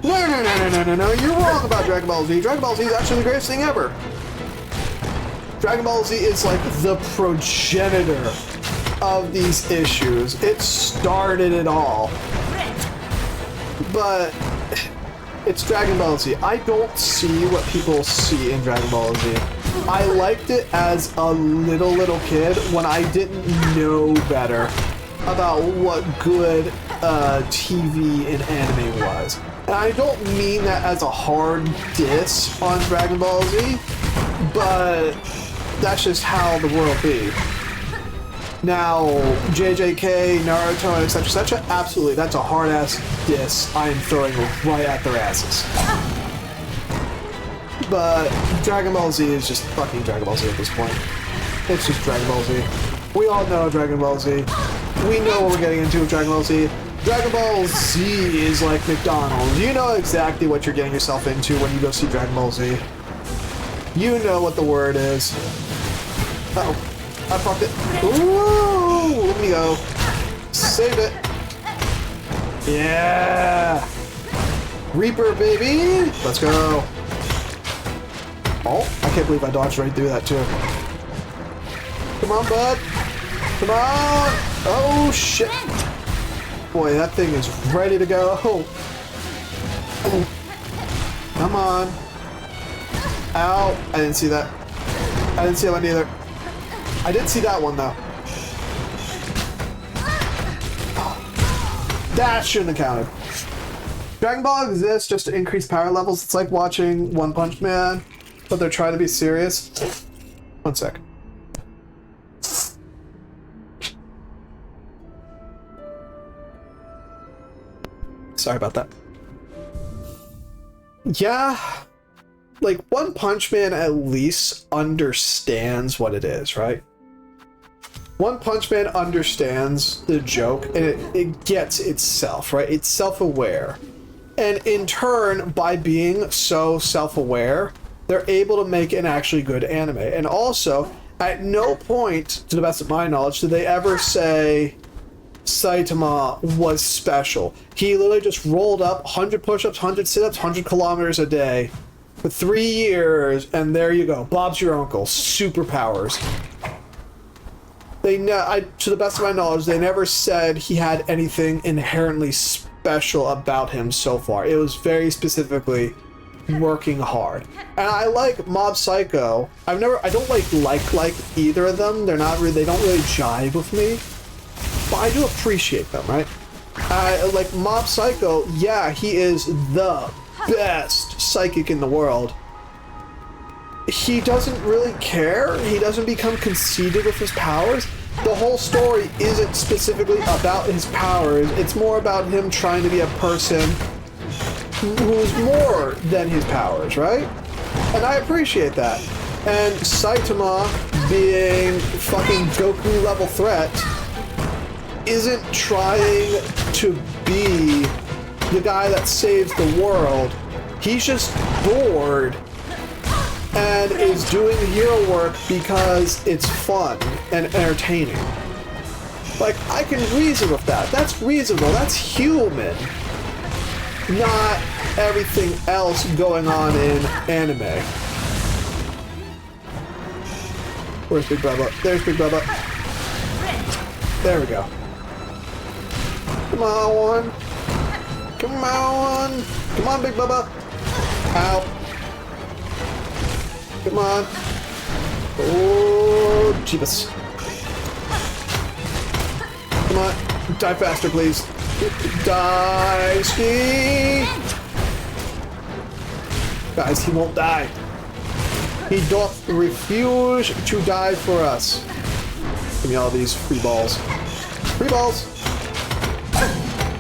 No, no, no, no, no, no, no. You're wrong about Dragon Ball Z. Dragon Ball Z is actually the greatest thing ever. Dragon Ball Z is like the progenitor of these issues. It started it all. But it's Dragon Ball Z. I don't see what people see in Dragon Ball Z. I liked it as a little kid when I didn't know better about what good TV and anime was. And I don't mean that as a hard diss on Dragon Ball Z, but that's just how the world be. Now, JJK, Naruto, etc., absolutely, that's a hard-ass diss I am throwing right at their asses. But Dragon Ball Z is just fucking Dragon Ball Z at this point. It's just Dragon Ball Z. We all know Dragon Ball Z. We know what we're getting into with Dragon Ball Z. Dragon Ball Z is like McDonald's. You know exactly what you're getting yourself into when you go see Dragon Ball Z. You know what the word is. Uh-oh. I fucked it. Ooh! Let me go. Save it. Yeah! Reaper, baby! Let's go. Oh, I can't believe I dodged right through that, too. Come on, bud. Come on! Oh, shit. Boy, that thing is ready to go. Come on. Ow. I didn't see that. I didn't see that one either. I did see that one, though. That shouldn't have counted. Dragon Ball exists just to increase power levels. It's like watching One Punch Man, but they're trying to be serious. One sec. Sorry about that. Yeah, like One Punch Man at least understands what it is, right? One Punch Man understands the joke, and it gets itself, right? It's self-aware. And in turn, by being so self-aware, they're able to make an actually good anime. And also, at no point, to the best of my knowledge, did they ever say Saitama was special. He literally just rolled up 100 push-ups, 100 sit-ups, 100 kilometers a day for 3 years, and there you go. Bob's your uncle. Superpowers. To the best of my knowledge, they never said he had anything inherently special about him so far. It was very specifically working hard. And I like Mob Psycho. I don't like either of them. They don't really jive with me. But I do appreciate them, right? Like Mob Psycho, yeah, he is the best psychic in the world. He doesn't really care. He doesn't become conceited with his powers. The whole story isn't specifically about his powers. It's more about him trying to be a person who's more than his powers, right? And I appreciate that. And Saitama, being fucking Goku level threat, isn't trying to be the guy that saves the world. He's just bored and is doing hero work because it's fun and entertaining. Like, I can reason with that. That's reasonable. That's human. Not everything else going on in anime. Where's Big Bubba? There's Big Bubba. There we go. Come on. Come on. Come on, Big Bubba. Ow. Come on. Oh, Jeebus. Come on. Die faster, please. Die, Ski. Guys, he won't die. He doth refuse to die for us. Give me all these free balls. Free balls.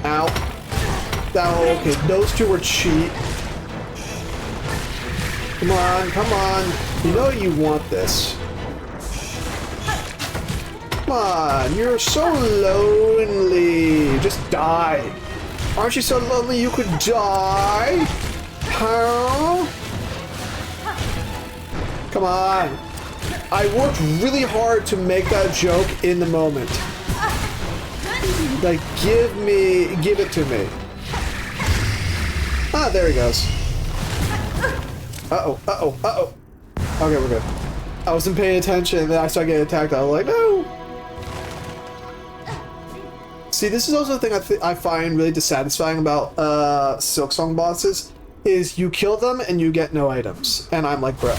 Ow. Oh, okay, those two were cheat. Come on, come on. You know you want this. Come on, you're so lonely. Just die. Aren't you so lonely you could die? Huh? Come on. I worked really hard to make that joke in the moment. Like, give it to me. Ah, there he goes. Uh-oh, uh-oh, uh-oh. Okay, we're good. I wasn't paying attention, and then I started getting attacked. I was like, no! See, this is also the thing I find really dissatisfying about Silksong bosses, is you kill them and you get no items. And I'm like, bro.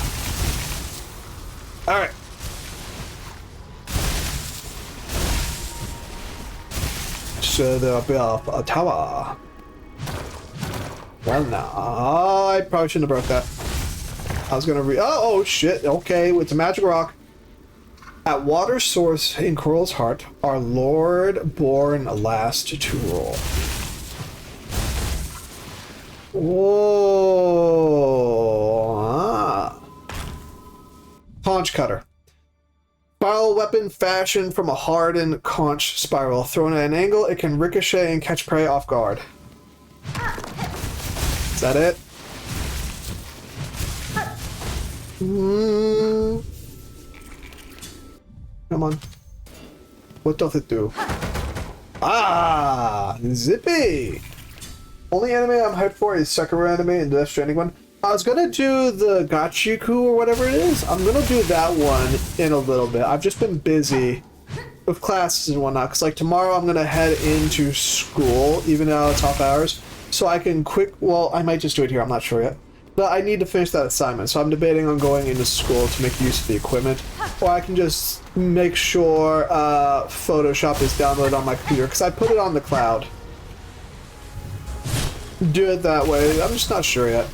Alright. Should there be a tower? Well, no. Oh, I probably shouldn't have broke that. I was gonna oh shit, okay, it's a magic rock. At water source in Coral's heart, our Lord born last to rule. Whoa. Ah. Conch cutter. Spiral weapon fashioned from a hardened conch spiral. Thrown at an angle, it can ricochet and catch prey off guard. Is that it? Come on. What does it do? Ah! Zippy! Only anime I'm hyped for is Sakura anime and the Death Stranding one. I was gonna do the Gachiku or whatever it is. I'm gonna do that one in a little bit. I've just been busy with classes and whatnot. Because like tomorrow I'm gonna head into school, even though it's off hours. So I can well, I might just do it here. I'm not sure yet. But I need to finish that assignment, so I'm debating on going into school to make use of the equipment. Or I can just make sure Photoshop is downloaded on my computer, because I put it on the cloud. Do it that way. I'm just not sure yet.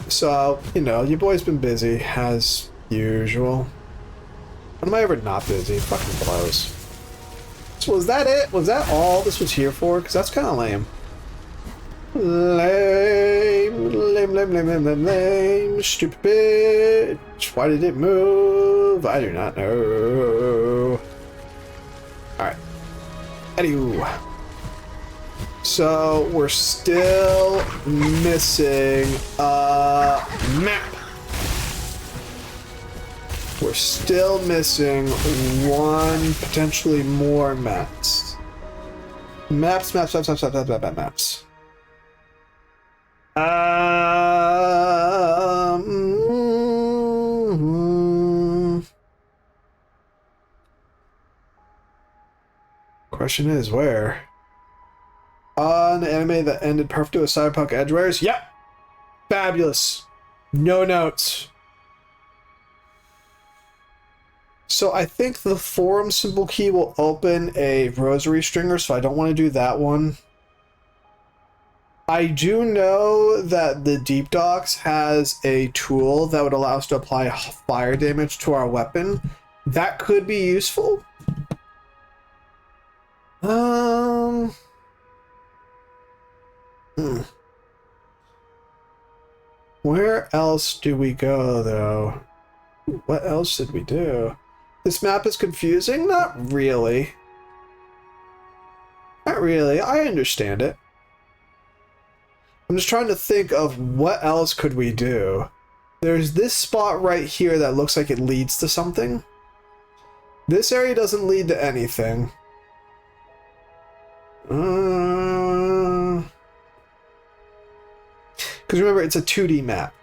So, you know, your boy's been busy, as usual. When am I ever not busy? Fucking blows. So was that it? Was that all this was here for? Because that's kind of lame. Lame, stupid bitch. Why did it move? I do not know. Alright. Anywho. So, we're still missing a map. We're still missing one, potentially more maps. Maps. Question is, where? An anime that ended perfectly with Cyberpunk Edgewares? Yep! Fabulous. No notes. So I think the forum symbol key will open a rosary stringer, so I don't want to do that one. I do know that the Deep Docks has a tool that would allow us to apply fire damage to our weapon. That could be useful. Where else do we go, though? What else did we do? This map is confusing? Not really. Not really. I understand it. I'm just trying to think of what else could we do. There's this spot right here that looks like it leads to something. This area doesn't lead to anything. Because remember, it's a 2D map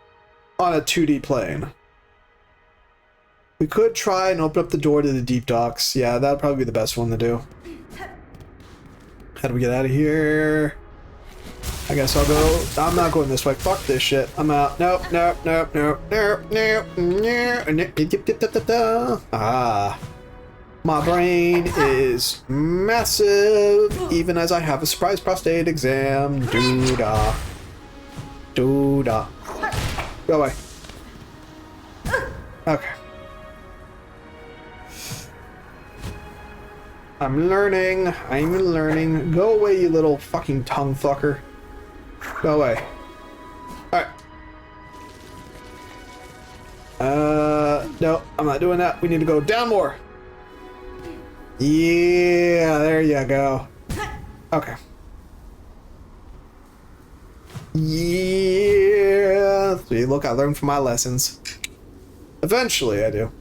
on a 2D plane. We could try and open up the door to the Deep Docks. Yeah, that'd probably be the best one to do. How do we get out of here? I guess I'll go. I'm not going this way. Fuck this shit. I'm out. Nope. Ah. My brain is massive, even as I have a surprise prostate exam. Doo-da. Doo-da. Go away. Okay. I'm learning. Go away, you little fucking tongue fucker. Go away. Alright. No, I'm not doing that. We need to go down more. Yeah, there you go. Okay. Yeah. See, look, I learned from my lessons. Eventually, I do.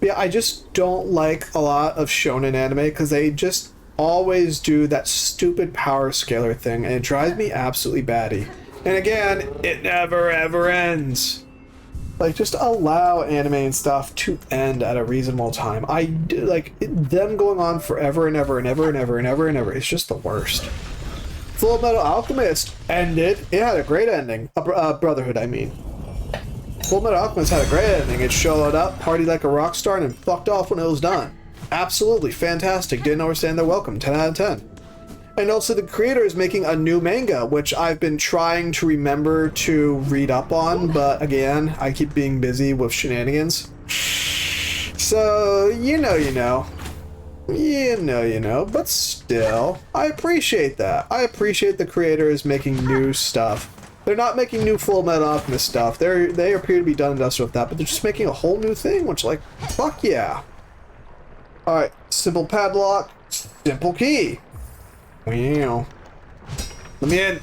But yeah, I just don't like a lot of shonen anime because they just always do that stupid power scaler thing, and it drives me absolutely batty. And again, it never ever ends. Like, just allow anime and stuff to end at a reasonable time. Them going on forever and ever and ever and ever and ever and ever. It's just the worst. Full Metal Alchemist ended. It had a great ending. Brotherhood, I mean. Full Metal Alchemist had a great ending. It showed up, partied like a rock star, and then fucked off when it was done. Absolutely fantastic. Didn't understand their welcome. 10 out of 10. And also the creator is making a new manga, which I've been trying to remember to read up on, but again, I keep being busy with shenanigans. So, you know. But still, I appreciate that. I appreciate the creator is making new stuff. They're not making new Full Metal Alchemist stuff. They appear to be done and dusted with that, but they're just making a whole new thing, which, like, fuck yeah. Alright, simple padlock, simple key. Wow. Let me in.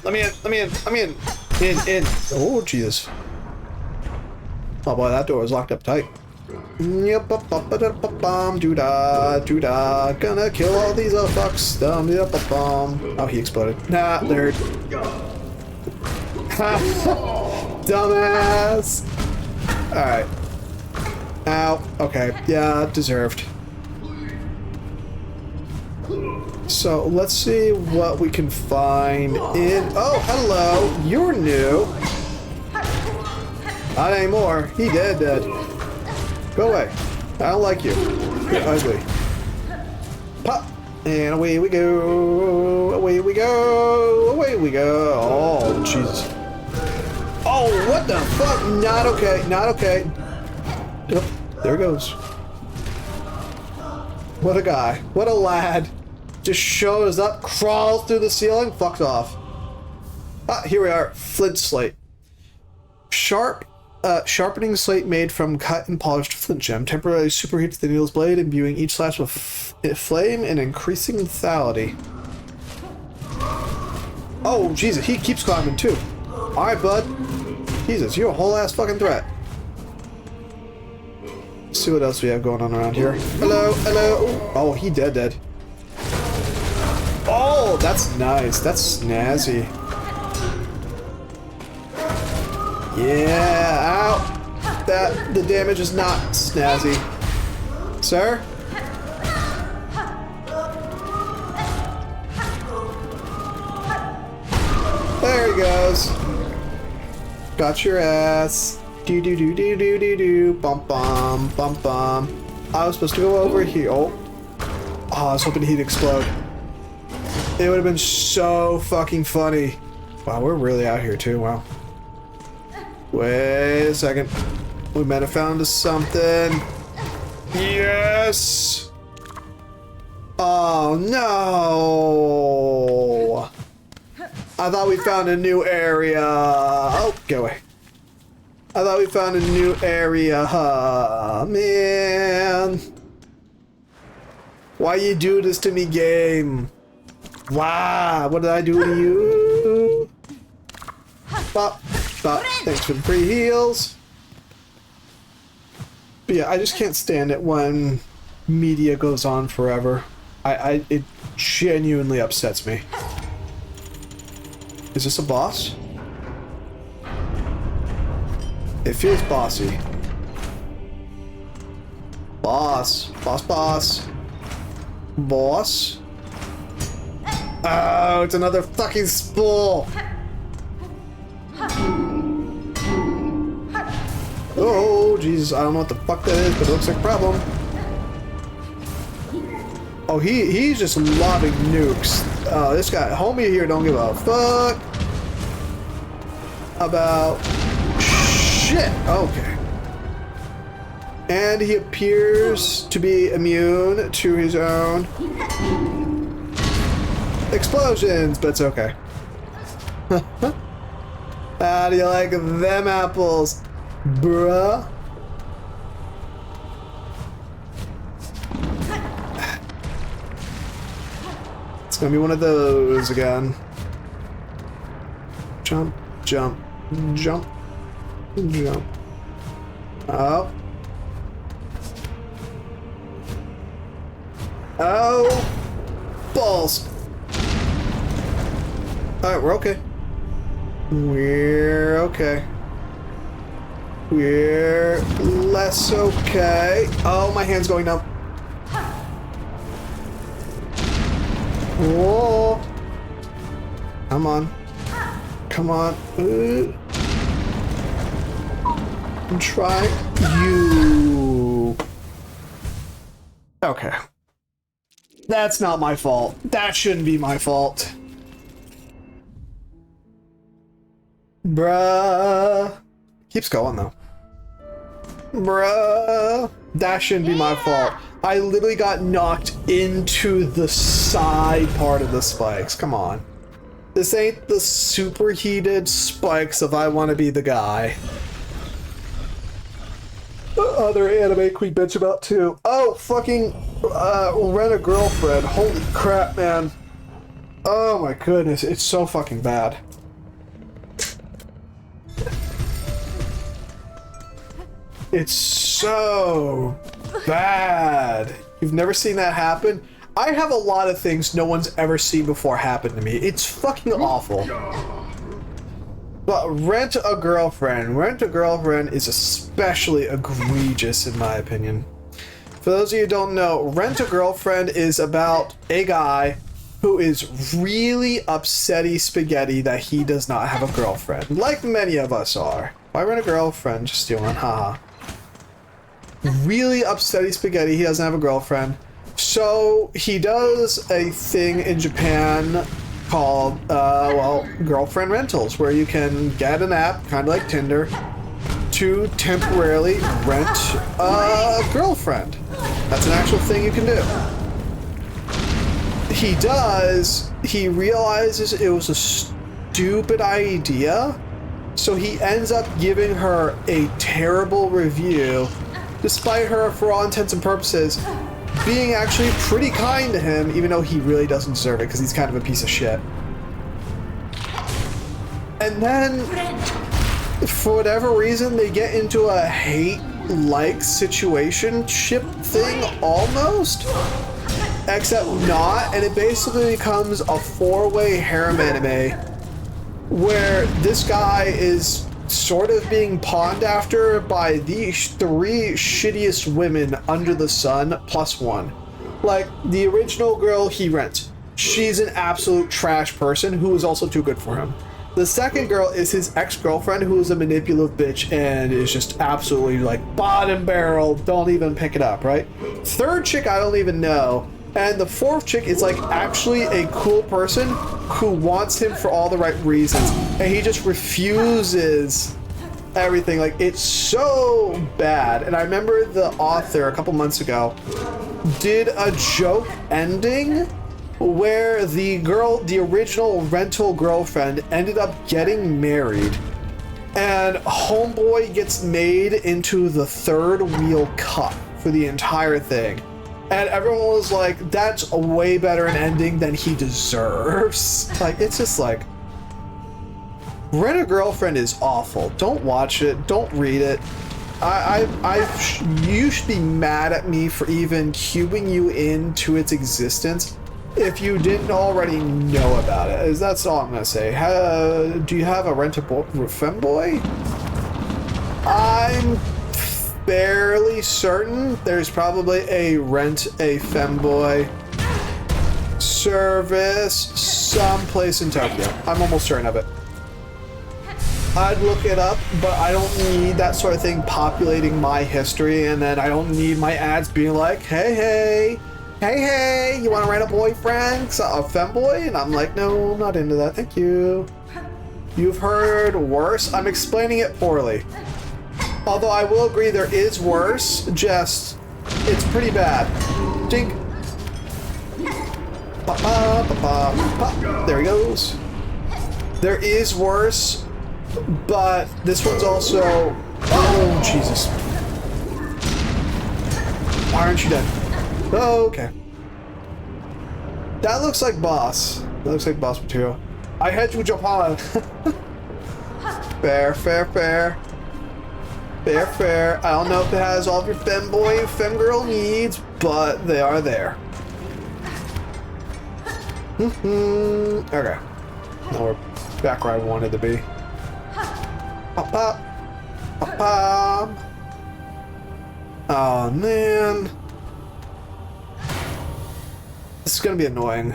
In. Oh, Jesus. Oh boy, that door was locked up tight. Yep, doo-da. Gonna kill all these fucks. Oh, he exploded. Nah, nerd. Dumbass. Alright. Ow. Okay. Yeah, deserved. So let's see what we can find in. Oh, hello. You're new. Not anymore. He dead. Go away. I don't like you. You're ugly. Pop. And away we go. Away we go. Away we go. Oh, Jesus. Oh, what the fuck? Not okay. Not okay. Yep. There goes. What a guy. What a lad. Just shows up, crawls through the ceiling, fucked off. Ah, here we are. Flint slate. Sharpening slate made from cut and polished flint gem. Temporarily superheats the needle's blade, imbuing each slash with flame and increasing lethality. Oh, Jesus, he keeps climbing too. Alright, bud. Jesus, you're a whole ass fucking threat. Let's see what else we have going on around here. Hello. Oh, he dead. Oh, that's nice. That's snazzy. Yeah, ow. The damage is not snazzy. Sir? There he goes. Got your ass. Do. Bum. I was supposed to go over here. Oh, I was hoping he'd explode. It would have been so fucking funny. Wow, we're really out here too. Wow. Wait a second. We might have found something. Yes! Oh no! I thought we found a new area. Oh, go away. I thought we found a new area. Man. Why you do this to me, game? Wow, what did I do to you? Bop. Thanks for the free heals. But yeah, I just can't stand it when media goes on forever. It genuinely upsets me. Is this a boss? It feels bossy. Boss. Oh, it's another fucking spool. Oh, Jesus, I don't know what the fuck that is, but it looks like a problem. Oh, he's just lobbing nukes. This guy, homie here, don't give a fuck about shit. Okay. And he appears to be immune to his own explosions, but it's okay. How do you like them apples, bruh? It's gonna be one of those again. Jump. Oh. Balls. Alright, we're okay. We're okay. We're less okay. Oh, my hand's going numb. Whoa. Come on. Come on. Try you. Okay. That's not my fault. That shouldn't be my fault. Bruh. Keeps going though. Bruh. That shouldn't be my fault. I literally got knocked into the side part of the spikes. Come on. This ain't the superheated spikes of I want to be the guy. Other anime queen bitch about too. Oh, fucking Rent a Girlfriend. Holy crap, man. Oh my goodness, it's so fucking bad. It's so bad. You've never seen that happen? I have a lot of things no one's ever seen before happen to me. It's fucking awful. But Rent a Girlfriend. Rent a Girlfriend is especially egregious in my opinion. For those of you who don't know, Rent a Girlfriend is about a guy who is really upsetty spaghetti that he does not have a girlfriend. Like many of us are. Why rent a girlfriend? Just steal one, haha. Really upsetty spaghetti, he doesn't have a girlfriend. So he does a thing in Japan called, well, girlfriend rentals, where you can get an app, kind of like Tinder, to temporarily rent a girlfriend. That's an actual thing you can do. He realizes it was a stupid idea, so he ends up giving her a terrible review, despite her, for all intents and purposes, being actually pretty kind to him, even though he really doesn't deserve it because he's kind of a piece of shit. And then, for whatever reason, they get into a hate-like situationship thing, almost, except not, and it basically becomes a four-way harem anime where this guy is sort of being pawned after by the three shittiest women under the sun plus one. Like, the original girl he rents, she's an absolute trash person who is also too good for him. The second girl is his ex-girlfriend, who is a manipulative bitch and is just absolutely like bottom barrel, don't even pick it up, right? Third chick I don't even know. And the fourth chick is like actually a cool person who wants him for all the right reasons. And he just refuses everything. Like, it's so bad. And I remember the author a couple months ago did a joke ending where the original rental girlfriend ended up getting married. And homeboy gets made into the third wheel cut for the entire thing. And everyone was like, that's a way better an ending than he deserves. Like, it's just like, Rent a Girlfriend is awful. Don't watch it. Don't read it. You should be mad at me for even cueing you into its existence if you didn't already know about it. That's all I'm gonna say. Do you have a Rent a Femboy? I'm fairly certain there's probably a Rent a Femboy service someplace in Tokyo. I'm almost certain of it. I'd look it up, but I don't need that sort of thing populating my history, and then I don't need my ads being like, hey, you want to rent a boyfriend? A femboy? And I'm like, no, I'm not into that, thank you. You've heard worse? I'm explaining it poorly. Although I will agree there is worse, just, it's pretty bad. Dink. There he goes. There is worse, but this one's also, oh Jesus. Why aren't you dead? Oh, okay. That looks like boss. That looks like boss material. I had to jump on. Fair. I don't know if it has all of your femboy and femgirl needs, but they are there. Okay. Now we're back where I wanted to be. Pop, pop. Pop, pop. Oh, man. This is gonna be annoying.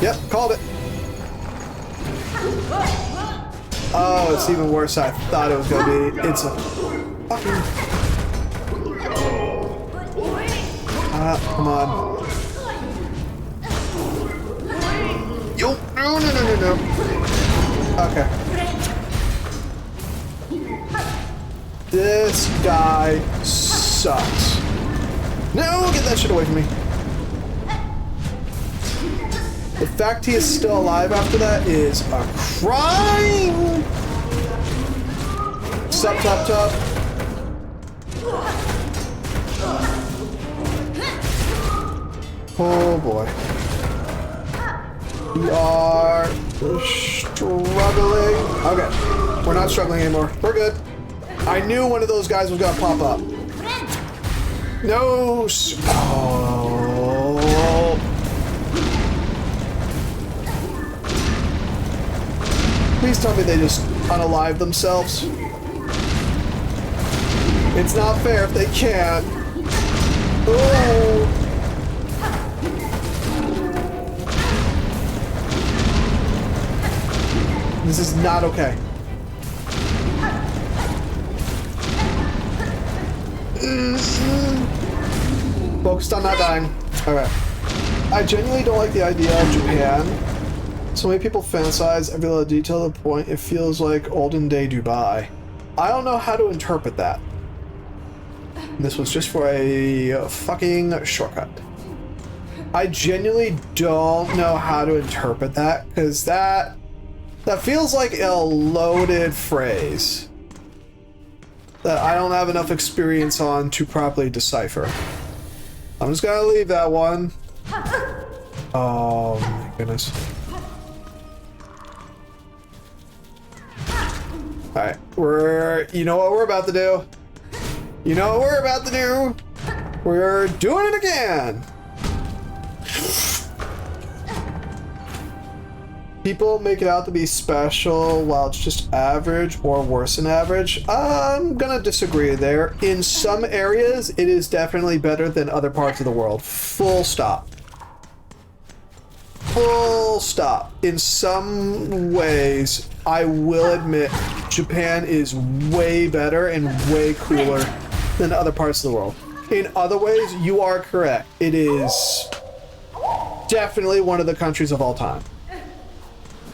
Yep, called it. Oh, it's even worse than I thought it was gonna be. It's a fucking... come on. Yo, no. Okay. This guy sucks. No, get that shit away from me. The fact he is still alive after that is a crime. Sup, top, top. Oh boy. We are struggling. Okay, we're not struggling anymore. We're good. I knew one of those guys was gonna pop up. No. Oh. Please tell me they just unalive themselves. It's not fair if they can't. Oh. This is not okay. Focused on not dying. Alright. I genuinely don't like the idea of Japan. So many people fantasize every little detail to the point it feels like olden day Dubai. I don't know how to interpret that. This was just for a fucking shortcut. I genuinely don't know how to interpret that, because that feels like a loaded phrase that I don't have enough experience on to properly decipher. I'm just gonna leave that one. Oh my goodness. Alright, you know what we're about to do? You know what we're about to do? We're doing it again! People make it out to be special while it's just average or worse than average. I'm gonna disagree there. In some areas, it is definitely better than other parts of the world. Full stop. Full stop. In some ways, I will admit, Japan is way better and way cooler than other parts of the world. In other ways, you are correct. It is definitely one of the countries of all time.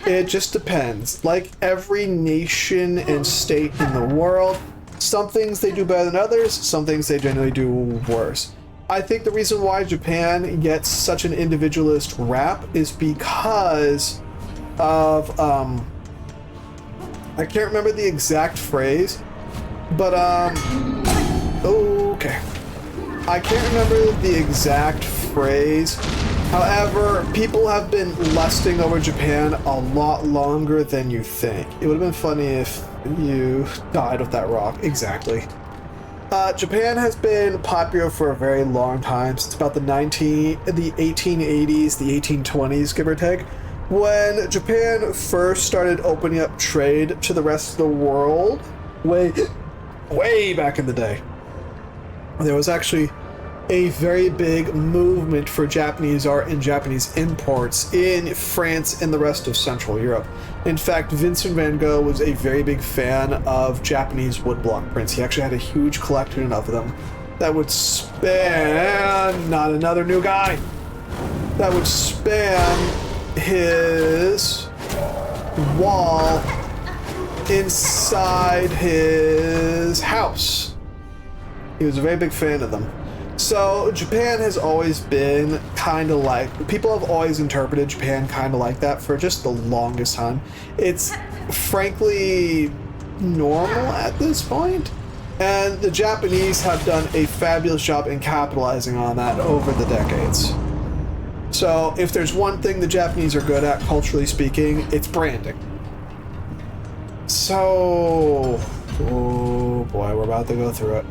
It just depends. Like every nation and state in the world, some things they do better than others, some things they generally do worse. I think the reason why Japan gets such an individualist rap is because of, I can't remember the exact phrase, but, okay. I can't remember the exact phrase. However, people have been lusting over Japan a lot longer than you think. It would have been funny if you died with that rock. Exactly. Japan has been popular for a very long time, since about the 1880s, the 1820s, give or take. When Japan first started opening up trade to the rest of the world, way back in the day, there was actually a very big movement for Japanese art and Japanese imports in France and the rest of Central Europe. In fact, Vincent van Gogh was a very big fan of Japanese woodblock prints. He actually had a huge collection of them that would span, not another new guy, that would span his wall inside his house. He was a very big fan of them. So Japan has always been kind of like, people have always interpreted Japan kind of like that for just the longest time. It's frankly normal at this point, and the Japanese have done a fabulous job in capitalizing on that over the decades. So if there's one thing the Japanese are good at, culturally speaking, it's branding. So, oh boy, we're about to go through it.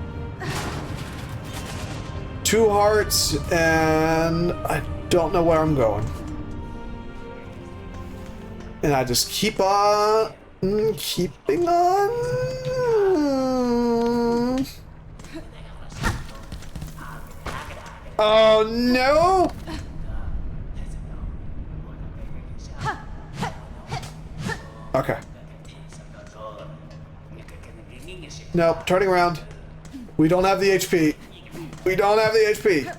2 hearts, and I don't know where I'm going. And I just keep on keeping on. Oh no! Okay. Nope, turning around. We don't have the HP. We don't have the HP.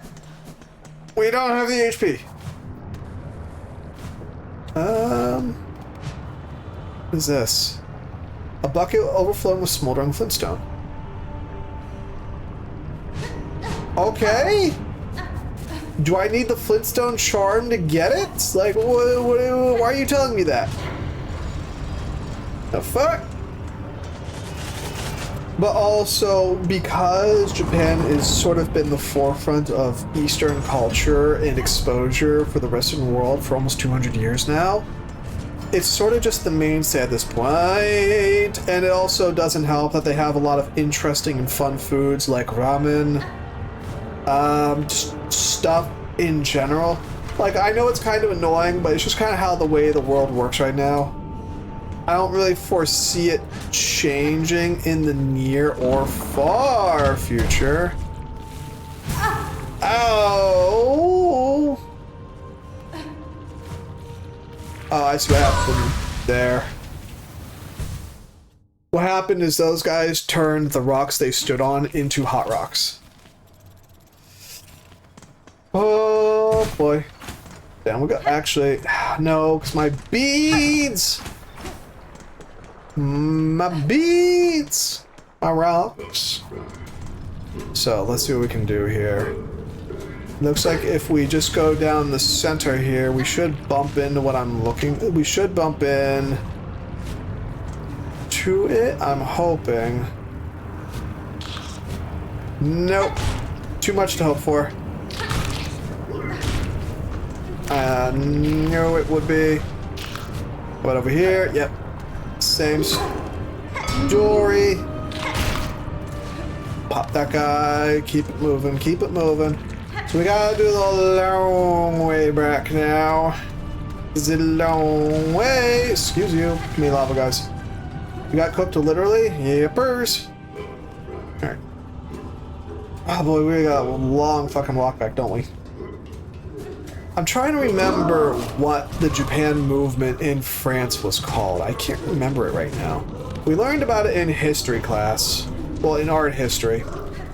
We don't have the HP. What is this? A bucket overflowing with smoldering flintstone. Okay. Do I need the flintstone charm to get it? Like, why are you telling me that? The fuck? But also, because Japan has sort of been the forefront of Eastern culture and exposure for the Western world for almost 200 years now, it's sort of just the mainstay at this point. And it also doesn't help that they have a lot of interesting and fun foods like ramen, just stuff in general. Like, I know it's kind of annoying, but it's just kind of how the way the world works right now. I don't really foresee it changing in the near or far future. Ow! Oh, I see what happened there. What happened is those guys turned the rocks they stood on into hot rocks. Oh boy. Damn, we got actually no, because my beads! My beads! My rocks. So let's see what we can do here. Looks like if we just go down the center here, we should bump into what I'm looking. We should bump in to it, I'm hoping. Nope. Too much to hope for. I knew it would be. But over here, yep. Same story. Pop that guy. Keep it moving. Keep it moving. So we gotta do the long way back now. The long way. Excuse you. Give me lava, guys. You got cooked literally? Yippers. Alright. Oh boy, we got a long fucking walk back, don't we? I'm trying to remember what the Japan movement in France was called. I can't remember it right now. We learned about it in history class. Well, in art history.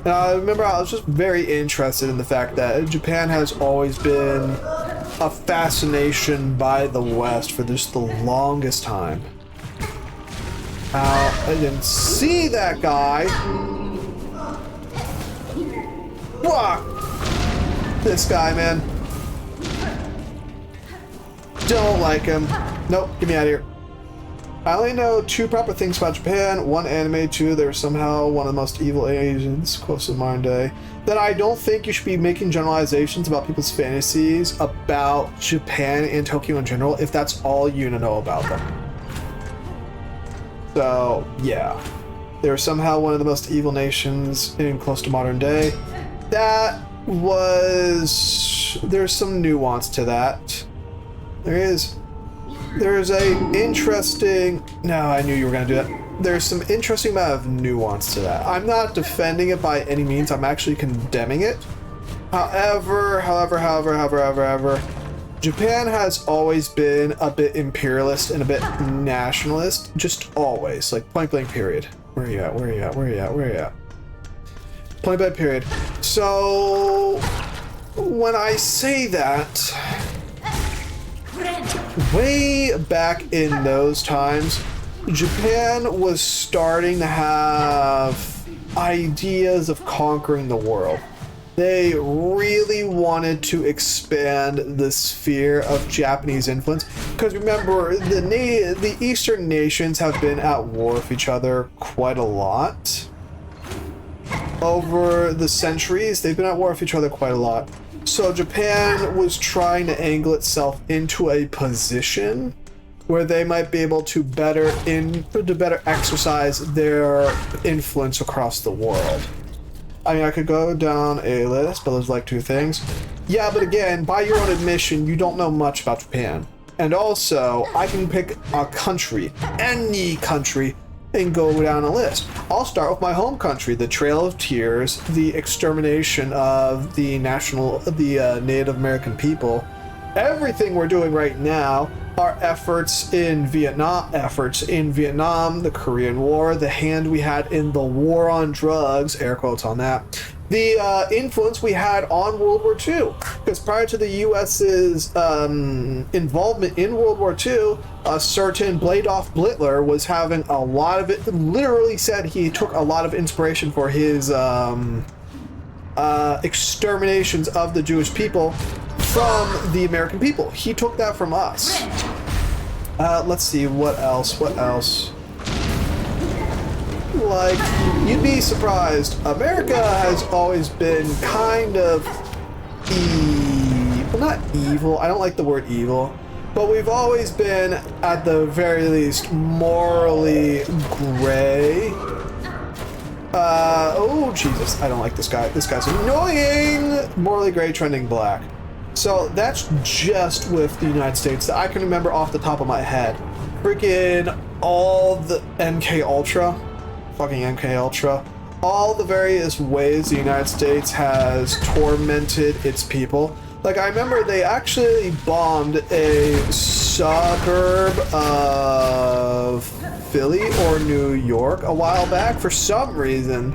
And I remember I was just very interested in the fact that Japan has always been a fascination by the West for just the longest time. I didn't see that guy. Fuck! This guy, man. Don't like him. Nope, get me out of here. I only know 2 proper things about Japan. 1, anime. 2, they're somehow one of the most evil Asians close to modern day. That I don't think you should be making generalizations about people's fantasies about Japan and Tokyo in general if that's all you know about them. So, yeah. They're somehow one of the most evil nations in close to modern day. That was... There's some nuance to that. There's a interesting... No, I knew you were going to do that. There's some interesting amount of nuance to that. I'm not defending it by any means. I'm actually condemning it. However, Japan has always been a bit imperialist and a bit nationalist. Just always. Like, point blank period. Where are you at? Where are you at? Where are you at? Where are you at? Point blank period. So, when I say that... Way back in those times, Japan was starting to have ideas of conquering the world. They really wanted to expand the sphere of Japanese influence. Because remember, the Eastern nations have been at war with each other quite a lot. Over the centuries, they've been at war with each other quite a lot. So Japan was trying to angle itself into a position where they might be able to better exercise their influence across the world. I mean, I could go down a list, but there's like 2 things. Yeah, but again, by your own admission, you don't know much about Japan. And also, I can pick a country, any country, and go down a list. I'll start with my home country, the Trail of Tears, the extermination of the Native American people. Everything we're doing right now are efforts in Vietnam, the Korean War, the hand we had in the war on drugs, air quotes on that, the influence we had on World War II. Because prior to the U.S.'s involvement in World War II, a certain Adolf Hitler was having a lot of it. Literally said he took a lot of inspiration for his exterminations of the Jewish people from the American people. He took that from us. Let's see, what else? Like, you'd be surprised. America has always been kind of well, not evil. I don't like the word evil. But we've always been, at the very least, morally gray. Oh, Jesus. I don't like this guy. This guy's annoying. Morally gray, trending black. So that's just with the United States that I can remember off the top of my head. Freaking all the MK Ultra. Fucking MK Ultra. All the various ways the United States has tormented its people. Like, I remember they actually bombed a suburb of Philly or New York a while back for some reason.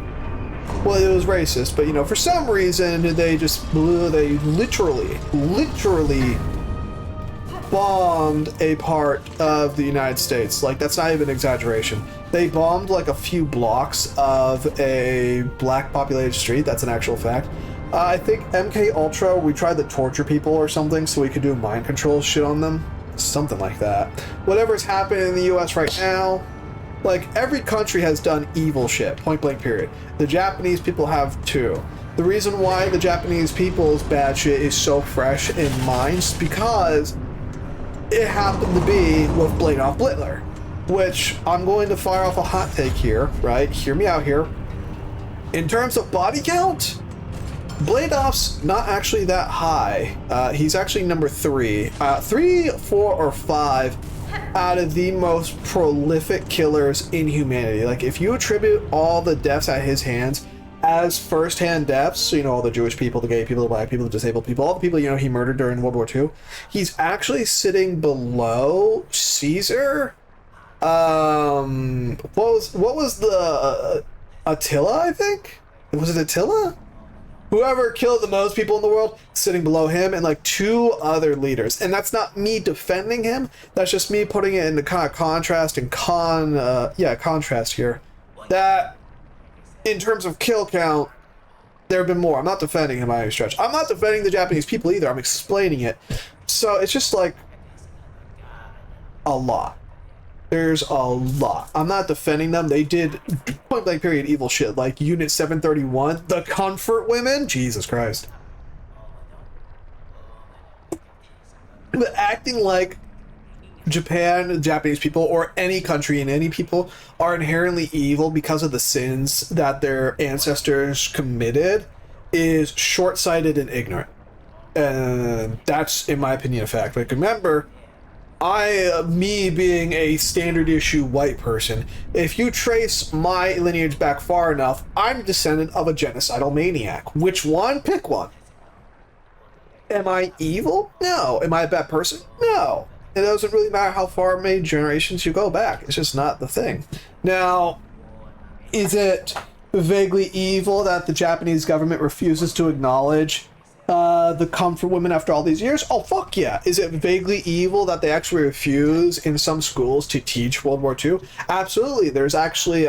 Well, it was racist, but, you know, for some reason, they literally bombed a part of the United States. Like, that's not even an exaggeration. They bombed, like, a few blocks of a black populated street. That's an actual fact. I think MK Ultra, we tried to torture people or something so we could do mind control shit on them. Something like that. Whatever's happening in the US right now, like, every country has done evil shit, point blank period. The Japanese people have too. The reason why the Japanese people's bad shit is so fresh in minds because it happened to be with Adolf Hitler, which I'm going to fire off a hot take here, right? Hear me out here. In terms of body count, Adolf's not actually that high. He's actually number 3. 3, 4, or 5 out of the most prolific killers in humanity. Like, if you attribute all the deaths at his hands as first-hand deaths, so, you know, all the Jewish people, the gay people, the black people, the disabled people, all the people, you know, he murdered during World War II, he's actually sitting below Caesar. What was the Attila, I think? Was it Attila? Whoever killed the most people in the world, sitting below him, and like 2 other leaders. And that's not me defending him. That's just me putting it into kind of contrast and contrast here. That, in terms of kill count, there have been more. I'm not defending him by any stretch. I'm not defending the Japanese people either. I'm explaining it. So it's just like a lot. There's a lot. I'm not defending them. They did point blank period evil shit, like Unit 731, the Comfort Women. Jesus Christ. But acting like Japan, the Japanese people, or any country and any people are inherently evil because of the sins that their ancestors committed is short-sighted and ignorant. And that's, in my opinion, a fact. Like, remember, me being a standard issue white person, if you trace my lineage back far enough, I'm a descendant of a genocidal maniac. Which one? Pick one. Am I evil? No. Am I a bad person? No. It doesn't really matter how far many generations you go back. It's just not the thing. Now, is it vaguely evil that the Japanese government refuses to acknowledge the Comfort Women after all these years? Oh, fuck yeah. Is it vaguely evil that they actually refuse in some schools to teach World War II? Absolutely. There's actually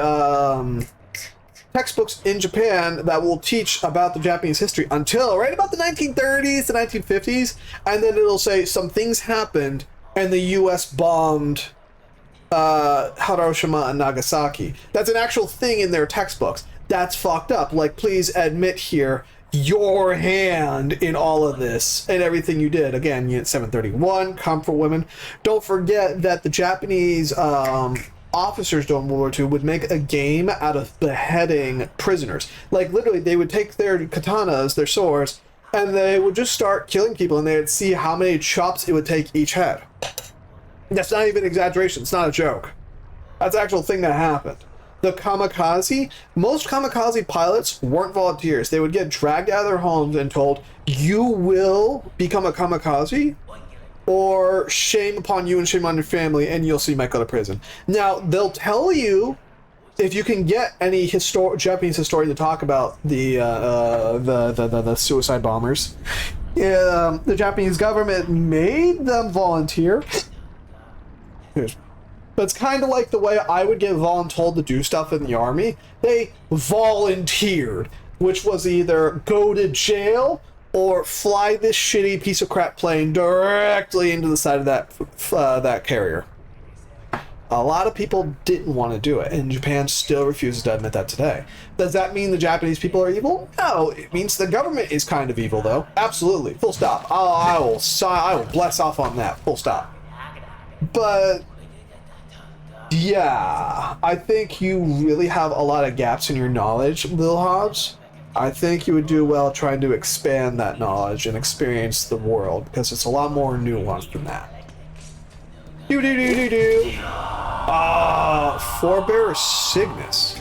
textbooks in Japan that will teach about the Japanese history until right about the 1930s, the 1950s, and then it'll say some things happened and the US bombed Hiroshima and Nagasaki. That's an actual thing in their textbooks. That's fucked up. Like, please admit here your hand in all of this and everything you did. Again, Unit 731, Comfort Women. Don't forget that the Japanese officers during World War II would make a game out of beheading prisoners. Like, literally, they would take their katanas, their swords, and they would just start killing people, and they would see how many chops it would take each head. That's not even exaggeration. It's not a joke. That's an actual thing that happened. The kamikaze, most kamikaze pilots weren't volunteers. They would get dragged out of their homes and told, you will become a kamikaze, or shame upon you and shame on your family, and you'll see you might go to prison. Now, they'll tell you, if you can get any Japanese historian to talk about the suicide bombers, the Japanese government made them volunteer. But it's kind of like the way I would get voluntold to do stuff in the army. They volunteered, which was either go to jail or fly this shitty piece of crap plane directly into the side of that carrier. A lot of people didn't want to do it, and Japan still refuses to admit that today. Does that mean the Japanese people are evil? No, it means the government is kind of evil, though. Absolutely. Full stop. I will bless off on that. Full stop. But yeah, I think you really have a lot of gaps in your knowledge, Lil Hobbs. I think you would do well trying to expand that knowledge and experience the world, because it's a lot more nuanced than that. Forebear Cygnus.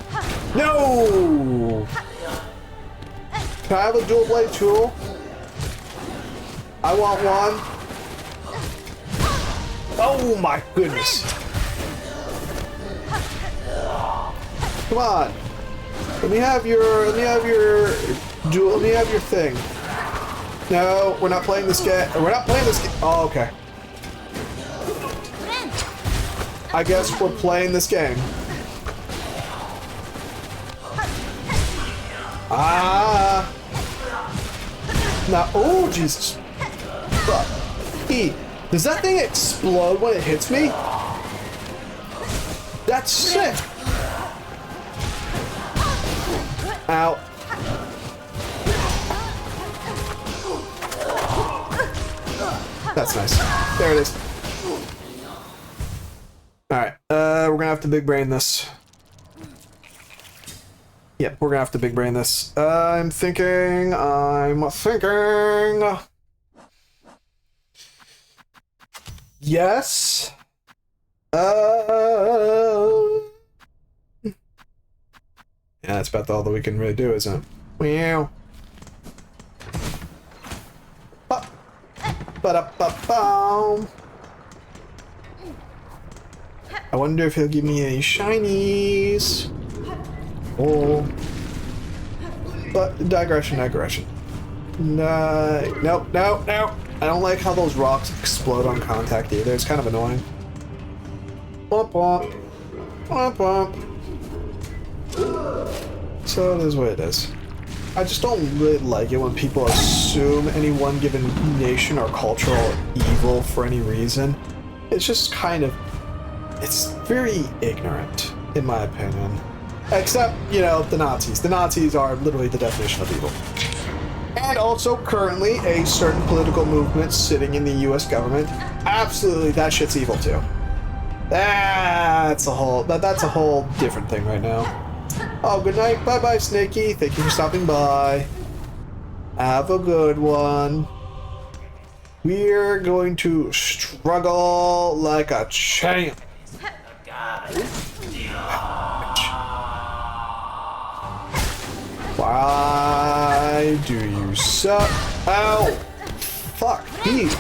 No! Can I have a dual blade tool? I want one. Oh my goodness. Come on. Let me have your thing. No, we're not playing this game. We're not playing this game. Oh, okay. I guess we're playing this game. Ah. Now, oh Jesus. Fuck. Does that thing explode when it hits me? That's sick. Ow. That's nice. There it is. Alright, we're gonna have to big brain this. Yep, we're gonna have to big brain this. I'm thinking. Yes. Yeah, that's about all that we can really do, isn't it? Meow. Ba-da-ba-boom. I wonder if he'll give me any shinies. Oh. But digression. Nope. I don't like how those rocks explode on contact either. It's kind of annoying. Womp womp. Womp womp. So it is what it is. I just don't really like it when people assume any one given nation or cultural evil for any reason. It's just kind of... It's very ignorant, in my opinion. Except, you know, the Nazis. The Nazis are literally the definition of evil. And also, currently, a certain political movement sitting in the US government. Absolutely, that shit's evil too. That's a whole different thing right now. Oh, good night. Bye-bye, Snakey. Thank you for stopping by. Have a good one. We're going to struggle like a champ. Why do you suck? Ow! Fuck, he's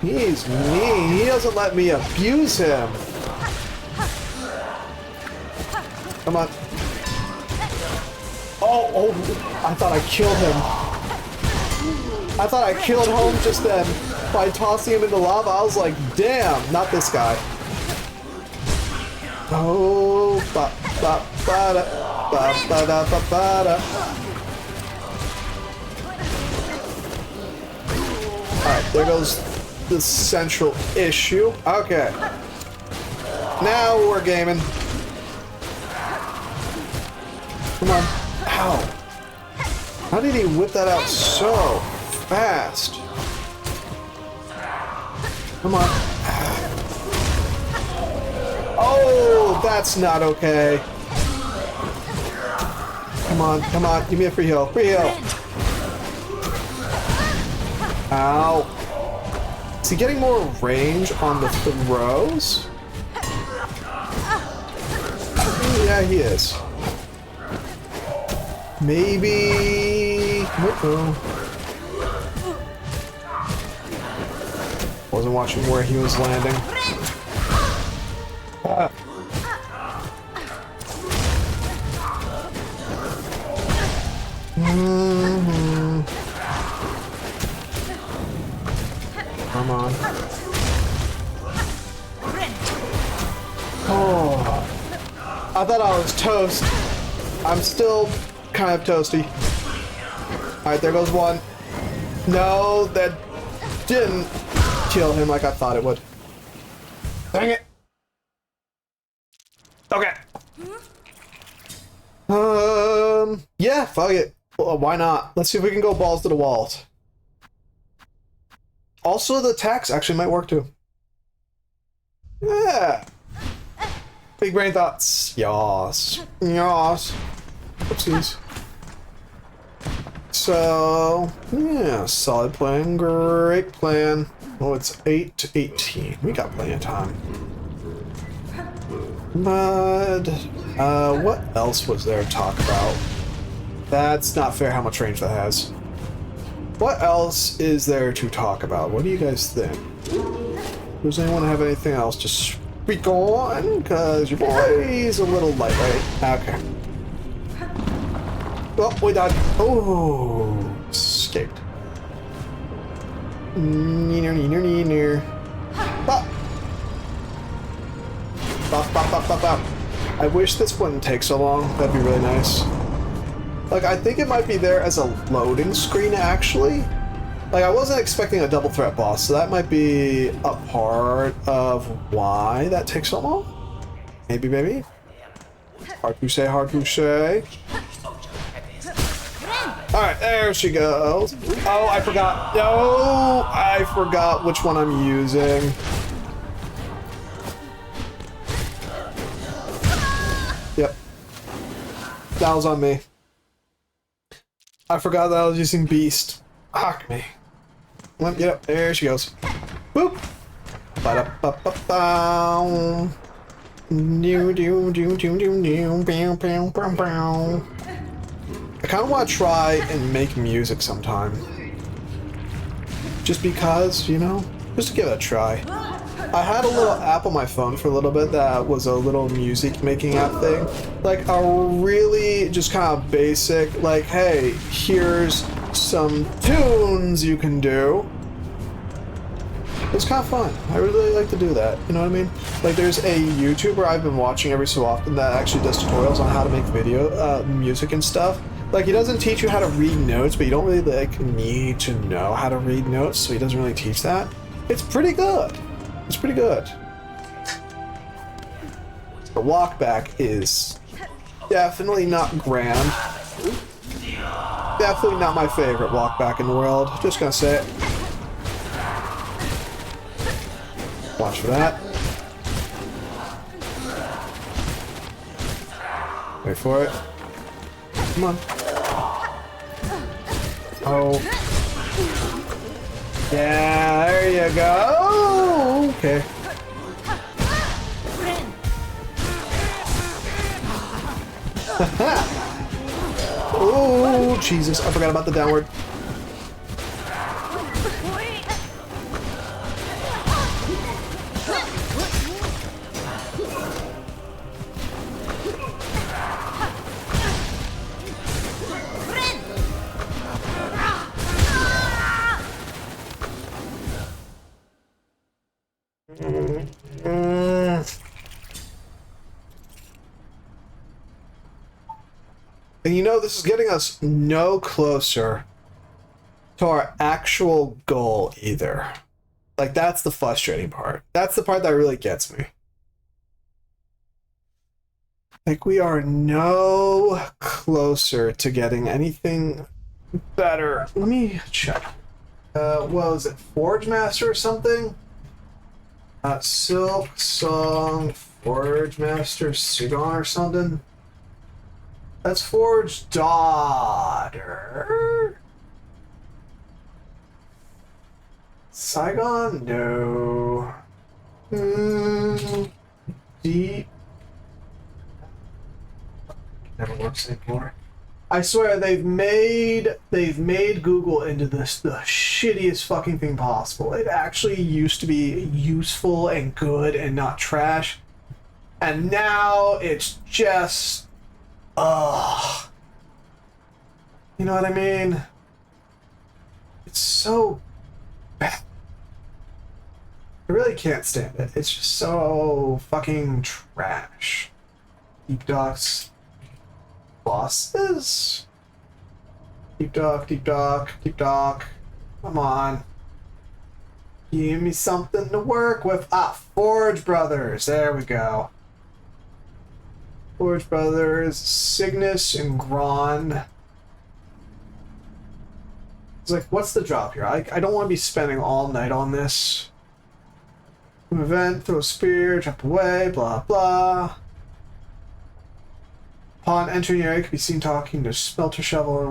mean. He doesn't let me abuse him. Come on. Oh, I thought I killed him. I thought I killed home just then by tossing him into lava. I was like, damn, not this guy. Oh, ba-da. Alright, there goes the central issue. Okay. Now we're gaming. Come on. Ow. How did he whip that out so fast? Come on. Oh, that's not okay. Come on, give me a free heal. Free heal. Ow. Is he getting more range on the throws? Yeah, he is. Maybe... Uh-oh. Wasn't watching where he was landing. Ah. Come on. Oh. I thought I was toast. I'm still kind of toasty. Alright, there goes one. No, that didn't kill him like I thought it would. Dang it. Okay. Yeah, fuck it. Well, why not? Let's see if we can go balls to the walls. Also, the attacks actually might work too. Yeah. Big brain thoughts. Yas. Yas. Oopsies. So, yeah, solid plan. Great plan. Oh, it's 8 to 18. We got plenty of time. But, what else was there to talk about? That's not fair how much range that has. What else is there to talk about? What do you guys think? Does anyone have anything else to speak on? Because your boy's a little lightweight. Okay. Oh, we died. Oh, escaped. Neener, neener, neener. Bop. Bop, bop, bop, bop, bop. I wish this wouldn't take so long. That'd be really nice. Like, I think it might be there as a loading screen, actually. Like, I wasn't expecting a double threat boss, so that might be a part of why that takes so long. Maybe, maybe. Hard to say, hard to say. Alright, there she goes. Oh, I forgot. No, I forgot which one I'm using. Yep. That was on me. I forgot that I was using Beast. Fuck me. Let me get up. There she goes. Boop. Ba-da-ba-ba-bow. I kind of want to try and make music sometime. Just because, you know? Just to give it a try. I had a little app on my phone for a little bit that was a little music making app thing. Like a really just kind of basic, like, hey, here's some tunes you can do. It's kind of fun. I really like to do that. You know what I mean? Like there's a YouTuber I've been watching every so often that actually does tutorials on how to make video, music and stuff. Like he doesn't teach you how to read notes, but you don't really like need to know how to read notes, so he doesn't really teach that. It's pretty good. It's pretty good. The walk back is definitely not grand. Definitely not my favorite walk back in the world. Just gonna say it. Watch for that. Wait for it. Come on. Oh. Yeah, there you go. Okay. Oh, Jesus. I forgot about the downward. And you know, this is getting us no closer to our actual goal either. Like, that's the frustrating part. That's the part that really gets me. Like, we are no closer to getting anything better. Let me check. What was it? Forge Master or something? Silk Song Forge Master Saigon or something? That's Forge daughter. Saigon? No. Deep. Never works anymore. I swear they've made Google into the shittiest fucking thing possible. It actually used to be useful and good and not trash. And now it's just ugh. You know what I mean? It's so bad. I really can't stand it. It's just so fucking trash. Deep Doc's bosses? Deep Doc, Deep Doc, Deep Doc. Come on. Give me something to work with. Ah, Forge Brothers. There we go. Forge Brothers, Cygnus and Gron. It's like, what's the drop here? I don't want to be spending all night on this. Event, throw a spear, jump away, blah blah. Upon entering the area, can be seen talking to Smelter Shovel.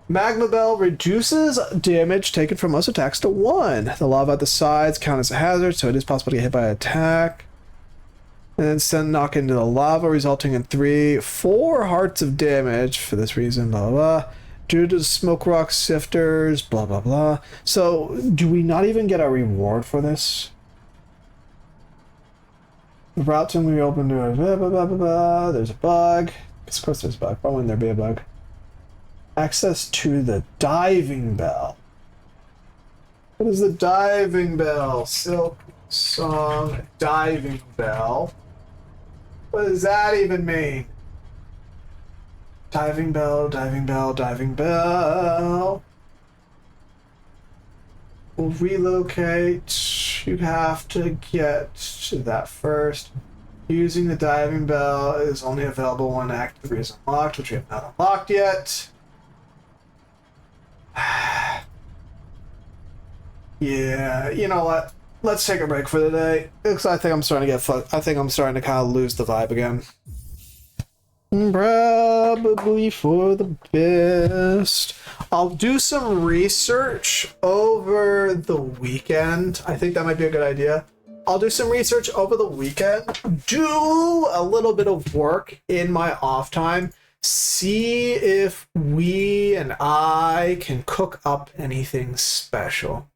Magma Bell reduces damage taken from most attacks to 1. The lava at the sides count as a hazard, so it is possible to get hit by an attack. And then send knock into the lava, resulting in 4 hearts of damage for this reason, blah, blah, blah. Due to smoke rock sifters, blah, blah, blah. So, do we not even get a reward for this? The route to be open to blah, blah, blah, blah, blah. There's a bug. Of course there's a bug. Why wouldn't there be a bug? Access to the diving bell. What is the diving bell? Silk Song diving bell. What does that even mean? Diving bell, diving bell, diving bell. We'll relocate. You have to get to that first. Using the diving bell is only available when active is unlocked, which we have not unlocked yet. Yeah, you know what? Let's take a break for the day. Because I think I'm starting to kind of lose the vibe again. Probably for the best. I'll do some research over the weekend. I think that might be a good idea. I'll do some research over the weekend. Do a little bit of work in my off time. See if we and I can cook up anything special.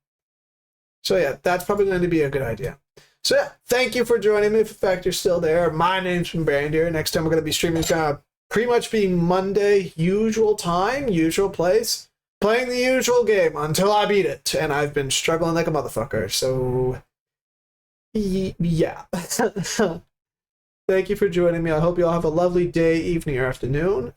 So yeah, that's probably going to be a good idea. So yeah, thank you for joining me. If in fact you're still there, my name's Brandir. Next time we're going to be streaming, it's going to pretty much be Monday, usual time, usual place, playing the usual game until I beat it. And I've been struggling like a motherfucker, so yeah. Thank you for joining me. I hope you all have a lovely day, evening, or afternoon.